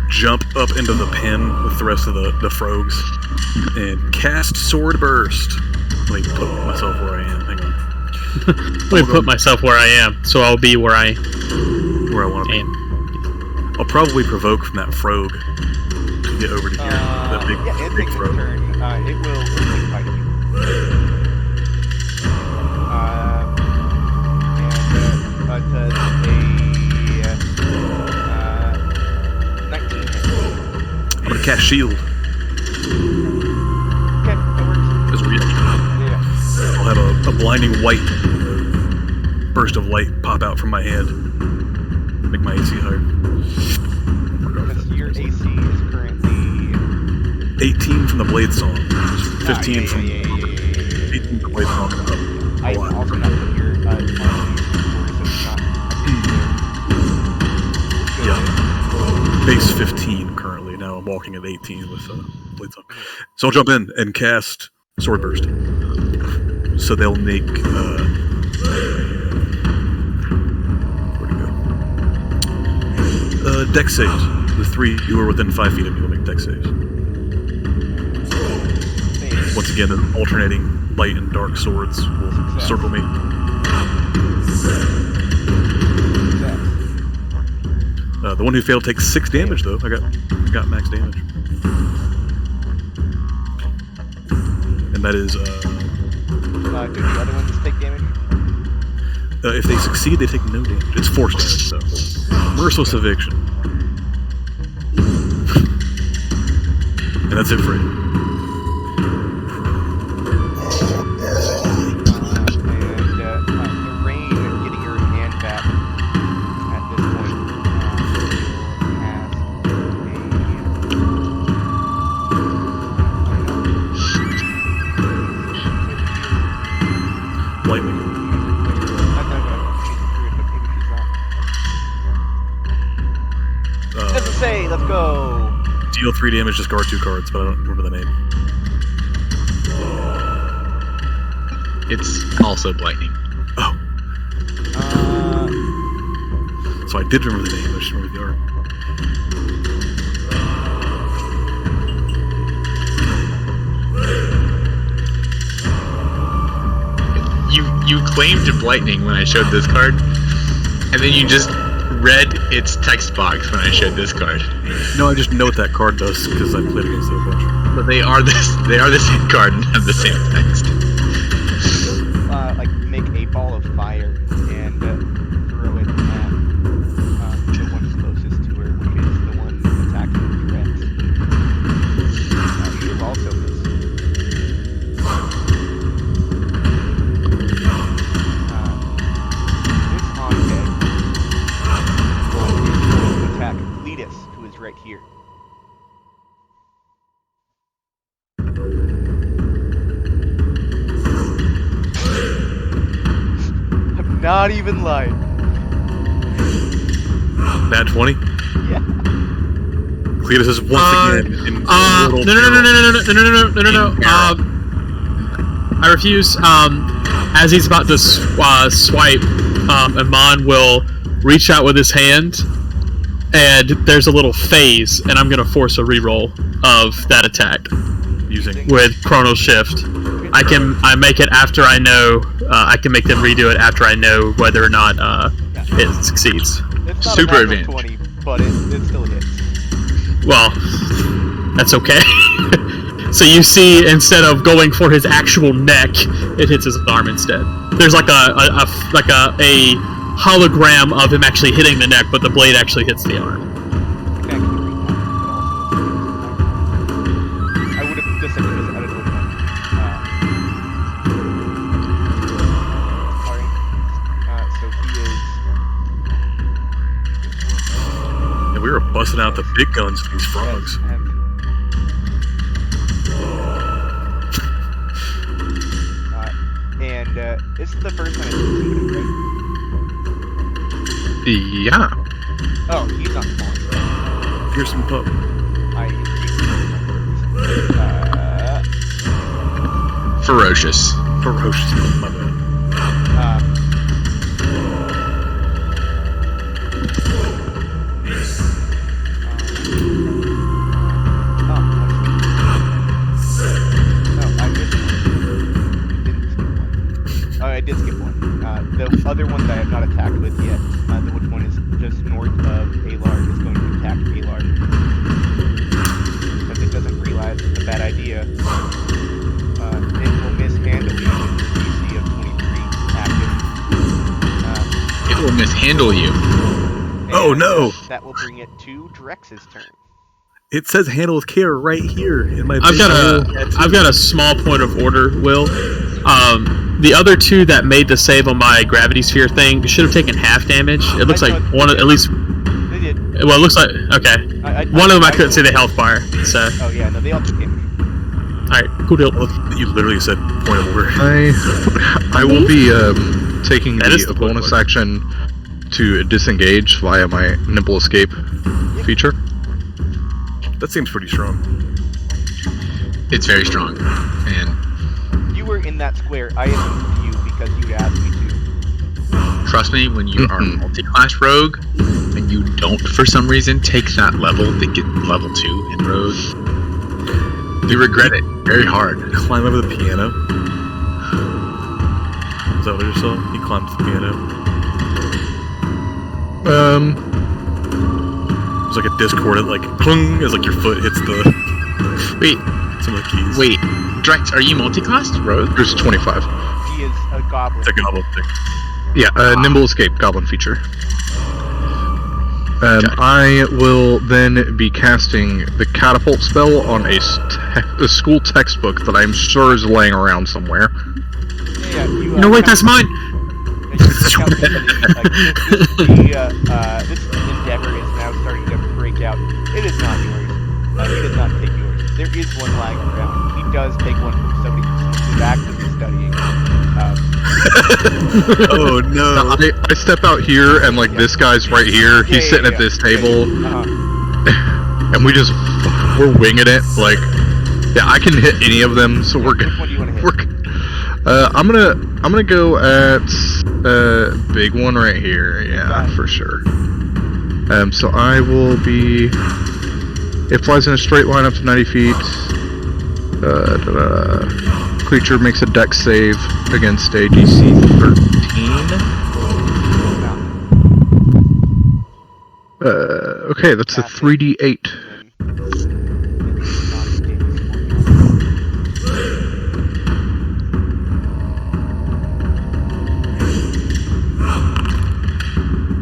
jump up into the pen with the rest of the frogs and cast Sword Burst. Let me put myself where I am. Hang on. Let me put myself where I am, so I'll be where I want to be. am. I'll probably provoke from that frog to get over to here. That big, yeah, it big takes frog. its turn. It will fight you. And does a 19 hit. I'm going to cast Shield. Okay, that works. As a reaction. Yeah. I'll have a blinding white burst of light pop out from my hand. Make my AC higher. Because your AC is currently 18 from the Blade Song. 15 from 18 from the Blade Song. I also not put your Yeah. Base 15 currently. Now I'm walking at 18 with Blade Song. So I'll jump in and cast Sword Burst. So they'll make where'd it go? Dex saves. The three who are within 5 feet of me will make dex saves. Once again, alternating light and dark swords will circle me. The one who failed takes 6 damage, though. I got max damage. And that is, do the other ones take damage? if they succeed, they take no damage. It's force damage, so. Merciless Eviction. And that's it for it. Let's go. Deal 3 damage, discard 2 cards, but I don't remember the name. It's also lightning. Oh. So I did remember the name, I just remember the art. You claimed lightning when I showed this card, and then you just read its text box when I showed this card. No, I just know what that card does because I played against it a bunch. But they are the same card and have the same text. Make a ball of fire and throw it at the one closest to her, which is the one attacking Drex. not even lying. Nat 20? Yeah. Cletus is once again in mortal No. I refuse. As he's about to swipe, Amon will reach out with his hand, and there's a little phase, and I'm gonna force a reroll of that attack using with Chrono Shift. I make it after I know. I can make them redo it after I know whether or not it succeeds. It's not Super a advantage. 20, but it still hits. Well, that's okay. So you see, instead of going for his actual neck, it hits his arm instead. There's like a hologram of him actually hitting the neck, but the blade actually hits the arm. I would have just said because I don't know. Alright. So he is. and we were busting out the big guns for these frogs. And this is the first time I see somebody, right? Yeah. Oh, he's not falling. Here's some pup. Ferocious. Ferocious, my bad. I did skip one. The other one that I have not attacked with yet, which one is just north of Alar, is going to attack Alar. Because it doesn't realize it's a bad idea. It will mishandle you with the DC of 23 active. It will mishandle you. Oh no! That will bring it to Drex's turn. It says handle with care right here in my. I've got a small point of order, Will. The other two that made the save on my gravity sphere thing should have taken half damage. It looks like one at least. They did. Well, it looks like okay. One of them I couldn't see the health bar. So. Oh yeah, no, they all took damage. All right, cool deal. You literally said point of order. I will be taking That is the the point bonus order. action to disengage via my nimble escape feature. That seems pretty strong. It's very strong. And You were in that square. I assumed you because you asked me to. trust me, when you are multi-class rogue, and you don't for some reason take that level to get level 2 in rogue, you regret it very hard. Climb over the piano. Is that what you saw? He climbs the piano. It's like a discordant, like clung, as like your foot hits the Wait, some of the keys. wait, Drex, are you multi-class rogue? There's 25. He is a goblin. It's a goblin thing. Yeah, nimble escape goblin feature. I will then be casting the catapult spell on a school textbook that I'm sure is laying around somewhere. Yeah, you, No, wait, that's mine. This endeavor is now starting to break out. It is not yours. He does not take yours. There is one lying around. He does take one from somebody who's actively studying. Oh no! I step out here and like this guy's right here. He's sitting at this table, and we're winging it. Like, yeah, I can hit any of them. So we're Which one do you want to hit? I'm gonna go at big one right here. Yeah, for sure. So I will be. It flies in a straight line up to 90 feet. Creature makes a dex save against a DC 13. Okay, that's a 3d8.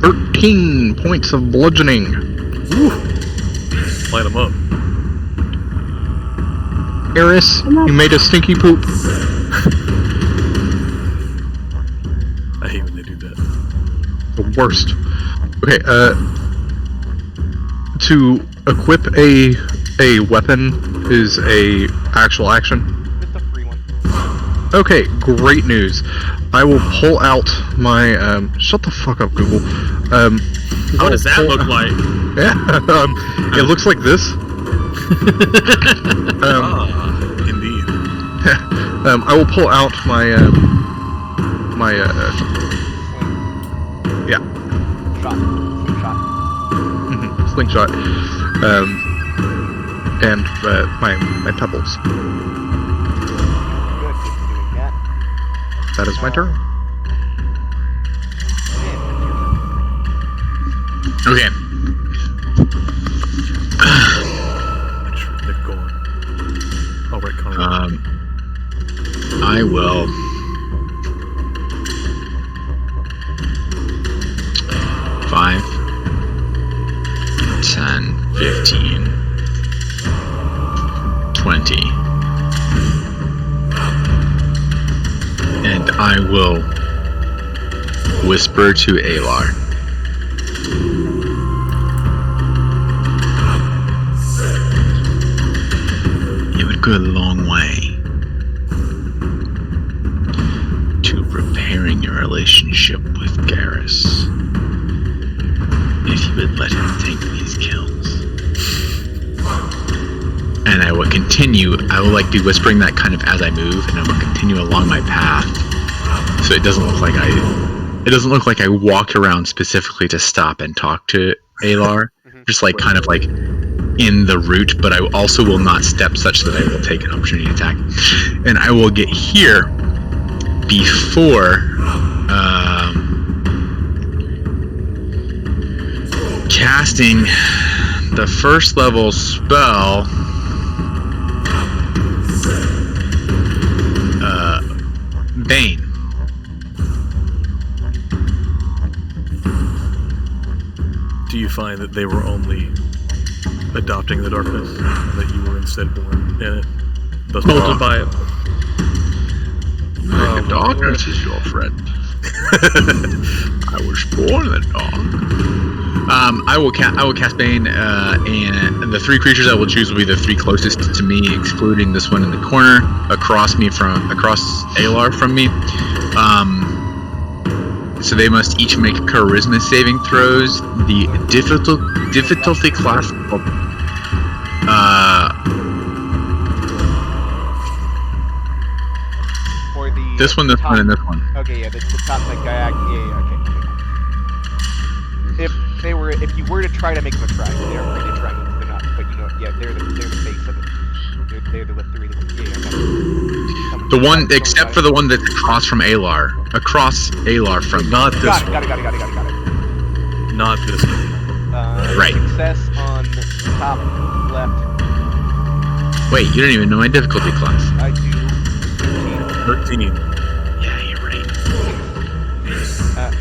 13 points of bludgeoning. Woo. Light him up. Eris, you made a stinky poop. I hate when they do that. The worst. Okay, to equip a weapon is a actual action. It's a free one. Okay, great news. I will pull out my. Shut the fuck up, Google. What does that look like? Yeah, it looks like this. Indeed. I will pull out my yeah, Slingshot. slingshot, and my pebbles. Good. Keep doing that. That is my turn. Okay. They're gone. All right, Connor. I will. Five, 10, 15, 20. And I will whisper to Alar. It would go a long way to repairing your relationship with Garrus if you would let him take these kills. And I will continue, I will be whispering that kind of as I move, and I will continue along my path. So it doesn't look like I walked around specifically to stop and talk to Alar. Just kind of in the route, but I also will not step such that I will take an opportunity attack. And I will get here before casting the first level spell, Bane. Do you find that they were only adopting the darkness, that you were instead born in it? Thus Molded by it. The darkness is your friend. I was born in the dark. I will cast Bane, and the three creatures I will choose will be the three closest to me, excluding this one in the corner, across Alar from me. So they must each make charisma saving throws. The difficulty class. Or the This one, this top, one, and this one. Okay, yeah, the top guy. Yeah, okay. If you were to try to make them a triangle, they're already a triangle. They're not, but they're the base of it. They're the three. The one, except for the one that's across from Alar. Across Alar from. Not this one. Got it. Not this one. Right. Success on top left. Wait, you don't even know my difficulty class. I do 13. Yeah, you're right.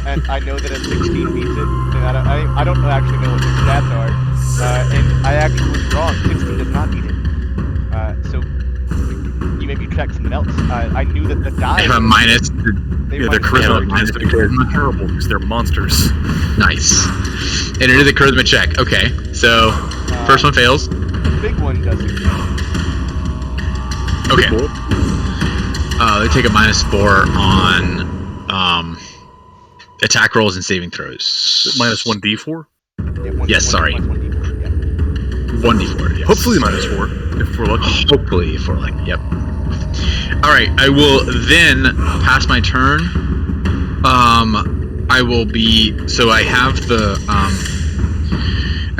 and I know that a 16 beats it. And I don't actually know what their stats are. And I actually was wrong. 16 does not beat it. So you maybe check something else. I knew that the die. They have a minus. Yeah, their charisma is terrible because they're monsters. Nice. And it is a charisma check. Okay, so first one fails. The big one doesn't. Okay. They take a -4 on attack rolls and saving throws. Minus 1d4? Yeah, Yes, sorry. 1d4. Yes. Hopefully -4, if we're lucky. Hopefully, if we're lucky. Yep. All right. I will then pass my turn. I will be. So I have the.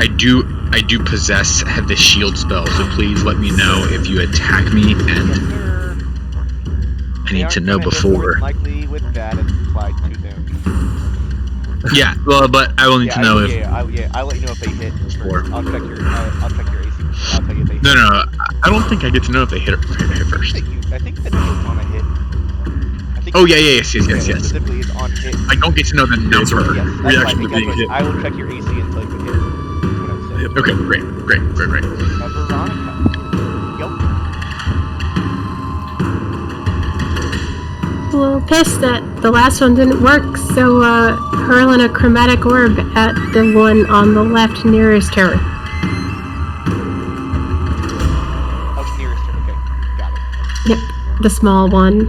I do have the shield spell. So please let me know if you attack me, and I need to know before. Likely with that it's applied to them. Yeah. Well, but I will need to know if. I'll let you know if they hit. Before. I'll check your AC. I'll tell you if they hit. No. I don't think I get to know if they hit first. I think that it's on a hit. Oh yeah, yes. Specifically, it's on hit. I don't get to know the number. Yes, that's Reaction fine. to being hit. I will check your AC until you hit. What I would say. Okay, great. Veronica. Yep. A little pissed that the last one didn't work, so hurling a chromatic orb at the one on the left nearest her. Oh, nearest her. Okay, got it. Yep, the small one.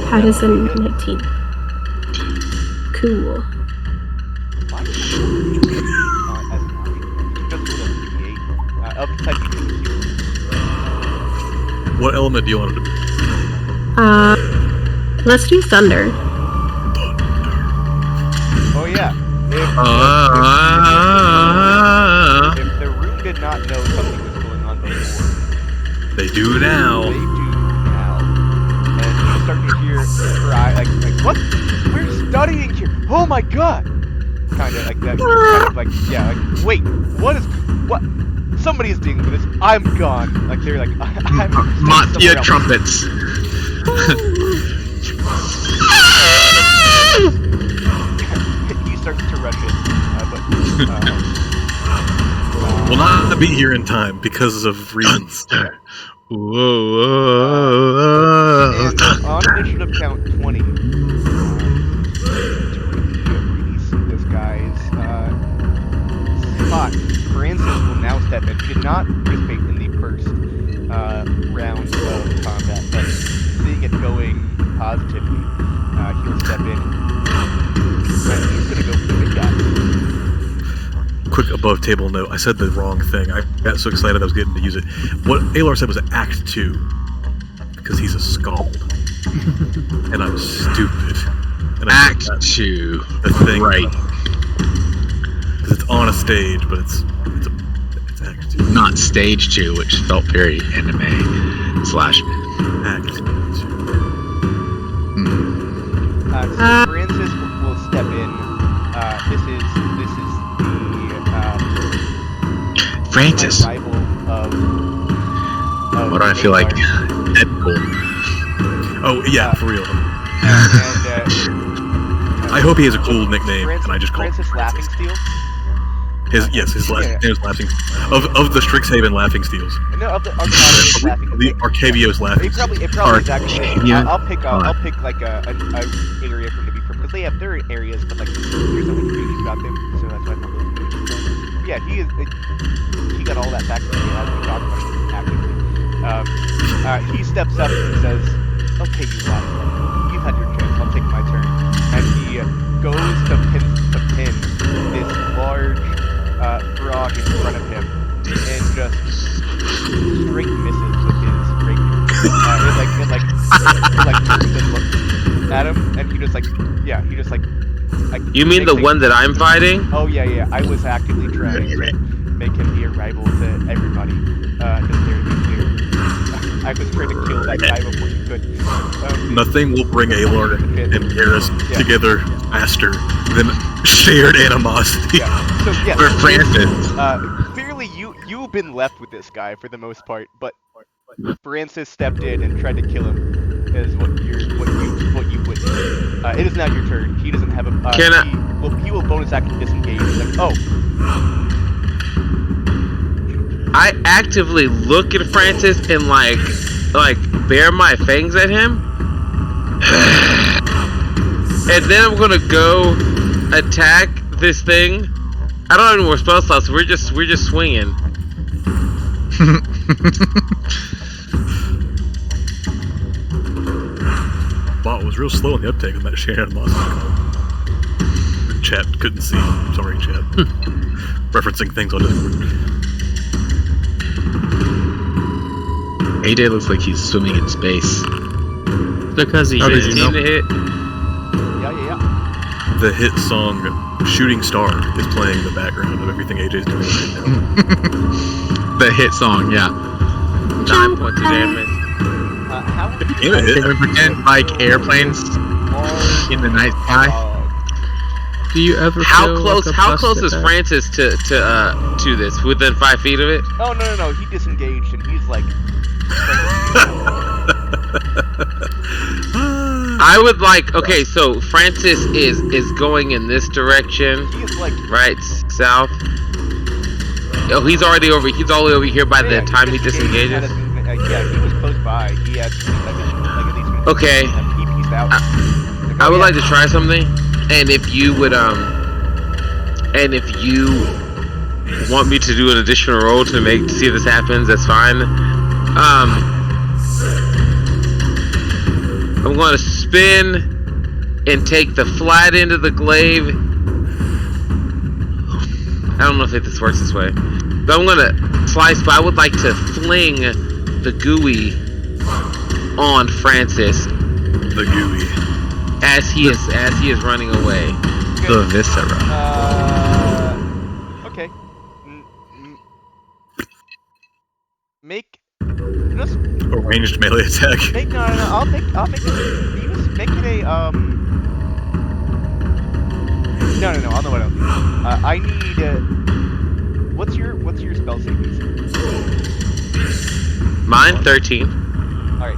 That is a 19. Cool. Why is it as an army? Just roll a 3d8. Of the type you can. What element do you want it to be? Let's do thunder. Oh yeah. If the room did not know something was going on before, They do now. they do now. And you start to hear her eye, like, what? We're studying here. Oh my god! Kind of like that. Kind of like, yeah, like, wait, what? Somebody's dealing with this. I'm gone. Like they're like, I'm Matia somewhere else. trumpets. He starts to rush it, Will not be here in time because of reasons. Whoa. and on initiative count 20, to really see this guy's spot, Francis will now step in. He did not participate in the first round of combat, but seeing it going positively, he'll step in. And he's going to go for the big guy. Quick above table note, I said the wrong thing. I got so excited I was getting to use it. What Aelor said was Act 2, because he's a scald. And I'm stupid. And I Act 2. the thing, Right. Because it's on a stage, but it's Act 2. Not stage 2, which felt very anime / Act 2. So Francis will step in. This is the Francis. rival of What do I feel like? Aelor. Deadpool. Oh, yeah, for real. I hope he has a cool nickname, and I just call him Francis Francis. Laughingsteel. His last name is Laughing. Of the Strixhaven Laughing Steels. No, of the Arcadios Laughing. The Arcavios Laughing It probably is actually. Arcadia? I'll pick like a area for him to be from because they have their areas, but like there's nothing huge about them, so that's why I'm not really doing it. Yeah, he got all that backstory as we talked about it actively. He steps up and says, "Okay, you lot, you've had your chance. I'll take my turn." And he goes to pin this large frog in front of him, and just straight misses with his rapier. It turns and looks at him, and he just like. You mean the one that I'm fighting? Oh yeah. I was actively trying to make him be a rival to everybody. Just there to be clear. I was trying to kill that guy before you could. Nothing will bring Aelor and Garrus together faster than shared animosity. Yeah. So yeah. We're Francis. Clearly, you've been left with this guy for the most part, but Francis stepped in and tried to kill him. Is what you witnessed. It is now your turn. He doesn't have a. He will bonus action disengage. Like, oh. I actively look at Francis and like bare my fangs at him, and then I'm gonna go attack this thing. I don't have any more spell slots. So we're just swinging. Bot was real slow in the uptake on that shared animosity call. Chat couldn't see. Sorry, chat. Referencing things on Discord. AJ looks like he's swimming in space. Because he Does is. he need to hit? Yeah. The hit song Shooting Star is playing in the background of everything AJ's doing right now. The hit song, yeah. 9 points of damage. How Became a hit. Can we pretend like airplanes in the night sky? Do you ever How feel close? like a How close busted is ass? Francis to this? Within 5 feet of it? Oh no! He disengaged and he's like. I would like. Okay, so Francis is going in this direction, He is like. right south. Oh, he's already over. He's all the way over here by the time he disengages. Yeah, he was close by. He had like at least. Okay. He pieced out. I would like to try something, and if you would want me to do an additional roll to see if this happens, that's fine. I'm going to spin and take the flat end of the glaive. I don't know if this works this way, but I'm going to slice. But I would like to fling the gooey on Francis. The gooey. As he is running away. The viscera. Okay. Make. Just A ranged melee attack. make no. I'll make it. Make it a No. I'll know what I'll do. I need. What's your spell save DC? Mine 13. All right.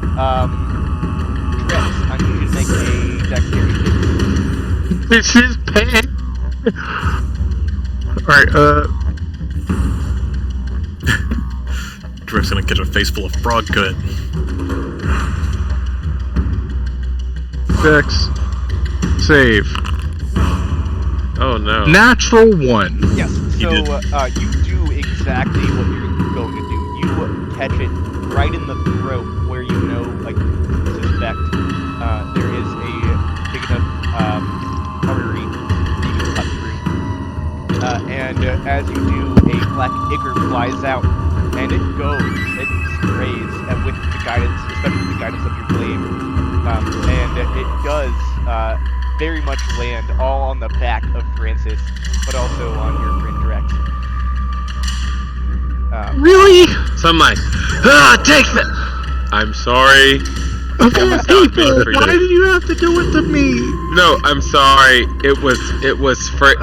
Drex, I need you to make a dexterity save. This is pain. Alright, Drift's gonna catch a face full of frog cut. Dex. Save. Oh no. Natural 1. Yes. You So did. you do exactly what you're going to do. You catch it right in the throat where you know, like, suspect there is a big enough artery you can cut through. And as you do, a black ichor flies out, and it sprays with the guidance, especially the guidance of your glaive, and it does very much land all on the back of Francis, but also on your friend Drex. Really? So I'm like, take that. I'm sorry. Of all people, why did you have to do it to me? No, I'm sorry. It was for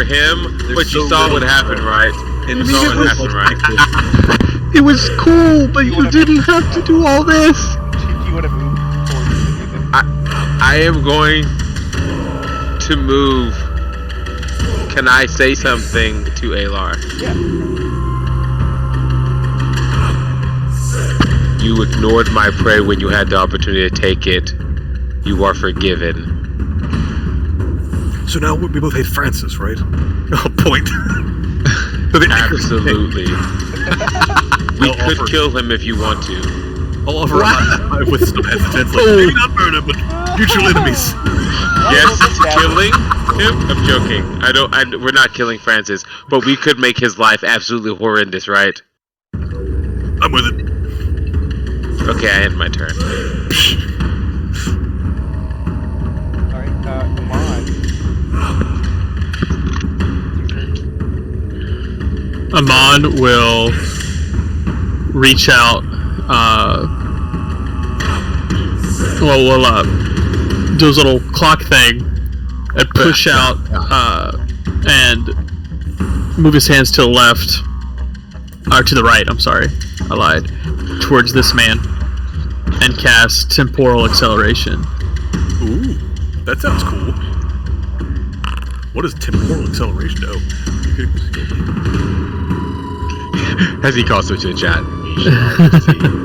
him. But you saw what happened, right? You saw what happened, right? It was cool, but you didn't have to do all this. You want to move towards I am going to move. Can I say something to Alar? Yeah. You ignored my prayer when you had the opportunity to take it. You are forgiven. So now we both hate Francis, right? Oh, point. Absolutely. We could kill him if you want to. I'll offer a high five with some hesitance, like, maybe not burn him, but mutual enemies. Yes, killing him? I'm joking. We're not killing Francis, but we could make his life absolutely horrendous, right? I'm with it. Okay, I end my turn. Alright, come on. Amon will reach out. We'll do his little clock thing and push out and move his hands to the left, or to the right. I'm sorry, I lied. Towards this man, and cast temporal acceleration. Ooh, that sounds cool. What is temporal acceleration? Oh. As he calls switch to the chat.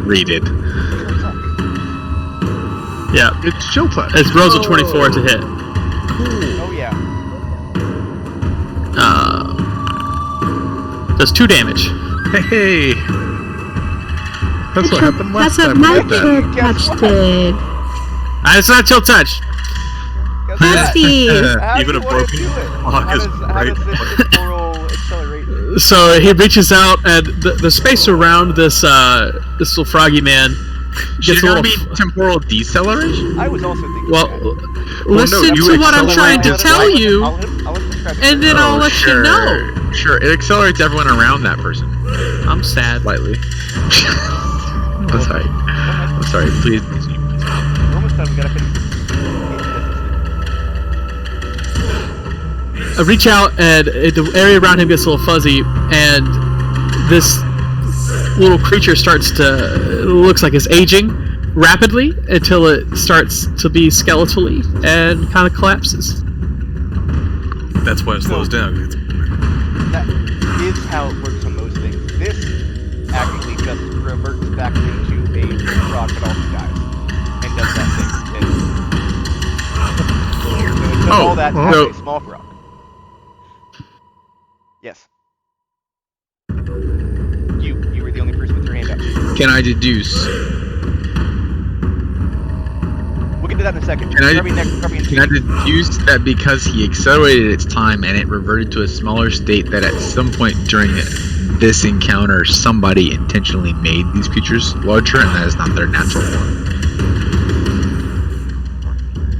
Read it. Yeah, It's chill touch. it's rolls a 24 to hit. Oh yeah. Does 2 damage. Hey! That's what happened last That's what time. my Like that. chill touch did. It's not chill touch. Guess what? Nasty. How Even do a you wanna broken do it? clock How is does right. this temporal accelerate? So he reaches out, and the space around this little froggy man Should gets it a not little. be temporal deceleration? I was also thinking Well, that. listen you to what I'm trying to accelerate tell you, I'll let him describe it. and then I'll let you know. Sure, it accelerates everyone around that person. I'm sad. Slightly. I'm sorry. I'm sorry. Please continue. We're almost done. We gotta finish. I reach out, and the area around him gets a little fuzzy, and this little creature starts to looks like it's aging rapidly until it starts to be skeletally and kind of collapses. That's why it slows down. That is how it works on most things. This actually just reverts back into a frog that also dies and does that thing. So it does all that to have a small frog. Yes. You were the only person with your hand up. Can I deduce? We'll that in a second. Can I Grab me deduce that because he accelerated its time and it reverted to a smaller state, that at some point during this encounter, somebody intentionally made these creatures larger, and that is not their natural form?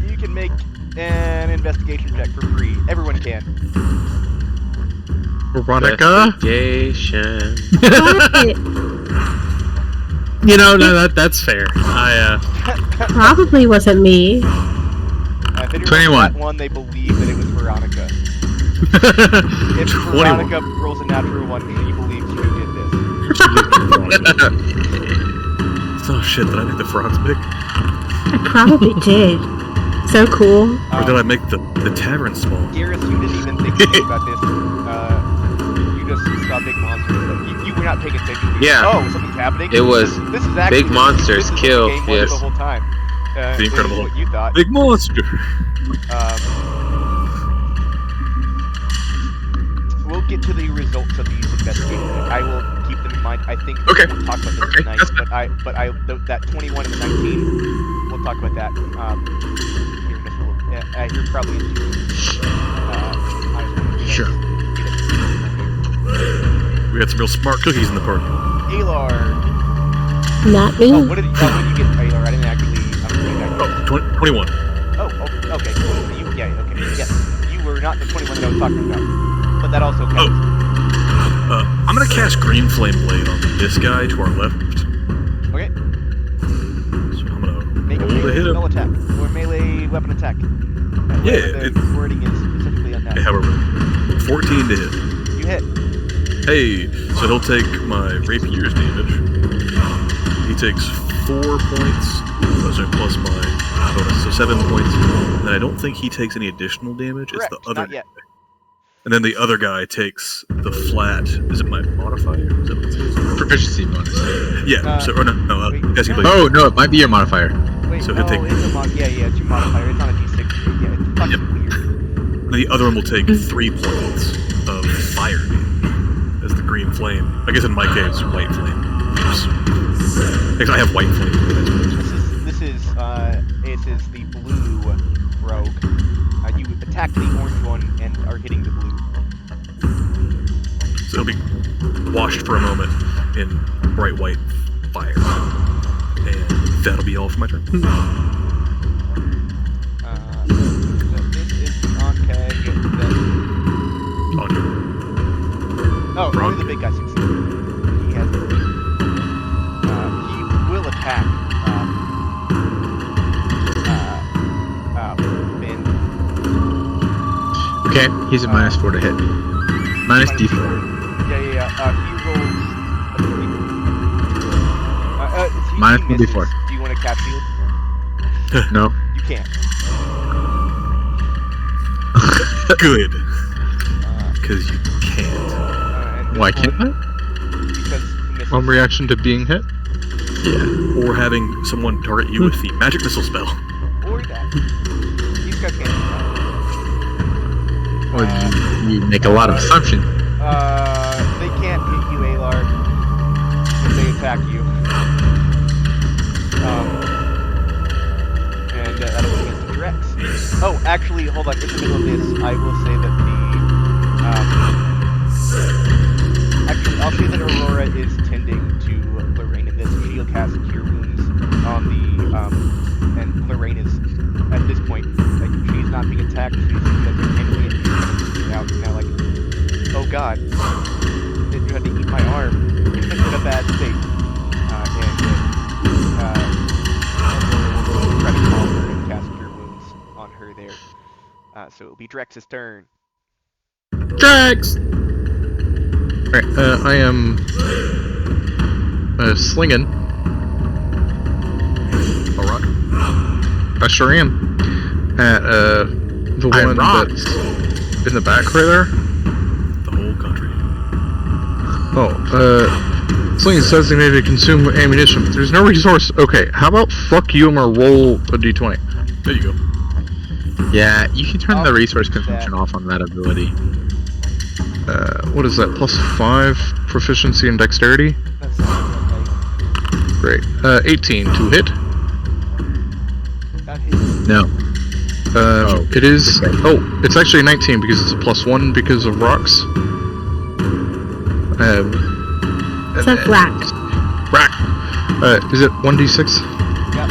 You can make an investigation check for free. Everyone can. Veronica? Investigation. You know, no, that's fair. Probably wasn't me. If anyone 21. got one, they believe that it was Veronica. If Veronica rolls a natural one, she believes you did this. Oh shit, did I make the frogs big? I probably did. So cool. Or did I make the tavern small? Garrus, you didn't even think about this. You just saw big monsters. You were not paying attention. Yeah. Oh, something's happening? It was This is actually big monsters this is kill, what the game was yes. the whole time. The Incredible What you thought. Big monster! We'll get to the results of these investigations. I will keep them in mind. I think Okay. we'll talk about this Okay, tonight. that's That 21 and the 19, we'll talk about that. Here in just a little. You're probably into. Sure. We got some real smart cookies in the party. Alar. Not me. Oh, what did you get, Alar? I didn't actually. Oh, 21. Oh, okay. Cool. Okay. Yes. You were not the 21 that I was talking about. But that also counts. I'm gonna cast Green Flame Blade on this guy to our left. Okay. So I'm gonna Make a roll to melee hit him. spell attack. Or melee weapon attack. Yeah, The wording is specifically on that. However, 14 to hit. You hit. Hey, so he'll take my rapier's damage. He takes 4 points, plus my bonus, so 7 points. And I don't think he takes any additional damage. Correct. It's the other. Not yet. And then the other guy takes the flat. Is it my modifier? Is that what it says? Proficiency bonus. Yeah. Wait, guessing no. like Oh, no, it might be your modifier. Wait, So no, he'll take- it's a it's your modifier. It's not a d6. Yeah, it's fucking Yep. weird. and the other one will take 3 points of fire damage as the green flame. I guess in my case, white flame. Because I have white flame. This is the blue rogue. You attacked the orange one and are hitting the blue. So it'll be washed for a moment in bright white fire. And that'll be all for my turn. This is on tag. On you. Oh, only the big guy succeeded. He has. He will attack. Ben. Okay, he's a -4 to hit. Minus D4. Yeah. He rolls a 3. Minus he misses. D4. Do you want to cast shield? No. You can't. Good. Because you can't. And Why this can't I? one, because he misses. Reaction to being hit? Yeah. Or having someone target you with the magic missile spell. Or that. These guys can't do that. Well, you make a lot of assumptions. They can't hit you, Alar, if they attack you. And that'll be against the Drex. Oh, actually, hold on. In the middle of this, I will say that actually, I'll say that Aurora is tending to Lorraine in this. She'll cast Cure Wounds on the, and Lorraine is, at this point, like, she's not being attacked. She's handling it. She's out now, like, oh god, it tried to eat my arm. It's in a bad state. We'll try to call her and cast Cure Wounds on her there. So it'll be Drex's turn. Drax! Alright, I am slinging. Alright. I sure am. At the one that's in the back right there. The whole country. Sling says they maybe consume ammunition. There's no resource. Okay, how about fuck you? I'm gonna roll a d20. There you go. Yeah, you can turn I'll the resource do that. consumption off on that ability. What is that? +5 proficiency and dexterity? That sounds okay. Great. 18 to hit. That hits. No. It is. Oh, it's actually 19 because it's a +1 because of rocks. It's a rack. Rack. Is it 1d6? Yep.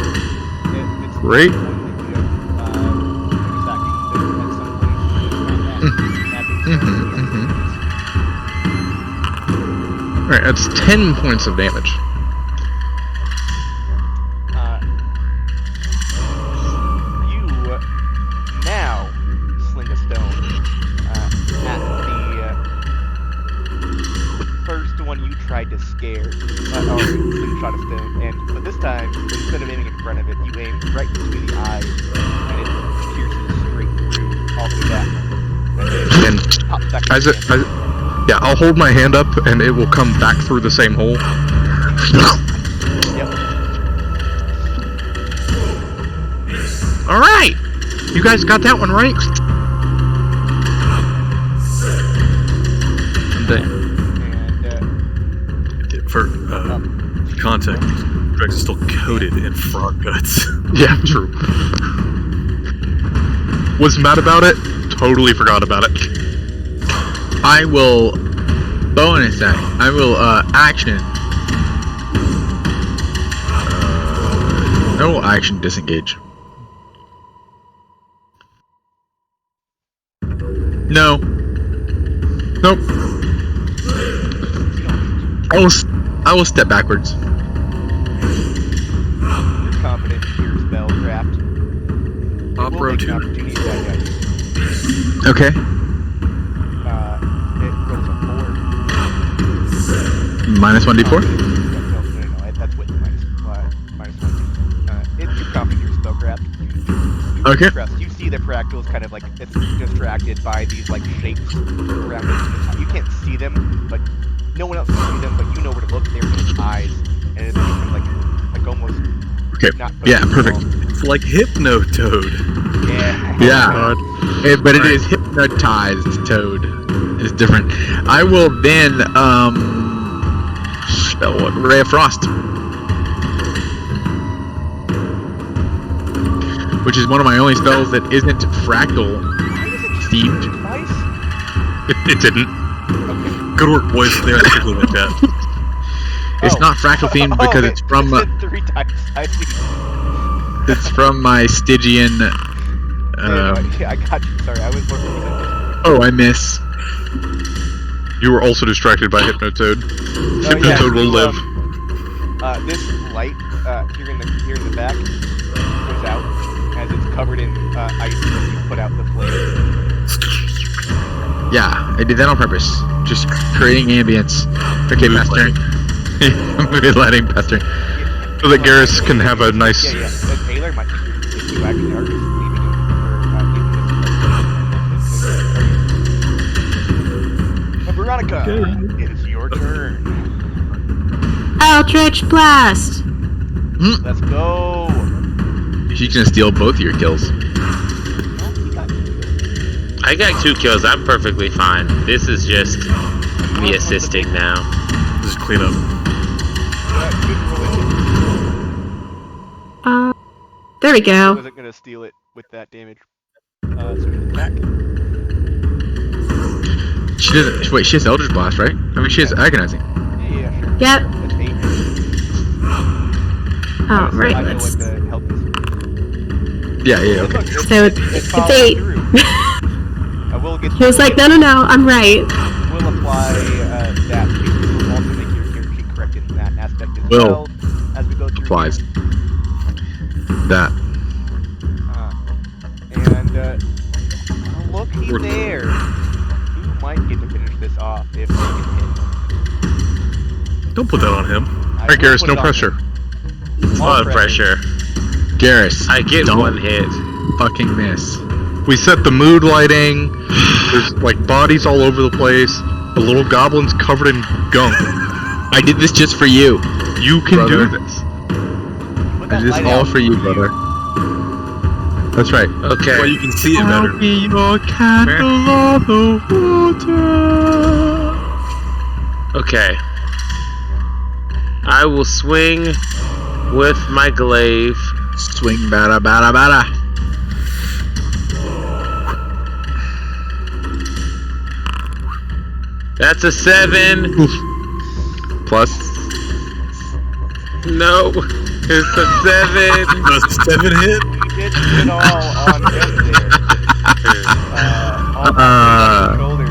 It's Great. one that you have, bonus action that at some point Alright, that's 10 points of damage. You now sling a stone at the first one you tried to scare, or slingshot a stone, but this time, instead of aiming in front of it, you aim right between the eyes, and it pierces straight through all the way back. And then pops back As it, yeah, I'll hold my hand up and it will come back through the same hole. Yep. Alright! You guys got that one right? And, For context, Drex is still coated in frog guts. Yeah, true. Was mad about it, totally forgot about it. I will bonus act. I will action. I will action disengage. No. Nope. I will step backwards. you're confident in your spellcraft. Opera We'll make an 2. opportunity attack at you. Okay. It rolls a 4. Minus 1d4. No, that's with minus 1. It's too confident in your spellcraft. You Okay. trust. You see the fractals kind of like it's distracted by these like shapes around it. You can't see them, but no one else can see them. But you know where to look. They're in its eyes, and it's kind of like almost Okay. not. Yeah, focused at perfect. all. It's like Hypnotoad. Yeah. Yeah. But it is hypnotized toad. It's different. I will then spell what? Ray of Frost. Which is one of my only spells that isn't fractal Why does it themed. twice? It didn't. Okay. Good work, boys. They're quickly with that. It's not fractal themed because it's from it 3 times. I see. it's from my Stygian. Yeah, I got you. Sorry, I was more focused on this. Oh, I miss. You were also distracted by Hypnotoad. Hypnotoad will live. This light here in the back goes out as it's covered in ice when you put out the flame. Yeah, I did that on purpose. Just creating ambience. Okay, Mood Pastor. Mood lighting, Pastor. So that Garrus can have a nice... Yeah. And Taylor might if you actually are just leaving him for leaving this. Veronica, it's your turn. Eldritch Blast! Let's go. She's gonna steal both of your kills. I got 2 kills. I'm perfectly fine. This is just me assisting now. Just clean up. There we I go. wasn't gonna steal it with that damage. Swing attack. She doesn't. Wait, she has Eldritch Blast, right? I mean, she has Agonizing. Yeah, sure. Yep. That's 8. Alright, I know let's. what the help is. Yeah, yeah, okay. So it's followed 8. through. I will get. He was like, no, I'm right. We'll apply that. We'll also make your character sheet correct in that aspect as Will. well as we go through. Applies. here. That. Looky there. Who might get to finish this off if they get hit? Don't put that on him. Alright, Garrus, no pressure. A lot of pressure. Garrus, I get don't 1 hit. fucking miss. We set the mood lighting. There's like bodies all over the place. The little goblin's covered in gunk. I did this just for you. You can Brother. do this. Put I that did this light all out for you, brother. That's right. Okay. Well, you can see it better. I'll be your candle on the water. Okay. I will swing with my glaive. Swing, bada, bada, bada. That's a 7. Plus. No, it's a 7. Does 7 hit? We did it all on him there. On his shoulders.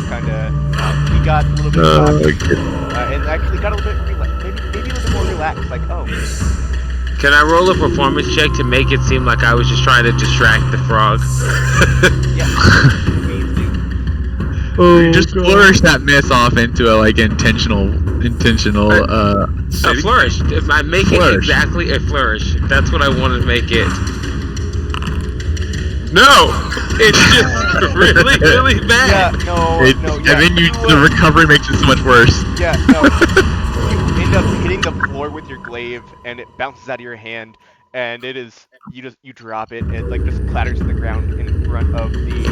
Kinda, he got a little bit cocky, and actually got a little bit maybe a little bit more relaxed. Like, oh. Can I roll a performance check to make it seem like I was just trying to distract the frog? Yeah. You just flourish that miss off into a intentional. A flourish. If I make it exactly a flourish, that's what I wanted to make it. No, it's just really, really bad. Yeah, no. And then the recovery makes it so much worse. Yeah, no. You end up hitting the floor with your glaive, and it bounces out of your hand, and it is you drop it, and it just clatters to the ground in front of the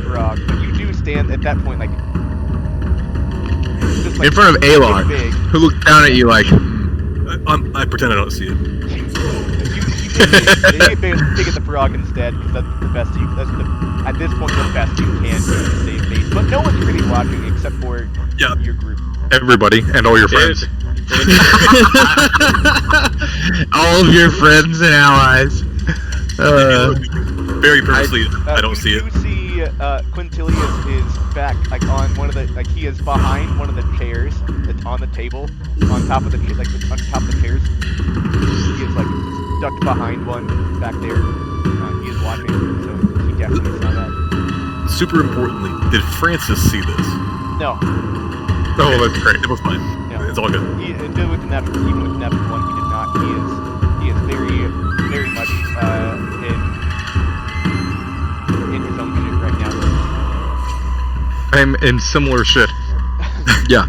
frog. But you do stand at that point just in front of Alok, who looks down at you like. I pretend I don't see it. You get big at the frog instead, because that's the best at this point the best you can do to save face. But no one's really watching except for your group. Everybody and all your friends. All of your friends and allies. Very purposely, I don't see it. You see Quintilius is back, on one of the, he is behind one of the chairs that's on the table, on top of the on top of the chairs. He is ducked behind one back there. He is watching, so he definitely saw that. Super importantly, did Francis see this? No. Oh, that's great. It was fine. No. It's all good. Even with the natural 1, he did not. He is very, very much in his own shit right now. I'm in similar shit. Yeah.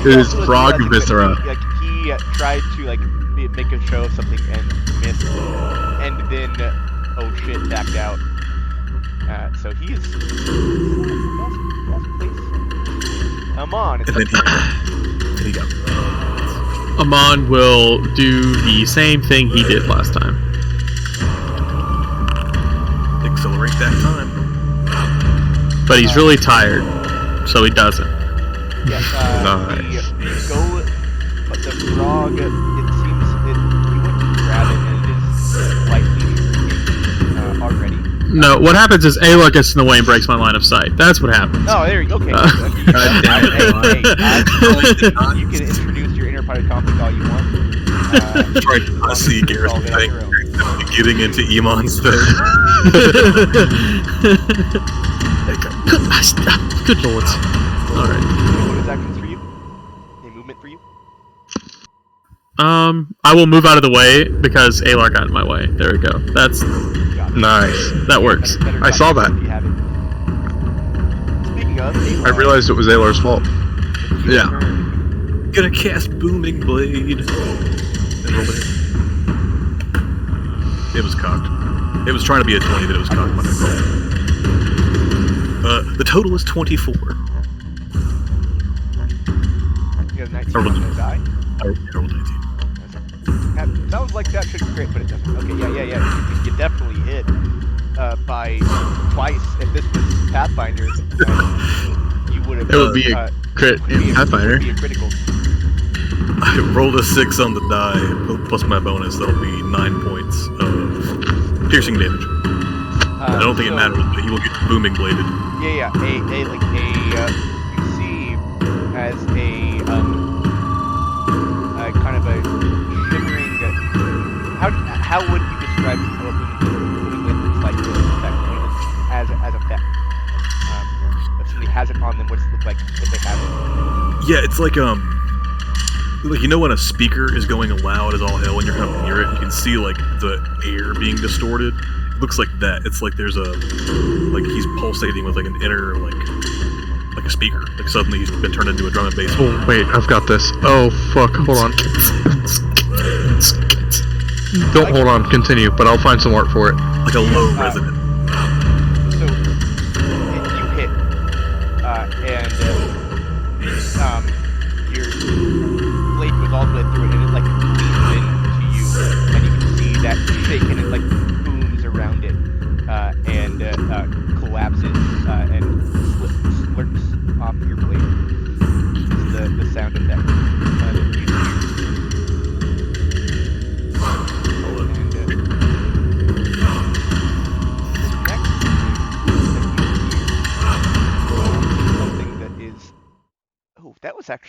It is frog viscera. He tried to make a show of something and missed, and then oh shit, backed out. So he is best place. Amon, it's and then he got. Amon will do the same thing he did last time. Accelerate that time. But he's really tired, so he doesn't. Yes, Nice. But the frog, it seems, you went to grab it and it is slightly already. No, what happens is Ayla gets in the way and breaks my line of sight. That's what happens. Oh, there you go. Okay. You can introduce your inter-party conflict all you want. Trying to not see Garrison getting into Iman's face. Good lord. Alright. Bonus actions for you? Any movement for you? I will move out of the way because Alar got in my way. There we go. That's Nice. that works. I saw that. Speaking of, I realized it was Aylar's fault. Yeah. Gonna cast Booming Blade. And roll it. It was cocked. It was trying to be a 20, but it was cocked by default. The total is 24. You have 19 on the die. I rolled 19. That sounds like that should be great, but it doesn't. Okay, yeah. You definitely hit by twice. If this was Pathfinder, you would have. It would be a crit in Pathfinder. It would be a critical. I rolled a 6 on the die, plus my bonus. That'll be 9 points of piercing damage. I don't think it matters, but he will get booming bladed. Yeah. You see as a kind of a shimmering. How would you describe what booming blade looks like as effect? If somebody has it on them, what does it look like if they have it? Yeah, it's like when a speaker is going loud as all hell when you're kind of near it, you can see the air being distorted. It looks like that. It's like there's he's pulsating with an inner like a speaker. Suddenly he's been turned into a drum and bass. Oh wait, I've got this. Oh fuck, hold on. Don't hold on, continue, but I'll find some art for it. Like a low resonant. So you hit, and your blade goes all the way through it, and it leans into you, and you can see that shake, and it booms around it, and collapses, and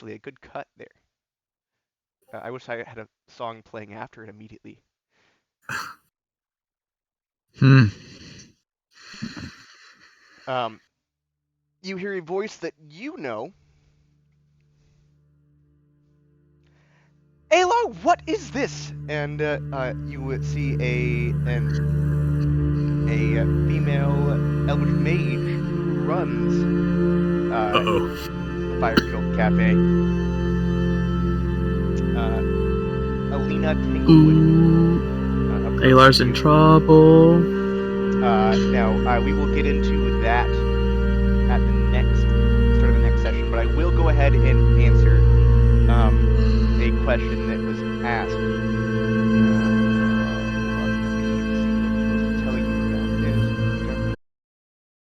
actually a good cut there. I wish I had a song playing after it immediately. Hmm. You hear a voice that you know. Ayla, what is this? And you would see a female elvish mage who runs Uh-oh. the Fire-Filled Cafe. Alina Tanglewood. Alar's in trouble. Now, we will get into that at the start of the next session, but I will go ahead and answer a question that was asked